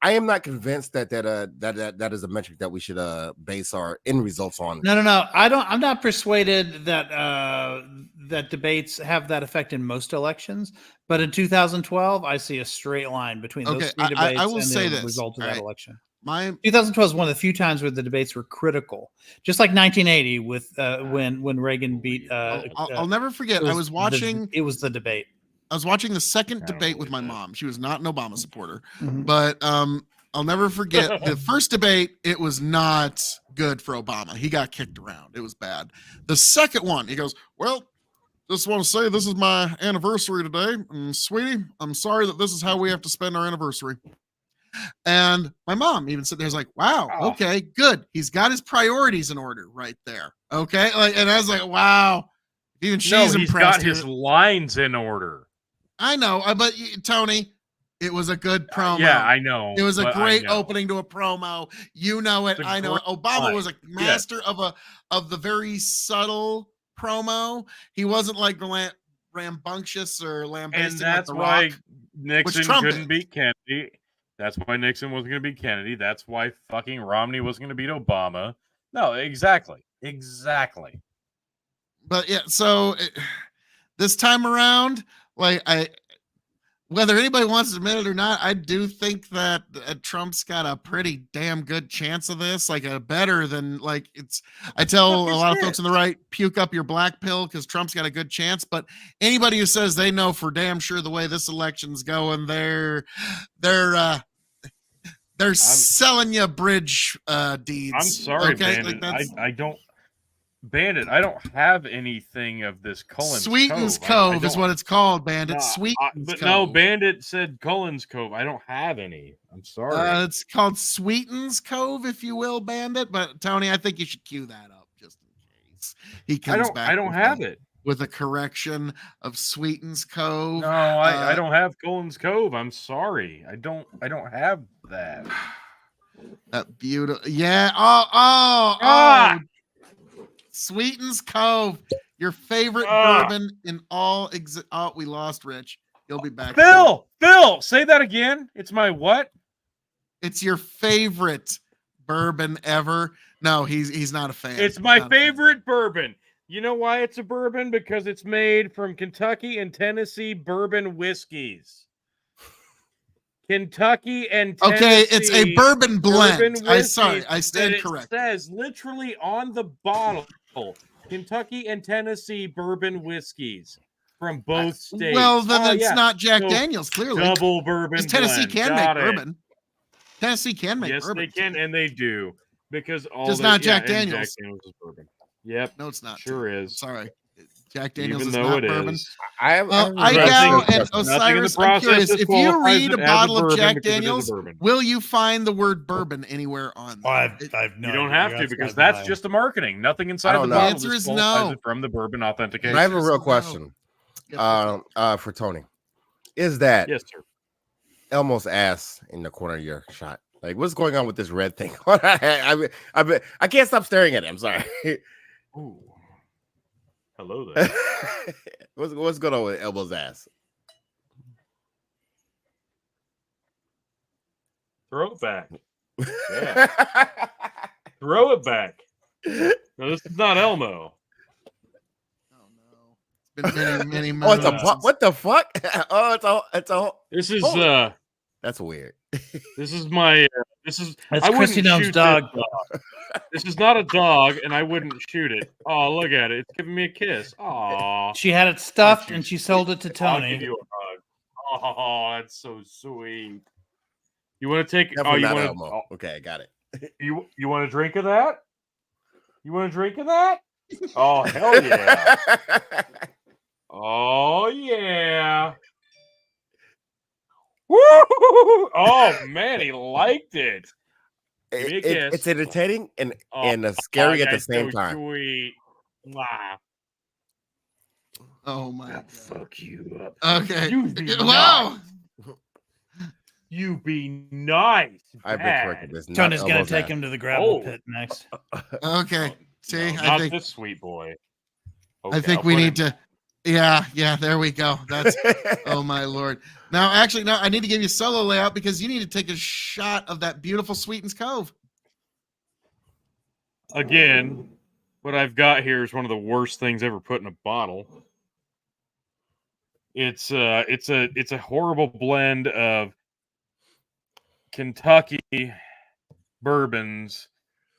I am not convinced that is a metric that we should base our end results on. No. I'm not persuaded that that debates have that effect in most elections. But in 2012, I see a straight line between those three debates I will and say the this. result of All that right. election. 2012 is one of the few times where the debates were critical, just like 1980 with when Reagan beat. I'll never forget. it I was watching. It was the debate. I was watching the second I don't debate with my believe that. mom. She was not an Obama supporter, Mhm. but I'll never forget the first debate. It was not good for Obama. He got kicked around. It was bad. The second one, he goes, "Well, just want to say this is my anniversary today, and sweetie, I'm sorry that this is how we have to spend our anniversary." And my mom even said, "There's like, wow, Oh. okay, good. He's got his priorities in order right there." Okay, like, and I was like, "Wow." Even she's No, he's impressed. got his lines in order. I know, but Tony, it was a good promo. Yeah, I know. It was a but I great know. opening to a promo. You know it. It's a I know it. great Obama line. was a master of the very subtle promo. He wasn't like rambunctious or lambasting. And that's like why The Rock. Nixon Trump couldn't is. beat Kennedy. That's why Nixon wasn't going to beat Kennedy. That's why fucking Romney wasn't going to beat Obama. No, exactly. But yeah, so this time around, like whether anybody wants to admit it or not, I do think that Trump's got a pretty damn good chance of this, like a better than like it's. I tell a lot of folks on the right, puke up your black pill because Trump's got a good chance. But anybody who says they know for damn sure the way this election's going, they're selling you bridge deeds. I'm sorry, okay? Bandit. Like I don't. Bandit, I don't have anything of this Cullen's Sweetens Cove. Cove is what it's called, Bandit. No, Sweetens but Cove. no, Bandit said Cullen's Cove. I don't have any. I'm sorry. It's called Sweetens Cove, if you will, Bandit. But Tony, I think you should cue that up just in case he comes back. I don't have it. With a correction of Sweetens Cove. No, I don't have Cullen's Cove. I'm sorry. I don't have that. That beautiful. Yeah. Oh. Ah! Sweetens Cove, your favorite Ah! bourbon in all. Oh, we lost Rich. He'll be back. Phil, say that again. It's my what? It's your favorite bourbon ever. No, he's not a fan. It's my favorite bourbon. You know why it's a bourbon? Because it's made from Kentucky and Tennessee bourbon whiskeys. Kentucky and Tennessee. Okay, it's a bourbon blend. bourbon I whiskeys stand that correct. It says literally on the bottle, Kentucky and Tennessee bourbon whiskeys from both states. Well, then it's yeah. not Jack So, Daniels, clearly. Double bourbon. Because Tennessee blend. can Got make it. bourbon. Tennessee can make Yes, bourbon. they can, and they do. Because all Just they- not Jack and Daniels. Jack Daniels is bourbon. Yep, No, it's not. sure is. Sorry. Jack Daniels Even is though not it bourbon. is. I Well, have I a Nothing- Gal question. and Nothing in the Osiris, I'm process curious, if you disqualifies read it a as bottle of bourbon Jack because it is a Daniels, bourbon. will you find the word bourbon anywhere on there? I've You don't have to because that's just the marketing. Nothing I inside the don't know. bottle The answer is disqualifies no. it from the bourbon authentication. But I have a real No. question Yes, for Tony. Is that Yes, sir. Elmo's ass in the corner of your shot? Like, what's going on with this red thing? I can't stop staring at it. I'm sorry. Ooh. Hello there. what's going on with Elmo's ass? Throw it back. Yeah. Throw it back. No, this is not Elmo. Oh no. It's been many Oh, it's a months. what the fuck? Oh, it's a This is Oh. That's weird. this is my this is That's I wouldn't Christy Gnome's shoot dog. This dog. This is not a dog, and I wouldn't shoot it. Oh, look at it! It's giving me a kiss. Aw. She had it stuffed you and she sold it to I'll give Tony. you a hug. Oh, that's so sweet. You want to take? Definitely you not want Elmo. Okay, got it. you want a drink of that? You want a drink of that? Oh hell yeah! Oh yeah! Woo! Oh man, he liked it. Give me a kiss. It's entertaining and Oh, scary at the that's same so time. Sweet. Mwah. Oh my I'll god. fuck you up. Okay. You be Wow. You be nice. I've been corrected. bad. This not Tony's gonna Elmo's take ass. him to the gravel Oh. pit next. Okay. See, No, I not think this sweet boy. I Okay, think I'll we put need him- to Yeah, there we go. That's oh my lord. Now, actually, no, I need to give you solo layout because you need to take a shot of that beautiful Sweetens Cove. Again, what I've got here is one of the worst things ever put in a bottle. It's a horrible blend of Kentucky bourbons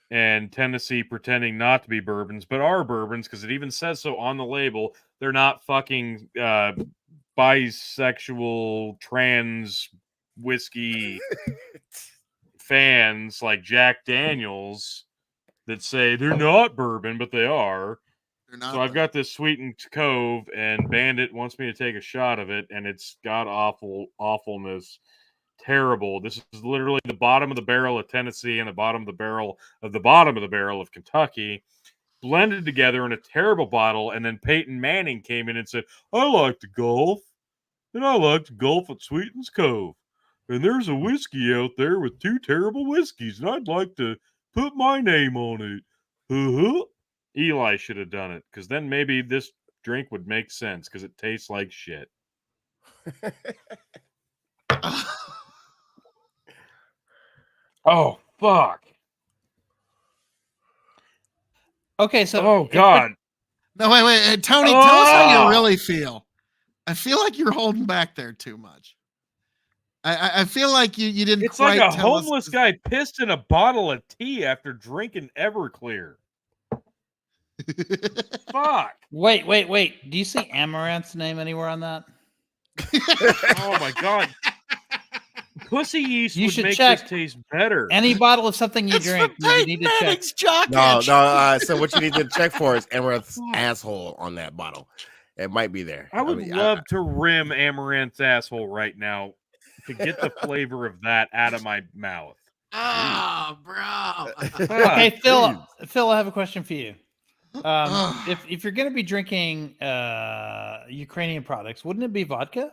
and Tennessee pretending not to be bourbons, but are bourbons because it even says so on the label. They're not fucking bisexual trans whiskey fans like Jack Daniels that say they're not bourbon, but they are. They're not So I've got this Sweetened Cove, and Bandit wants me to take a shot of it, and it's god awfulness. Terrible. This is literally the bottom of the barrel of Tennessee and the bottom of the barrel of Kentucky blended together in a terrible bottle. And then Peyton Manning came in and said, I like to golf, and I like to golf at Sweeten's Cove. And there's a whiskey out there with 2 terrible whiskeys, and I'd like to put my name on it. Eli should have done it, because then maybe this drink would make sense, because it tastes like shit. Oh, fuck. Okay, so Oh, God. No, wait. Tony, tell us how you really feel. I feel like you're holding back there too much. I feel like you didn't It's quite like a tell homeless us. guy pissed in a bottle of tea after drinking Everclear. Fuck. Wait. Do you see Amaranth's name anywhere on that? Oh, my God. Pussy yeast You would should make check. this taste better. Any bottle of something you It's drink, from you Peyton need to check. Manning's jock No, itch. so what you need to check for is Amaranth's asshole on that bottle. It might be there. I would mean, love to rim Amaranth's asshole right now to get the flavor of that out of my mouth. Oh, bro. Okay, Jeez. Phil, I have a question for you. Ugh. If you're going to be drinking Ukrainian products, wouldn't it be vodka?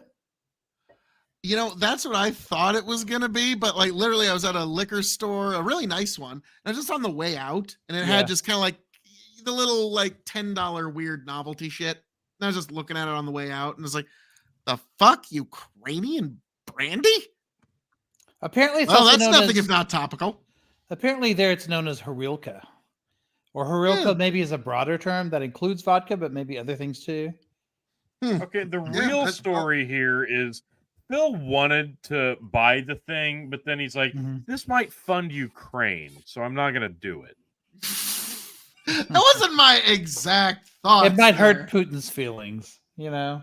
You know, that's what I thought it was gonna be, but like literally, I was at a liquor store, a really nice one, and I was just on the way out, and it Yeah. had just kind of like the little like $10 weird novelty shit. And I was just looking at it on the way out, and it's like, the fuck, Ukrainian brandy? Apparently, it's Well, also that's known nothing as, if not topical. apparently there it's known as Horilka. Or Horilka Yeah. maybe is a broader term that includes vodka, but maybe other things too. Okay, the Yeah, real that's- story here is Phil wanted to buy the thing, but then he's like, Mhm. this might fund Ukraine, so I'm not going to do it. That wasn't my exact thought. It might hurt Putin's feelings, you know?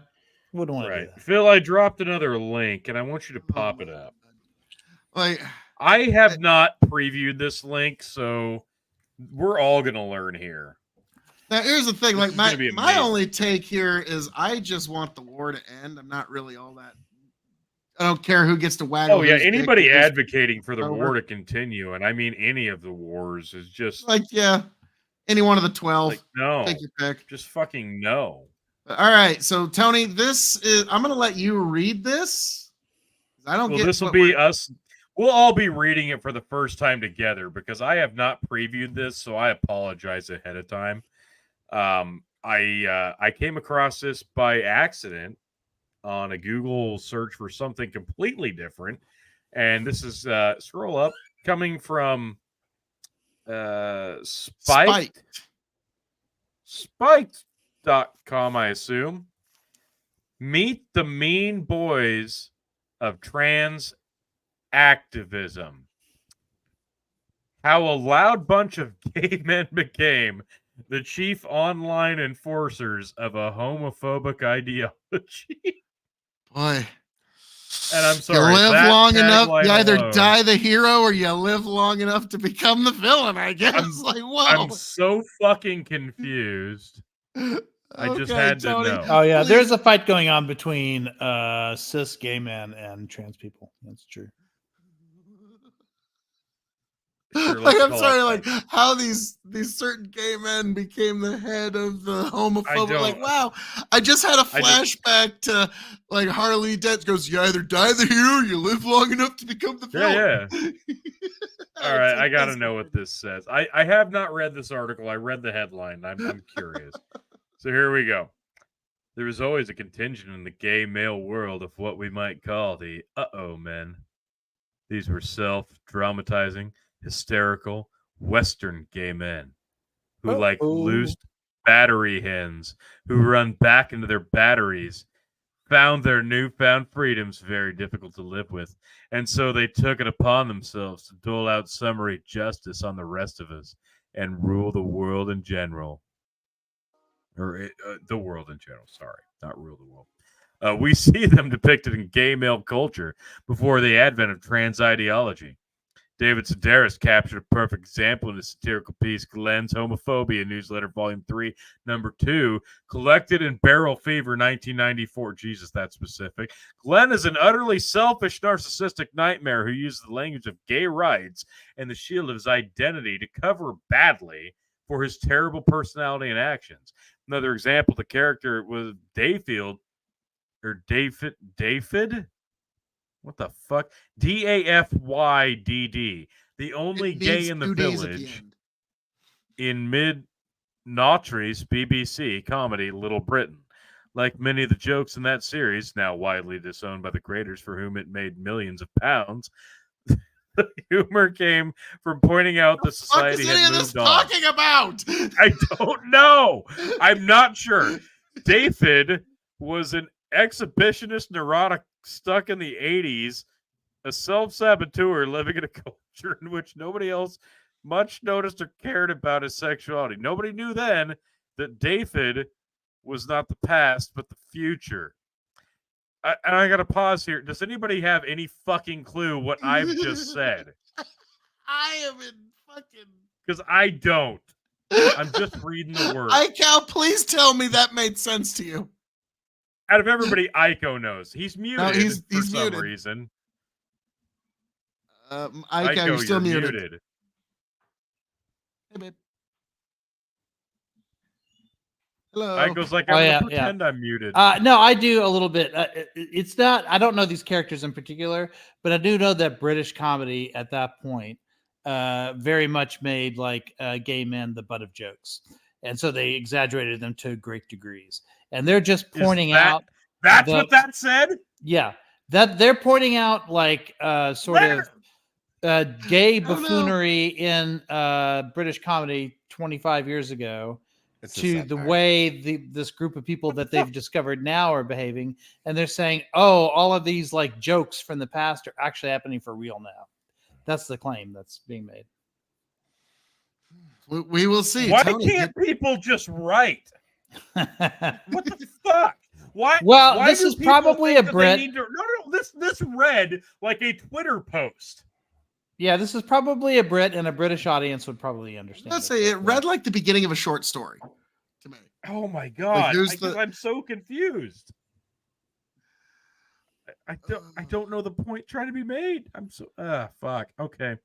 Wouldn't want to do Right. that. Phil, I dropped another link, and I want you to pop it up. Like, I have not previewed this link, so we're all going to learn here. now here's the thing. This Like is gonna be my amazing. only take here is I just want the war to end. I'm not really all that. I don't care who gets to waggle. Oh, yeah, whose dick anybody it is. advocating for the over. war to continue, and I mean any of the wars, is just Like, yeah, any one of the 12. like, no. Take your pick. Just fucking no. All right, so Tony, this is. I'm gonna let you read this. I don't Well, get. this will what be we're- us. We'll all be reading it for the first time together because I have not previewed this, so I apologize ahead of time. I came across this by accident on a Google search for something completely different, and this is scroll up coming from Spiked. Spiked.com, I assume. Meet the mean boys of trans activism. How a loud bunch of gay men became the chief online enforcers of a homophobic ideology. Boy. And I'm sorry, You live that long enough. tagline You either alone. die the hero or you live long enough to become the villain. I guess. Like, whoa. I'm so fucking confused. I just had to know. Oh yeah, Please. there's a fight going on between cis gay men and trans people. That's true. Sure, Like, let's I'm call sorry, it like that. how these certain gay men became the head of the homophobic. don't- Like, wow, I just had a I just- flashback to like Harley Dent goes, you either die the hero, or you live long enough to become the Yeah, villain. yeah. All right, I gotta know what this says. I have not read this article. I read the headline. I'm curious. So here we go. There was always a contingent in the gay male world of what we might call the uh-oh men. These were self-dramatizing, hysterical, Western gay men who, like loose battery hens who run back into their batteries, found their newfound freedoms very difficult to live with, and so they took it upon themselves to dole out summary justice on the rest of us and rule the world in general. Or the world in general, sorry, not rule the world. We see them depicted in gay male culture before the advent of trans ideology. David Sedaris captured a perfect example in his satirical piece, Glenn's Homophobia Newsletter, Volume 3, Number 2, collected in Barrel Fever 1994. Jesus, that's specific. Glenn is an utterly selfish, narcissistic nightmare who uses the language of gay rights and the shield of his identity to cover badly for his terrible personality and actions. Another example, the character was Dayfield, or Dayfid? What the fuck? Dafydd, the only gay in the village in mid-noughties BBC comedy Little Britain. Like many of the jokes in that series, now widely disowned by the creators for whom it made millions of pounds, the humor came from pointing out that society had moved on. What is talking about? I don't know. I'm not sure. David was an exhibitionist neurotic stuck in the 80s, a self-saboteur living in a culture in which nobody else much noticed or cared about his sexuality. Nobody knew then that David was not the past, but the future. And I got to pause here. Does anybody have any fucking clue what I've just said? I am in fucking... Because I don't. I'm just reading the words. Cal, please tell me that made sense to you. Out of everybody, Aiko knows. He's muted for some muted. reason. Aiko, you're still muted. Hey, babe. Hello. Aiko's like, I'm gonna pretend I'm muted. No, I do a little bit. It's not, I don't know these characters in particular, but I do know that British comedy at that point very much made like gay men the butt of jokes. And so they exaggerated them to great degrees. And they're just pointing out. That's what that said? Yeah. That they're pointing out like sort of gay buffoonery in British comedy 25 years ago. To the way this group of people that they've discovered now are behaving, and they're saying, "Oh, all of these like jokes from the past are actually happening for real now." That's the claim that's being made. We will see. Why can't people just write? What the fuck? Why? Well, why this is probably a Brit. No. This read like a Twitter post. Yeah, this is probably a Brit, and a British audience would probably understand. Let's say it read like the beginning of a short story to me. Oh my god! I'm so confused. I don't know the point trying to be made. I'm so fuck. Okay.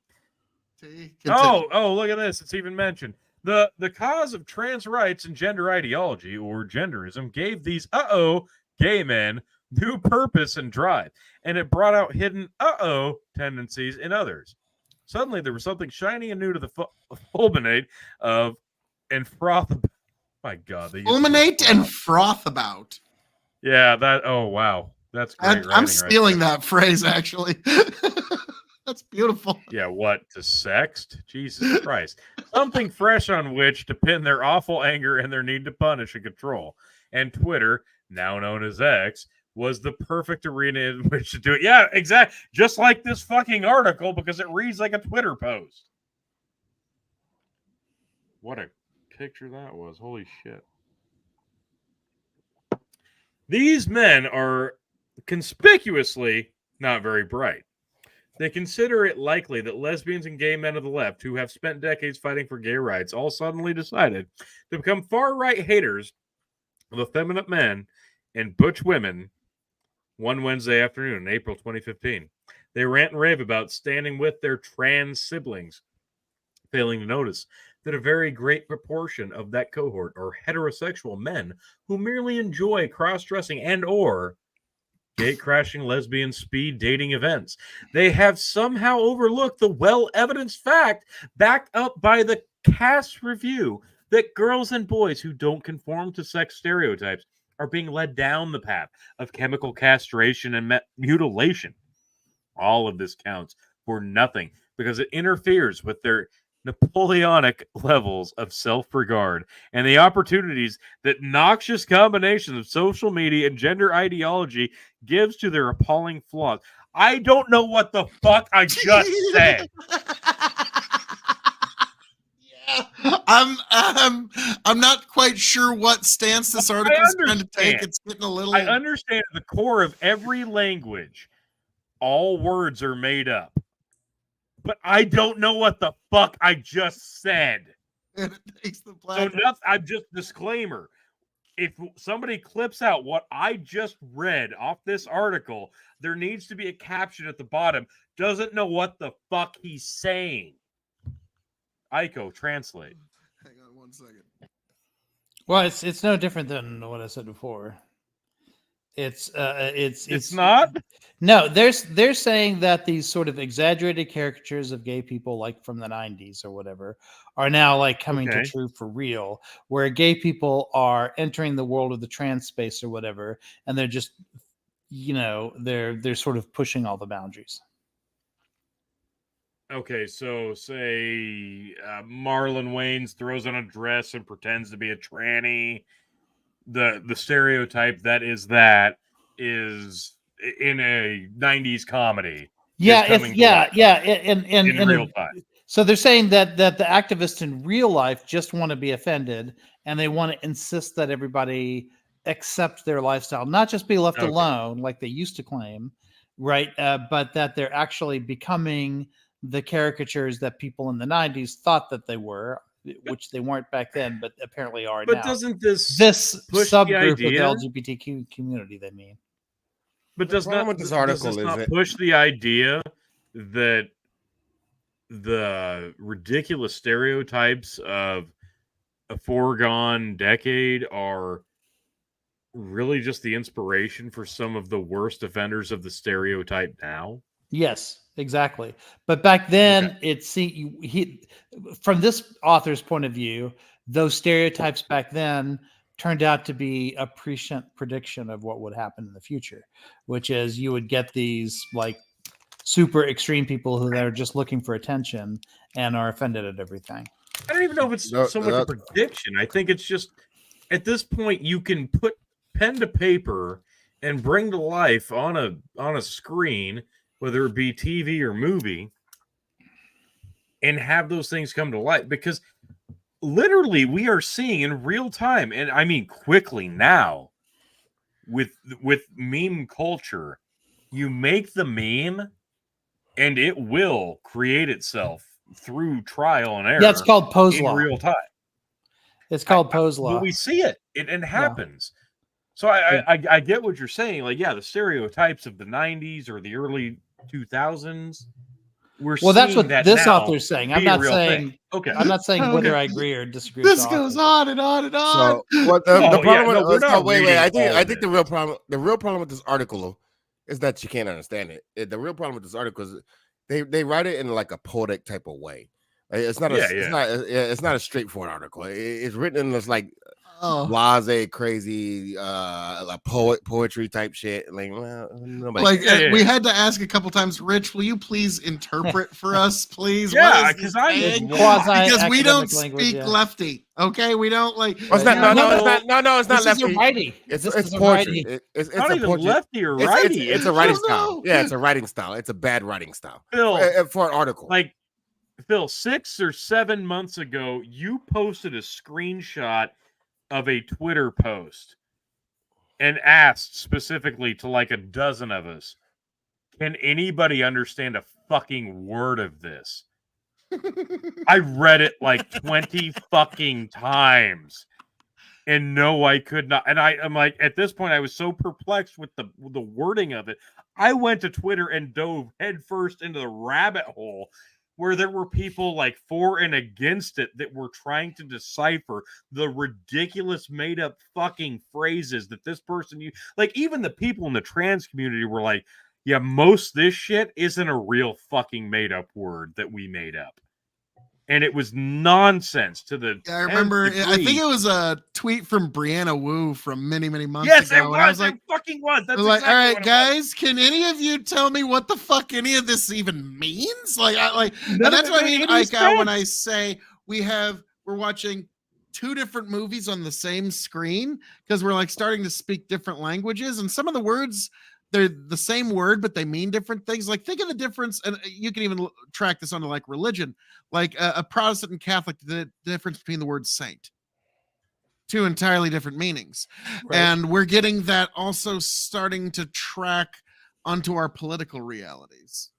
Oh, look at this. It's even mentioned. The cause of trans rights and gender ideology, or genderism, gave these gay men new purpose and drive, and it brought out hidden tendencies in others. Suddenly, there was something shiny and new to the fulminate of and froth. My God, fulminate and froth about. Yeah, that. Oh wow, that's great. I'm stealing that phrase. Actually, that's beautiful. Yeah, what to sext? Jesus Christ! Something fresh on which to pin their awful anger and their need to punish and control. And Twitter, now known as X, was the perfect arena in which to do it. Yeah, exactly. Just like this fucking article, because it reads like a Twitter post. What a picture that was. Holy shit. These men are conspicuously not very bright. They consider it likely that lesbians and gay men of the left who have spent decades fighting for gay rights all suddenly decided to become far-right haters of effeminate men and butch women one Wednesday afternoon in April 2015. They rant and rave about standing with their trans siblings, failing to notice that a very great proportion of that cohort are heterosexual men who merely enjoy cross-dressing and or gate-crashing lesbian speed dating events. They have somehow overlooked the well-evidenced fact, backed up by the Cass review, that girls and boys who don't conform to sex stereotypes are being led down the path of chemical castration and mutilation. All of this counts for nothing because it interferes with their Napoleonic levels of self-regard and the opportunities that noxious combination of social media and gender ideology gives to their appalling flaws. I don't know what the fuck I just said. Yeah, I'm not quite sure what stance this article is trying to take. It's getting a little. I understand at the core of every language, all words are made up. But I don't know what the fuck I just said. And it takes the So I'm just disclaimer. If somebody clips out what I just read off this article, there needs to be a caption at the bottom. Doesn't know what the fuck he's saying. Aiko, translate. Hang on 1 second. Well, it's no different than what I said before. It's not. No, they're saying that these sort of exaggerated caricatures of gay people, like from the 90s or whatever, are now like coming to true for real, where gay people are entering the world of the trans space or whatever, and they're just, they're sort of pushing all the boundaries. Okay, so say Marlon Wayans throws on a dress and pretends to be a tranny. The stereotype that is in a 90s comedy. In real time. So they're saying that the activists in real life just want to be offended, and they want to insist that everybody accept their lifestyle, not just be left alone like they used to claim, right? But that they're actually becoming the caricatures that people in the 90s thought that they were, which they weren't back then, but apparently are now. But doesn't this subgroup of the LGBTQ community, they mean? But does not push the idea that the ridiculous stereotypes of a foregone decade are really just the inspiration for some of the worst offenders of the stereotype now? Yes, exactly. But back then, from this author's point of view, those stereotypes back then turned out to be a prescient prediction of what would happen in the future, which is you would get these like super extreme people who are just looking for attention and are offended at everything. I don't even know if it's so much a prediction. I think it's just at this point you can put pen to paper and bring to life on a screen, whether it be TV or movie, and have those things come to light, because literally we are seeing in real time, and I mean quickly now, with meme culture, you make the meme and it will create itself through trial and error. Yeah, it's called Pose in Law. Real time. It's called Pose Law. But we see it. It happens. Yeah. So I get what you're saying. Like, yeah, the stereotypes of the 90s or the early 2000s. That's what this author's saying. I'm not saying. Thing. Okay. I'm not saying whether I agree or disagree. This goes on and on and on. So what the problem? Wait. I think the real problem with this article is that you can't understand it. The real problem with this article is they write it in like a poetic type of way. It's not it's not a straightforward article. It's written in this like blase, crazy, like poetry type shit. Like, we had to ask a couple times, Rich, will you please interpret for us, please? Yeah, because we don't speak lefty. Okay, we don't like. It's not lefty. It's poetry. It's not even lefty or righty. It's a writing style. Yeah, it's a writing style. It's a bad writing style. Phil, for an article. Like, Phil, 6 or 7 months ago, you posted a screenshot of a Twitter post and asked specifically to like a dozen of us, can anybody understand a fucking word of this? I read it like 20 fucking times and no, I could not. And I'm like, at this point, I was so perplexed with the wording of it. I went to Twitter and dove headfirst into the rabbit hole where there were people like for and against it that were trying to decipher the ridiculous made up fucking phrases that this person used. Like, even the people in the trans community were like, yeah, most this shit isn't a real fucking made up word that we made up. and it was nonsense to the. I remember. 10th I think degree. it was a tweet from Brianna Wu from many months Yes, ago. it and I was. was like, It fucking was. That's like, exactly all right, what it was. guys, can any of you tell me what the fuck any of this even means? Like, and None of that's it what I made mean. any Like, when I sense. say we're watching two different movies on the same screen because we're like starting to speak different languages, and some of the words they're the same word, but they mean different things. Like, think of the difference, and you can even track this onto like religion, like a Protestant and Catholic, the difference between the word saint. Two entirely different meanings. Right. And we're getting that also starting to track onto our political realities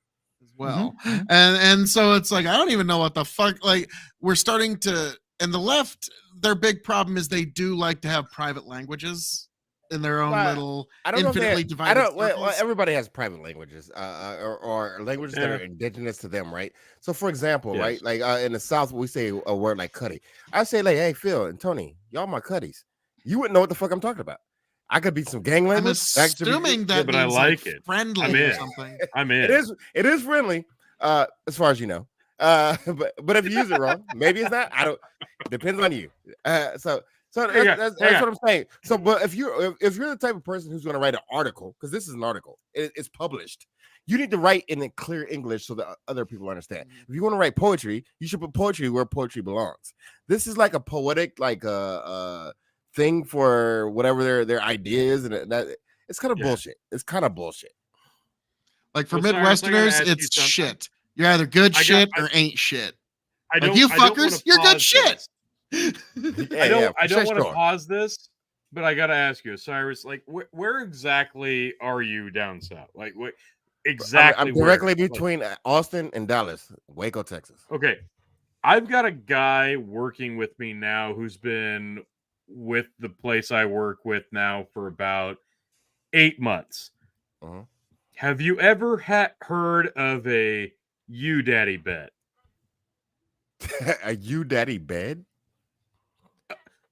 as well. Mhm. And so it's like, I don't even know what the fuck, like we're starting to, and the left, their big problem is they do like to have private languages in their own Well, little I don't know infinitely if divided well, circles. everybody has private languages, or languages that Yeah. are indigenous to them, right? So, for example, Yes. right, like in the South, we say a word like "cuddy." I say like, "Hey, Phil and Tony, y'all my cuddies." You wouldn't know what the fuck I'm talking about. I could be some gang I'm language. That should be- assuming that but I means like it. friendly I'm or in. something. I'm in. it is friendly, as far as you know. But if you use it wrong, maybe it's not. I don't. It depends on you. So that's what I'm saying. So, but if you're the type of person who's going to write an article, because this is an article, it's published, you need to write in clear English so that other people understand. If you want to write poetry, you should put poetry where poetry belongs. This is like a poetic, like thing for whatever their ideas, and that it's kind of bullshit. It's kind of bullshit. Like for Well, Cyrus, I gotta Midwesterners, ask you it's something. shit. You're either good I got- shit I- or ain't shit. I Like, don't. you I don't fuckers, wanna you're good pause shit. this. Yeah, I don't. yeah, I for don't sure. want to pause this, but I gotta ask you, Cyrus. Like, where exactly are you down south? Like, what exactly? I'm directly where? between Austin and Dallas, Waco, Texas. Okay, I've got a guy working with me now who's been with the place I work with now for about 8 months. Mhm. Have you ever heard of a you daddy bet? A you daddy bed?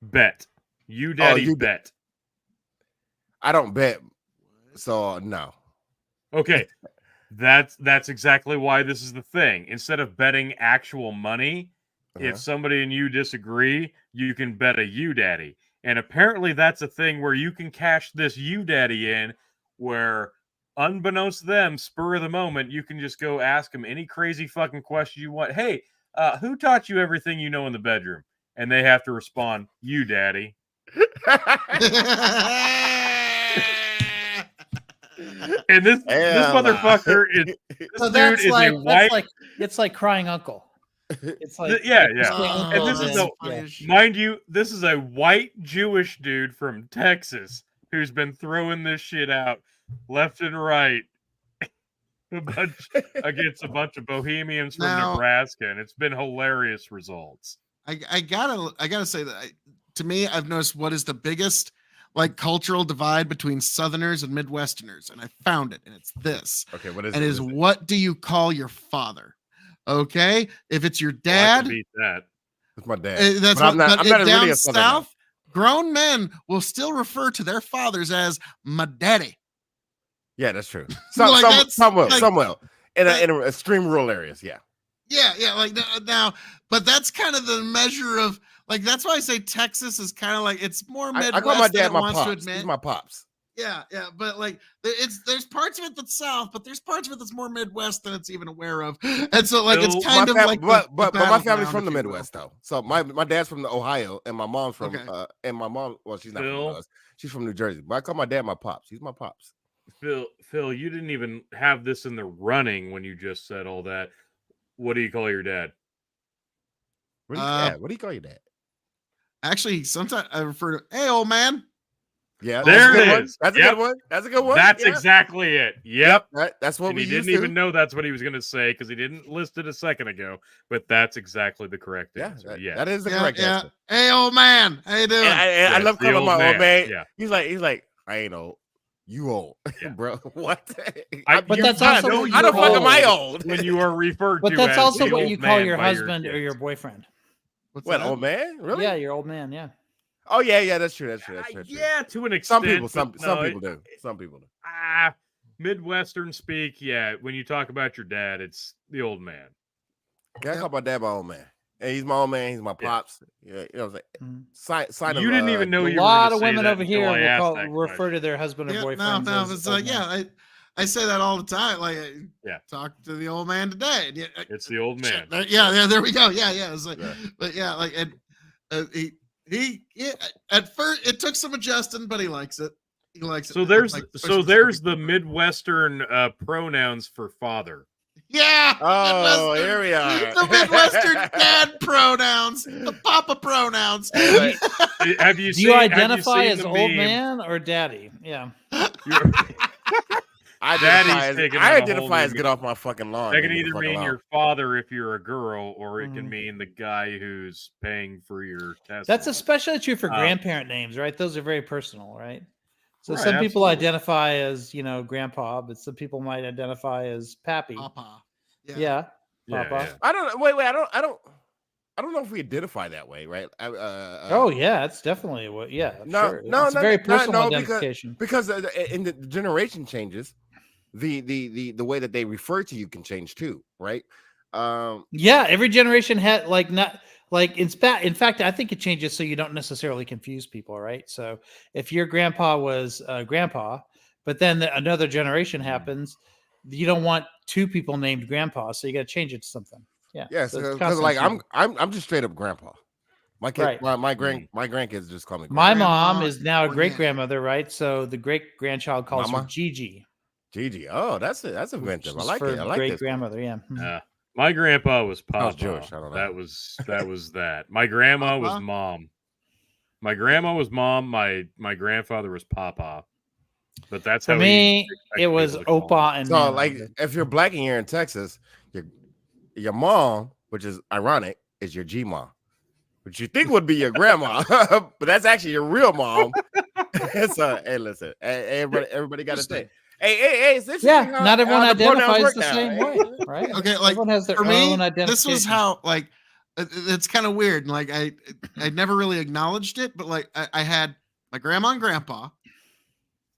Bet. You daddy you- bet. I don't bet, so no. Okay. That's exactly why this is the thing. Instead of betting actual money, Uh-huh. if somebody and you disagree, you can bet a you daddy. And apparently that's a thing where you can cash this you daddy in where unbeknownst to them, spur of the moment, you can just go ask them any crazy fucking question you want. Hey, who taught you everything you know in the bedroom? And they have to respond, you daddy. And this Hell nah. motherfucker is this So dude that's is like a white it's like crying uncle. It's like yeah. Oh, And this is that's a funny as shit. mind you, this is a white Jewish dude from Texas who's been throwing this shit out left and right against a bunch of bohemians from Now- Nebraska, and it's been hilarious results. I gotta say that to me, I've noticed what is the biggest like cultural divide between Southerners and Midwesterners, and I found it, and it's this. Okay, what is And it? is What is it? what do you call your father? Okay, if it's your Well, I dad, can beat that. It's my dad. that's But what. But I'm not down really a Southerner. south, grown men will still refer to their fathers as my daddy. Yeah, that's true. Like, that's- Some will, like- some will. In that- extreme rural areas, yeah. Yeah, like now, but that's kind of the measure of like that's why I say Texas is kind of like it's more Midwest I call my than dad it my wants to pops. admit. He's my pops. Yeah, but like there's parts of it that's South, but there's parts of it that's more Midwest than it's even aware of, and so like Bill, it's kind of like but the my family's battleground, from the if you will. Midwest though. So my dad's from the Ohio, and my mom's from Okay. and my mom. Well, she's not Bill? from us. She's from New Jersey. But I call my dad my pops. He's my pops. Phil, you didn't even have this in the running when you just said all that. What do you call your dad? What do you call your dad? Actually, sometimes I refer to hey old man. Yeah, There that's a it good one. is. That's a Yep. good one. That's a good one. That's Yeah. exactly it. Yep. That's what And we he used didn't to. even know that's what he was going to say because he didn't list it a second ago. But that's exactly the correct Yeah, answer. Yeah. that is the Yeah, correct yeah. answer. Hey old man, how you doing? And I Yes, love the calling old my man. old man. Yeah. He's like, I ain't old. You old, Yeah. bro. What? But You that's gotta also know what you How the you fuck am I call- old? when you are referred But to that's as also the what old you call man your by husband or kids. your boyfriend. What's What that? old man? Really? Yeah, your old man. Yeah. Oh yeah, that's true. That's true. That's true. That's true. Yeah, to an extent. Some people, but some no, people do. Some people do. Midwestern speak, yeah. When you talk about your dad, it's the old man. Yeah, I call my dad my old man. Hey, he's my old man. He's my Yeah. pops. Yeah, you know, like Mhm. sign You him, didn't even know A you were lot gonna of say women that over until here I asked will that refer question. to their husband or Yeah, boyfriends no, as it's old like, man. yeah, I say that all the time. Like, Yeah. talk to the old man today. And It's the old man. yeah, there we go. Yeah, it's like, Yeah. but yeah, like, and yeah, at first it took some adjusting, but he likes it. He likes it. So there's Like, the Midwestern pronouns for father. yeah. Oh, Midwestern- here we are. The Midwestern dad pronouns, the papa pronouns. Hey, Have you Do seen? you have identify seen as the old meme? man or daddy? Yeah. You're- Daddy's taking on I a whole identify new as get off my fucking lawn. That can leave me the either fuck mean alone. your father if you're a girl, or it can Mhm. mean the guy who's paying for your test. That's especially true for Uh, grandparent names, right? Those are very personal, right? So Right, some people absolutely. identify as, grandpa, but some people might identify as pappy. Papa. Yeah. Yeah, Papa. yeah. I don't know. Wait. I don't know if we identify that way, right? Oh yeah, it's definitely what. Yeah, No, sure. no, It's no, a very no, personal no, identification. because in the generation changes, the way that they refer to you can change too, right? Yeah, every generation had not like in fact, I think it changes so you don't necessarily confuse people, right? So if your grandpa was grandpa, but then another generation happens, you don't want two people named grandpa, so you got to change it to something. Yeah. Yes, So it's because constant like change. I'm just straight up grandpa. My kid, Right. my grandkids just call me My grandpa. mom Grandma is now a or great dad. grandmother, right? So the great grandchild calls her Mama? Gigi. Gigi. Oh, that's inventive. I Which is like for it. I like great this. grandmother. Yeah. Mhm. My grandpa was Papa. Jewish, I don't know. That was that. My grandma was Papa? Mom. My grandma was Mom. My grandfather was Papa. But that's For how me, he it was expected people to call him. Opa and So Nana. like, if you're black and you're in Texas, your mom, which is ironic, is your G mom, which you think would be your grandma, but that's actually your real mom. So hey, listen, everybody got to say, hey, it's interesting. Yeah, not everyone how the pronouns identifies work the now, same eh? way, right? Okay, like Everyone has their for own me, identification. this was how like it's kind of weird. Like I never really acknowledged it, but like I had my grandma and grandpa,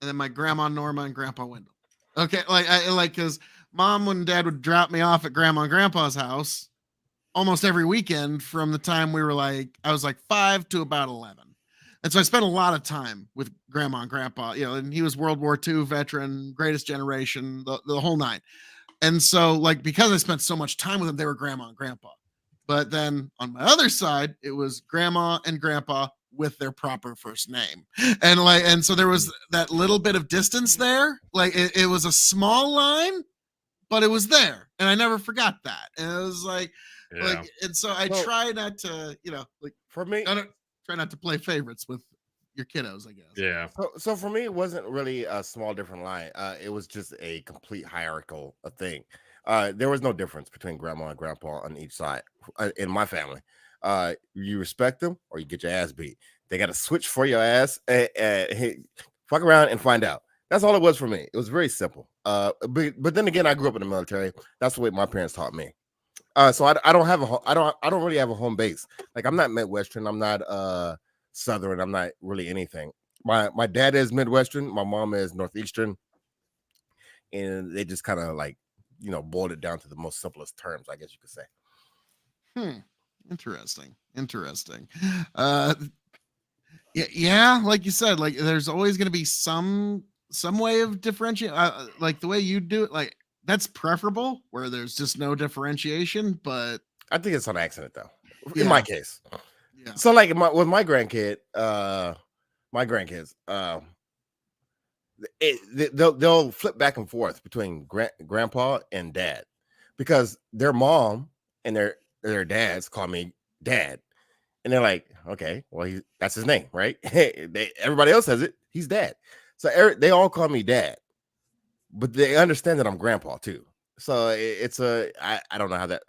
and then my grandma Norma and grandpa Wendell. Okay, like I like because mom and dad would drop me off at grandma and grandpa's house almost every weekend from the time I was like 5 to about 11. And so I spent a lot of time with grandma and grandpa, and he was World War II veteran, greatest generation, the whole nine. And so, like, because I spent so much time with them, they were grandma and grandpa. But then on my other side, it was grandma and grandpa with their proper first name. And so there was that little bit of distance there. Like, it was a small line, but it was there. And I never forgot that. And it was like, Yeah. and so I Well, try not to, For me, try not to play favorites with your kiddos, I guess. Yeah. so for me, it wasn't really a small different line. It was just a complete hierarchical thing. There was no difference between grandma and grandpa on each side in my family. You respect them or you get your ass beat. They got to switch for your ass. Hey, fuck around and find out. That's all it was for me. It was very simple. But then again, I grew up in the military. That's the way my parents taught me. So I don't have I don't really have a home base. Like I'm not Midwestern. I'm not Southern. I'm not really anything. My dad is Midwestern. My mom is Northeastern, and they just kind of like boiled it down to the most simplest terms, I guess you could say. Interesting. Yeah, like you said, like there's always going to be some way of differentiating. Like the way you do it, like that's preferable where there's just no differentiation. But I think it's on accident though, Yeah. in my case. yeah, So like with my grandkids, they'll flip back and forth between grandpa and dad because their mom and their dads call me dad, and they're like, okay, well that's his name, right? Everybody else says it. He's dad, so they all call me dad, but they understand that I'm grandpa too. So I don't know how that.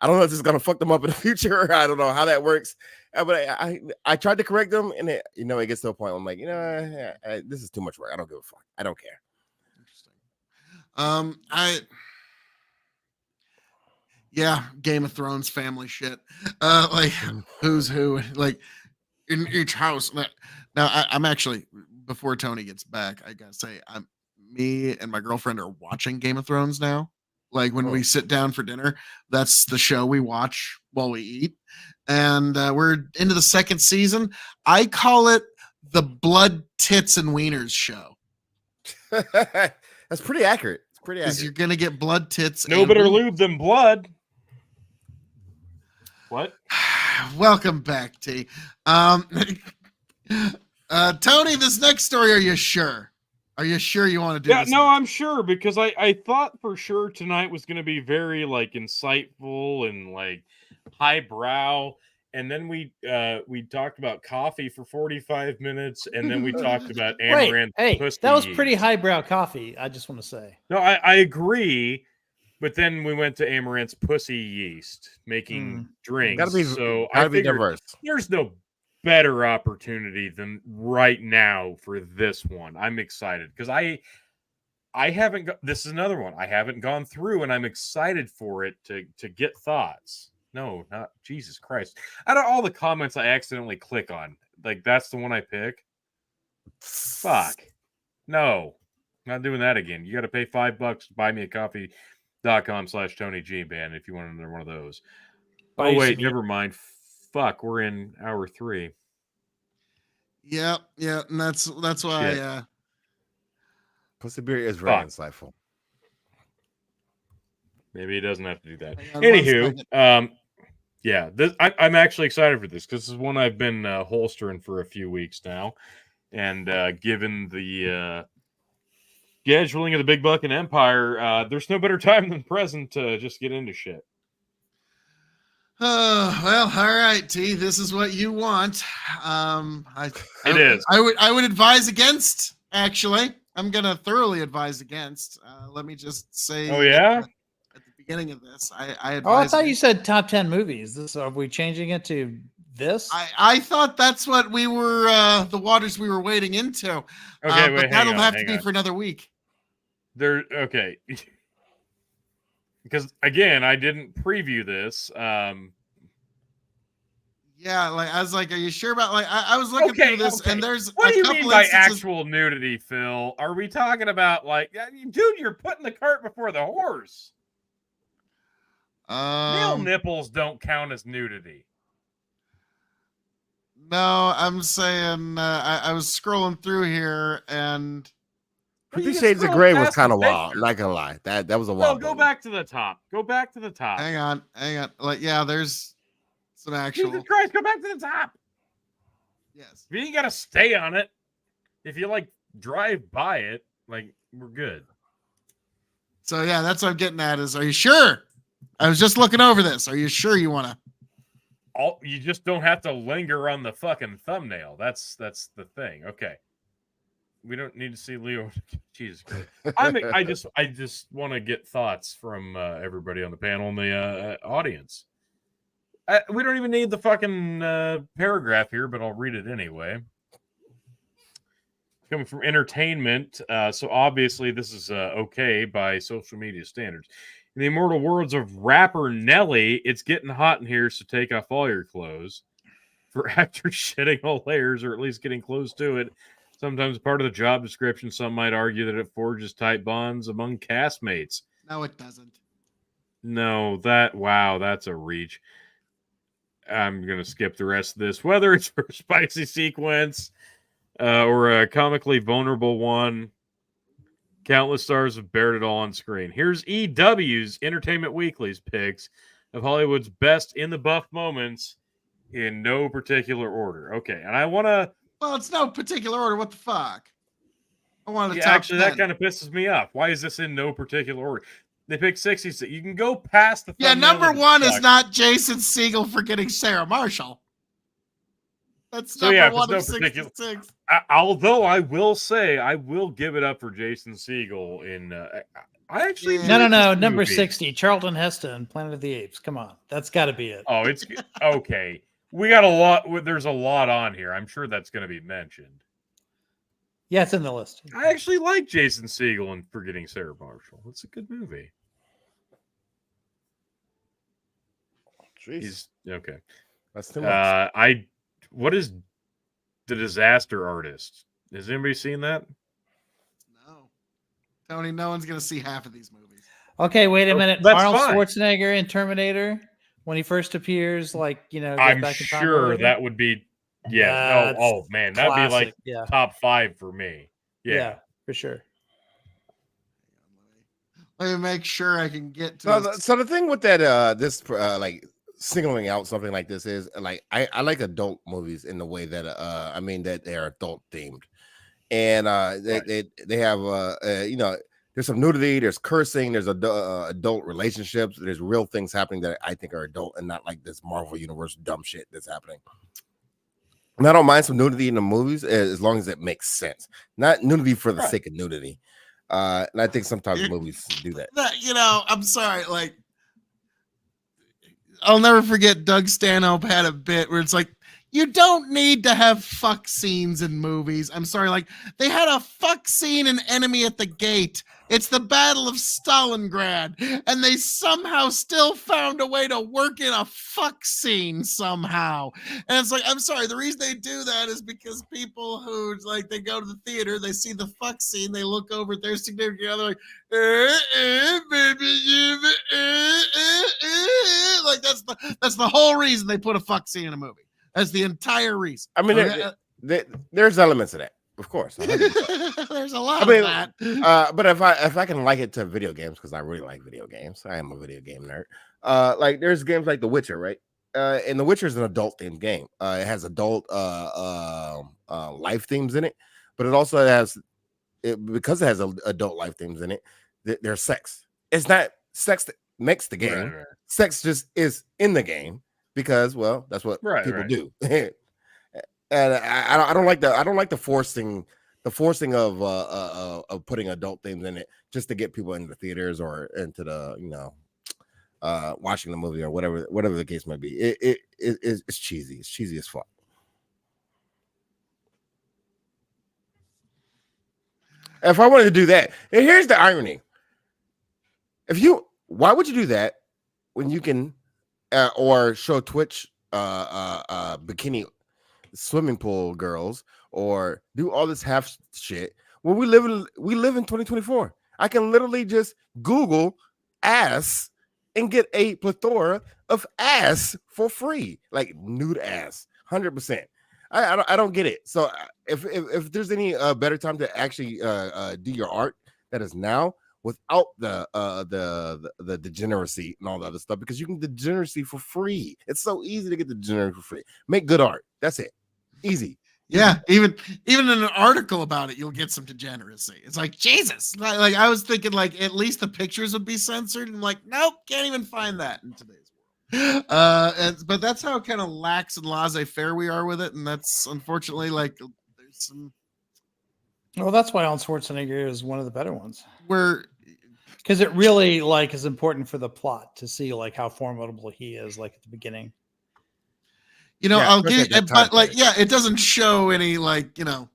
I don't know if this is gonna fuck them up in the future. I don't know how that works, but I tried to correct them, and it gets to a point where I'm like, this is too much work. I don't give a fuck. I don't care. Interesting. Game of Thrones family shit. Like who's who? Like in each house. Now I'm actually before Tony gets back. I gotta say, me and my girlfriend are watching Game of Thrones now. Like when we sit down for dinner, that's the show we watch while we eat. And we're into the second season. I call it the Blood, Tits, and Wieners show. That's pretty accurate. It's pretty Because accurate. you're going to get blood, tits, No and better wieners. lube than blood. What? Welcome back, T. Tony, this next story, are you sure? Are you sure you want to do Yeah, this? no, I'm sure because I thought for sure tonight was going to be very like insightful and like highbrow, and then we talked about coffee for 45 minutes, and then we talked about Wait, amaranth. hey, pussy that was yeast. pretty highbrow coffee. I just want to say. No, I agree, but then we went to Amaranth's pussy yeast making drinks. Gotta be, so I gotta be figured diverse. there's no better opportunity than right now for this one. I'm excited because I haven't this is another one I haven't gone through, and I'm excited for it to get thoughts. No, not Jesus Christ. Out of all the comments I accidentally click on, like that's the one I pick. Fuck. No, not doing that again. You got to pay $5 to buy me a coffee.com/Tony G, man, if you want another one of those. Buy Oh you wait, some- never mind. Fuck, we're in hour 3. Yeah, and that's why. Shit. Pussy beer is very Fuck. insightful. Maybe he doesn't have to do that. Hang on one Anywho, second. yeah, I'm actually excited for this because this is one I've been holstering for a few weeks now, and given the scheduling of the Big Buck and Empire, there's no better time than present to just get into shit. Well, all right, T. This is what you want. It is. I would advise against. Actually, I'm gonna thoroughly advise against. Let me just say. Oh yeah. At the beginning of this, I advise. Oh, I thought you against. said top 10 movies. Are we changing it to this? I thought that's what we were. The waters we were wading into. Okay, but wait, hang that'll on, have to hang be on. for another week. There, okay. Because again, I didn't preview this. Yeah, like I was like, are you sure about like I was looking Okay, through this okay. and there's What a do you couple mean by instances- actual nudity, Phil? Are we talking about like, dude, you're putting the cart before the horse? Male nipples don't count as nudity. No, I'm saying I was scrolling through here and 50 Shades of Grey was kind of wild. Not gonna lie, that was a No, wild. go movie. back to the top. Go back to the top. hang on. Like, yeah, there's some actual. Jesus Christ, go back to the top. Yes. If you ain't got to stay on it, if you like drive by it, like we're good. So yeah, that's what I'm getting at. Is are you sure? I was just looking over this. Are you sure you want to? You just don't have to linger on the fucking thumbnail. That's the thing. Okay. We don't need to see Leo. Jesus Christ. I just want to get thoughts from everybody on the panel and the audience. We don't even need the fucking paragraph here, but I'll read it anyway. Coming from entertainment, so obviously this is okay by social media standards. In the immortal words of rapper Nelly, it's getting hot in here, so take off all your clothes. For actors shedding all layers, or at least getting close to it, sometimes part of the job description, some might argue that it forges tight bonds among castmates. No, it doesn't. No, that's a reach. I'm going to skip the rest of this. Whether it's for a spicy sequence or a comically vulnerable one, countless stars have bared it all on screen. Here's EW's Entertainment Weekly's picks of Hollywood's best in the buff moments in no particular order. Okay, and I want to... Well, it's no particular order. What the fuck? I wanted to Yeah, top actually, that 10. kind of pisses me off. Why is this in no particular order? They picked 60. You can go past the... Yeah, thumbnail number of the one is fuck. not Jason Segel for getting Sarah Marshall. That's So, number yeah, if one it's of no particular- 66. Although I will say, I will give it up for Jason Segel in... I actually... Yeah. No, enjoyed this number movie. 60. Charlton Heston, Planet of the Apes. Come on. That's got to be it. Oh, it's... Okay. We got a lot... There's a lot on here. I'm sure that's going to be mentioned. Yeah, it's in the list. I actually like Jason Segel in Forgetting Sarah Marshall. It's a good movie. Jeez, He's... Okay. that's too much. What is The Disaster Artist? Has anybody seen that? No. Tony, no one's going to see half of these movies. Okay, wait a minute. That's Arnold fine. Schwarzenegger in Terminator, when he first appears, goes I'm back in time or sure whatever? that would be, yeah. That's Oh man, that'd be like classic. Yeah. top 5 for me. yeah, Yeah. for sure. Let me make sure I can get to So, this. so the thing with that, this like singling out something like this is like I like adult movies in the way that I mean that they're adult themed, and they have you know, there's some nudity, there's cursing, there's adult relationships, there's real things happening that I think are adult and not like this Marvel Universe dumb shit that's happening. And I don't mind some nudity in the movies as long as it makes sense, not nudity for the Right. sake of nudity. And I think sometimes movies do that. You know, I'm sorry. Like, I'll never forget Doug Stanhope had a bit where it's like, you don't need to have fuck scenes in movies. I'm sorry. Like, they had a fuck scene in Enemy at the Gate. It's the Battle of Stalingrad. And they somehow still found a way to work in a fuck scene somehow. And it's like, I'm sorry. The reason they do that is because people who, like, they go to the theater, they see the fuck scene, they look over at their significant other, like, baby, like that's the whole reason they put a fuck scene in a movie. That's the entire reason. I mean, there's elements of that, of course. 100%. There's a lot I mean, of that. But if I can like it to video games, because I really like video games, I am a video game nerd. Like there's games like The Witcher, right? And The Witcher is an adult themed game. It has adult life themes in it, but it also has because it has adult life themes in it. There's sex. It's not sex that makes the game. Right. Sex just is in the game because, well, that's what people do. And I don't like the forcing of putting adult themes in it just to get people into the theaters or into the, you know, watching the movie or whatever the case might be. It's cheesy. It's cheesy as fuck. If I wanted to do that, and here's the irony: why would you do that when you can, or show Twitch bikini swimming pool girls, or do all this half shit? Well, we live in 2024. I can literally just Google ass and get a plethora of ass for free, like nude ass, 100%. I don't get it. So if there's any better time to actually do your art, that is now, without the degeneracy and all the other stuff, because you can degeneracy for free. It's so easy to get the degeneracy for free. Make good art. That's it. Easy. Yeah, even in an article about it, you'll get some degeneracy. It's like, Jesus. Like I was thinking, like, at least the pictures would be censored. And like, nope, can't even find that in today's world. But that's how kind of lax and laissez-faire we are with it. And that's unfortunately, like, there's some. Well, that's why Arnold Schwarzenegger is one of the better ones. Because it really is important for the plot to see like how formidable he is, like at the beginning. You know, Yeah, I'll give, but like, yeah, it doesn't show any, like, you know,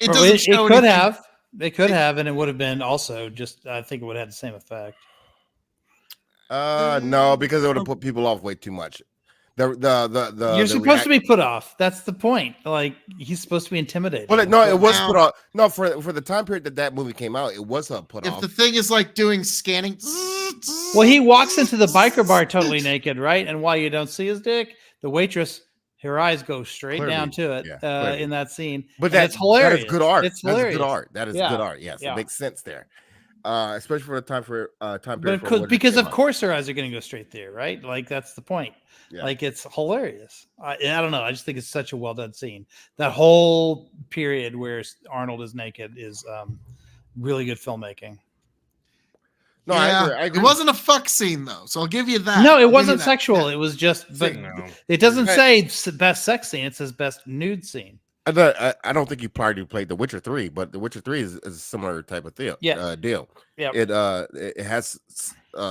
it doesn't show. It could have. They could have, and it would have been also just. I think it would have had the same effect. No, because it would have put people off way too much. You're supposed to be put off. That's the point. Like he's supposed to be intimidated. Well, no, it was put off. No, for the time period that movie came out, it was put off. If the thing is like doing scanning. Well, he walks into the biker bar totally naked, right? And while you don't see his dick, the waitress, her eyes go straight down to it in that scene. But that's hilarious. That is good art. It's hilarious. That's good art. That is good art. Yes, it makes sense there. Especially for the time period. But because of course her eyes are going to go straight there, right? Like that's the point. Yeah. Like it's hilarious. I don't know. I just think it's such a well done scene. That whole period where Arnold is naked is really good filmmaking. No, yeah, I agree. It wasn't a fuck scene though, so I'll give you that. No, it wasn't sexual. It was just. But it doesn't say best sex scene. It says best nude scene. I don't think you probably played The Witcher 3, but The Witcher 3 is a similar type of deal. Yeah. Yeah. It has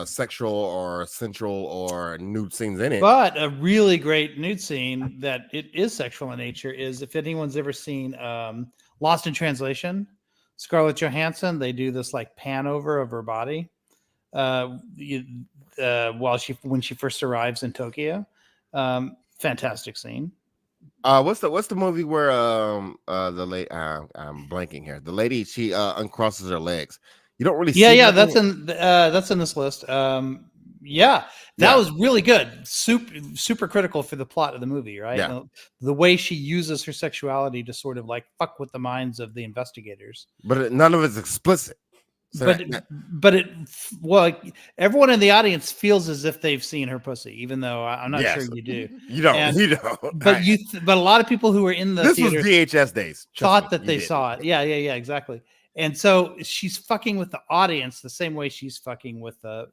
sexual or sensual or nude scenes in it. But a really great nude scene that it is sexual in nature is, if anyone's ever seen Lost in Translation, Scarlett Johansson, they do this like pan over of her body when she first arrives in Tokyo. Fantastic scene. What's the movie where the lady I'm blanking here. The lady, she uncrosses her legs. You don't really Yeah, see yeah, nothing. that's in this list. Yeah, that Yeah. was really good. Super critical for the plot of the movie, right? Yeah. The way she uses her sexuality to sort of like fuck with the minds of the investigators. But none of it's explicit. So But well, everyone in the audience feels as if they've seen her pussy, even though I'm not sure yes. you do. You don't. And- You don't. But but a lot of people who were in the This theater was VHS days. Trust thought me, that you they did. saw it. Yeah, exactly. And so she's fucking with the audience the same way she's fucking with the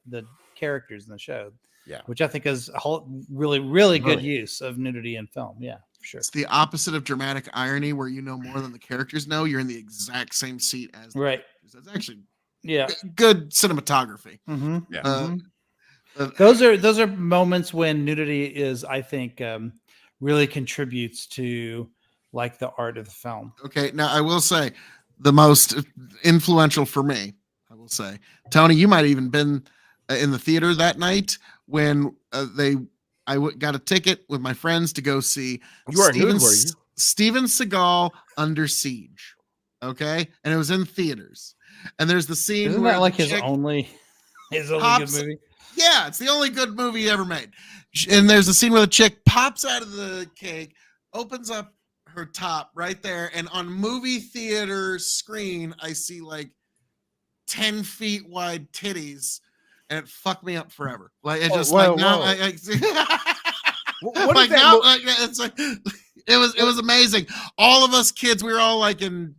characters in the show. Yeah. Which I think is a whole really good Brilliant. use of nudity in film. Yeah, for sure. It's the opposite of dramatic irony, where you know more than the characters know. You're in the exact same seat as the Right. characters. That's actually Yeah. good cinematography. Mm-hmm. Yeah. Those are moments when nudity is, I think, really contributes to like the art of the film. Okay, now I will say the most influential for me, I will say, Tony, you might have even been in the theater that night when got a ticket with my friends to go see You weren't nude, were you? Steven Seagal Under Siege. Okay, and it was in theaters. And there's the scene Isn't where that like the his chick only good pops- movie? Yeah, it's the only good movie he ever made. And there's a scene where the chick pops out of the cake, opens up her top right there, and on movie theater screen, I see like 10 feet wide titties, and it fucked me up forever. Like it's just whoa, like now, What like is that now, mo- like, it's like it was amazing. All of us kids, we were all in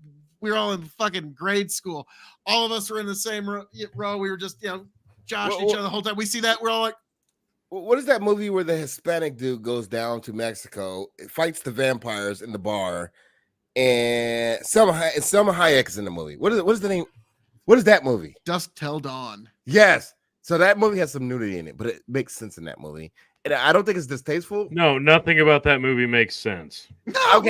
fucking grade school. All of us were in the same row. We were just joshing each other the whole time. We see that, we're all like, What is that movie where the Hispanic dude goes down to Mexico, fights the vampires in the bar, and Selma Hayek is in the movie? What is the name? What is that movie? Dusk Till Dawn. Yes. So that movie has some nudity in it, but it makes sense in that movie. And I don't think it's distasteful. No, nothing about that movie makes sense. No.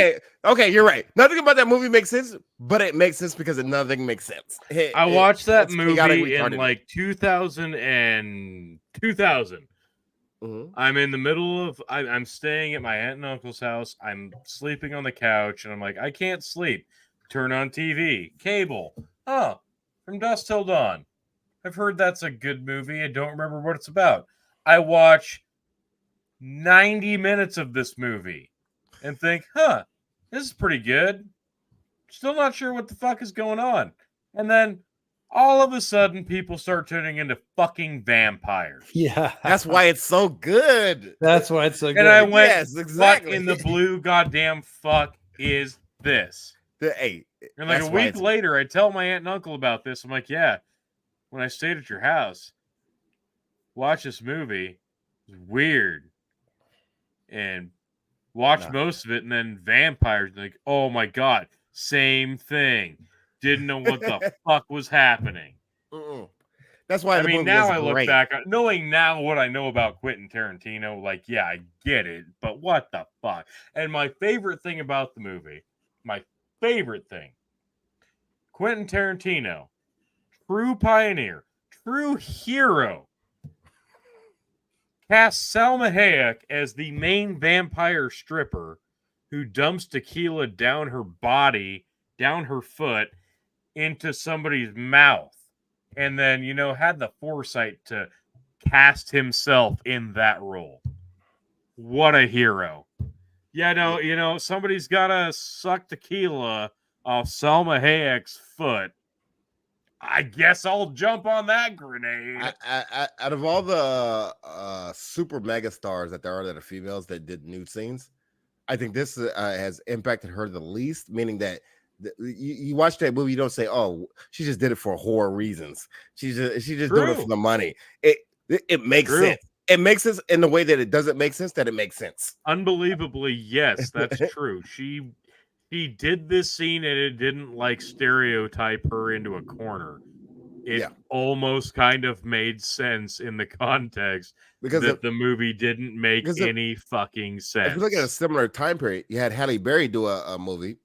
Okay, you're right. Nothing about that movie makes sense, but it makes sense because nothing makes sense. I watched that it's chaotic movie in retarded. like 2000 and 2000. Mhm. I'm in the middle of I'm staying at my aunt and uncle's house. I'm sleeping on the couch and I'm like, I can't sleep. Turn on TV, cable. Oh, From Dusk Till Dawn. I've heard that's a good movie. I don't remember what it's about. I watch 90 minutes of this movie and think, this is pretty good. Still not sure what the fuck is going on. And then all of a sudden, people start turning into fucking vampires. Yeah, That's why it's so good. that's why it's so good. And I went, Yes, exactly. what in the blue goddamn fuck is this? Hey, And like that's a why week it's- later, I tell my aunt and uncle about this. I'm like, yeah, when I stayed at your house, watch this movie. It's weird. And watched most of it, and then vampires. Like, oh my god, same thing. Didn't know what the fuck was happening. Mm-mm. That's why I the mean, movie now is I look great. back, knowing now what I know about Quentin Tarantino, like, yeah, I get it, but what the fuck? And my favorite thing about the movie, Quentin Tarantino, true pioneer, true hero, cast Salma Hayek as the main vampire stripper who dumps tequila down her body, down her foot, into somebody's mouth. And then, had the foresight to cast himself in that role. What a hero. Yeah, somebody's got to suck tequila off Salma Hayek's foot. I guess I'll jump on that grenade. Out of all the super mega stars that there are that are females that did nude scenes, I think this has impacted her the least, meaning that you watch that movie, you don't say, "Oh, she just did it for horror reasons." She just doing it for the money. It makes True. sense. It makes sense in the way that it doesn't make sense. That it makes sense. Unbelievably, yes, that's true. She did this scene and it didn't stereotype her into a corner. It almost kind of made sense in the context Because that the movie didn't make because any fucking sense. if you look at a similar time period, you had Halle Berry do a movie,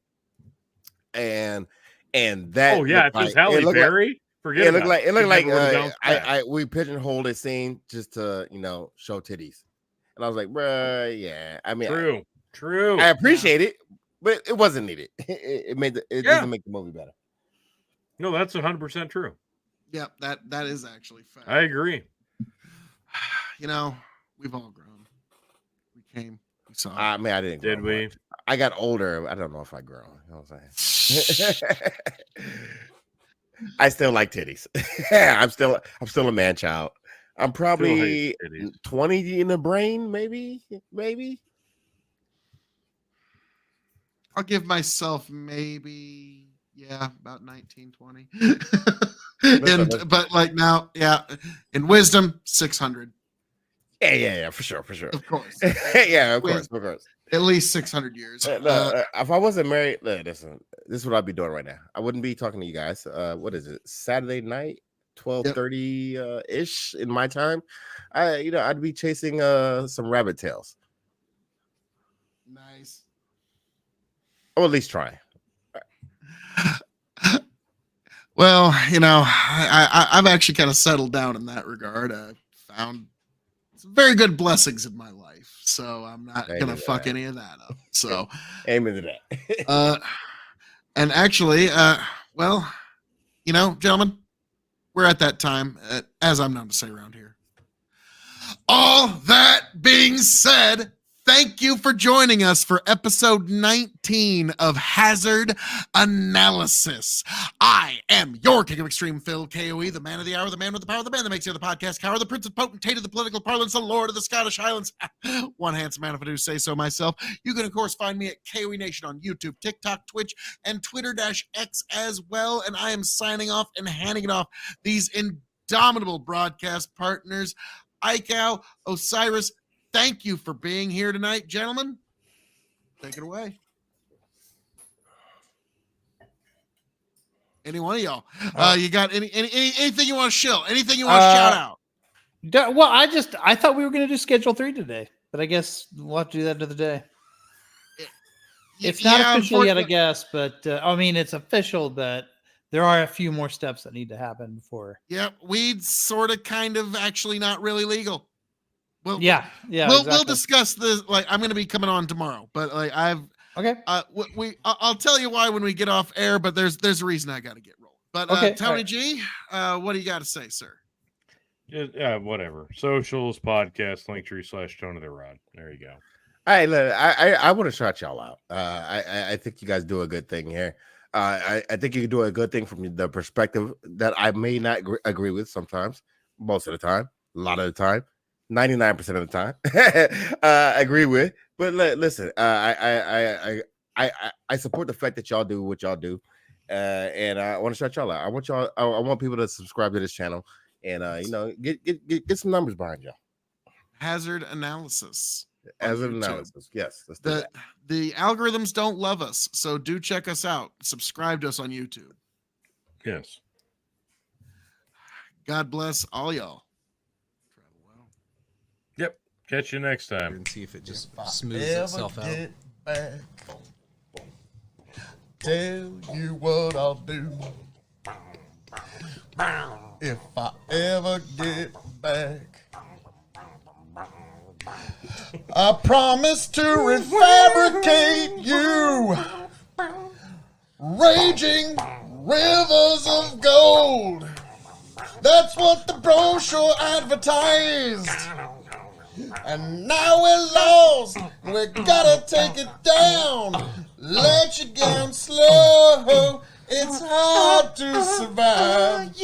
and that oh yeah, if looked it's Halle Berry, forget it looked about like it looked She like never would've bounced back. we pigeonholed a scene just to show titties, and I was like, bruh, yeah. I mean, True. I appreciate it, but it wasn't needed. It Yeah. doesn't make the movie better. No, that's 100% true. Yep, that is actually fact. I agree. You know, we've all grown. We came, we saw. I mean, I didn't. Did grow we? much. I got older. I don't know if I grew. You know what I'm saying? I still like titties. I'm still a man child. I'm probably Still hate titties. 20 in the brain, maybe. I'll give myself maybe, about 19, 20. But like now, in wisdom, 600. Yeah, for sure. Of course. Yeah, of course. At least 600 years. If I wasn't married, listen, this is what I'd be doing right now. I wouldn't be talking to you guys. What is it? Saturday night, 12:30 ish in my time. I'd be chasing some rabbit tails. Nice. Or at least try. Well, I've actually kind of settled down in that regard. I found some very good blessings in my life, so I'm not gonna fuck any of that up. So, amen to that. And actually, gentlemen, we're at that time, as I'm known to say around here. All that being said, thank you for joining us for episode 19 of Hazard Analysis. I am your King of Extreme, Phil KOE, the man of the hour, the man with the power, the man that makes the other podcast cower, the prince and potentate of the political parlance, the lord of the Scottish Highlands. One handsome man, if I do say so myself. You can, of course, find me at KOE Nation on YouTube, TikTok, Twitch, and Twitter-X as well. And I am signing off and handing it off these indomitable broadcast partners, Ikow, Osiris. Thank you for being here tonight, gentlemen. Take it away. Any one of y'all? You got anything you want to shill? Anything you want to shout out? Well, I thought we were going to do Schedule 3 today, but I guess we'll have to do that another day. It's not official yet, I guess, but it's official, but there are a few more steps that need to happen before. Yeah, weed's sort of, kind of, actually not really legal. Well, We'll exactly. Discuss this. Like, I'm going to be coming on tomorrow, but like I'll tell you why when we get off air. But there's a reason I got to get rolling. But Tony G, what do you got to say, sir? Yeah, whatever. Socials, podcast, Linktree/Tony the Rod. There you go. All right, look, I want to shout y'all out. I think you guys do a good thing here. I think you do a good thing from the perspective that I may not agree with sometimes, most of the time, a lot of the time. 99% of the time, agree with. But listen, I support the fact that y'all do what y'all do, and I want to shout y'all out. I want people to subscribe to this channel, and get some numbers behind y'all. Hazard Analysis. Hazard Analysis. Yes, let's do that. The algorithms don't love us, so do check us out. Subscribe to us on YouTube. Yes. God bless all y'all. Yep. Catch you next time. And see if it just smooths itself out. Back, tell you what I'll do. If I ever get back, I promise to refabricate you. Raging rivers of gold. That's what the brochure advertised. And now we're lost. We gotta take it down. Let you down slow. It's hard to survive.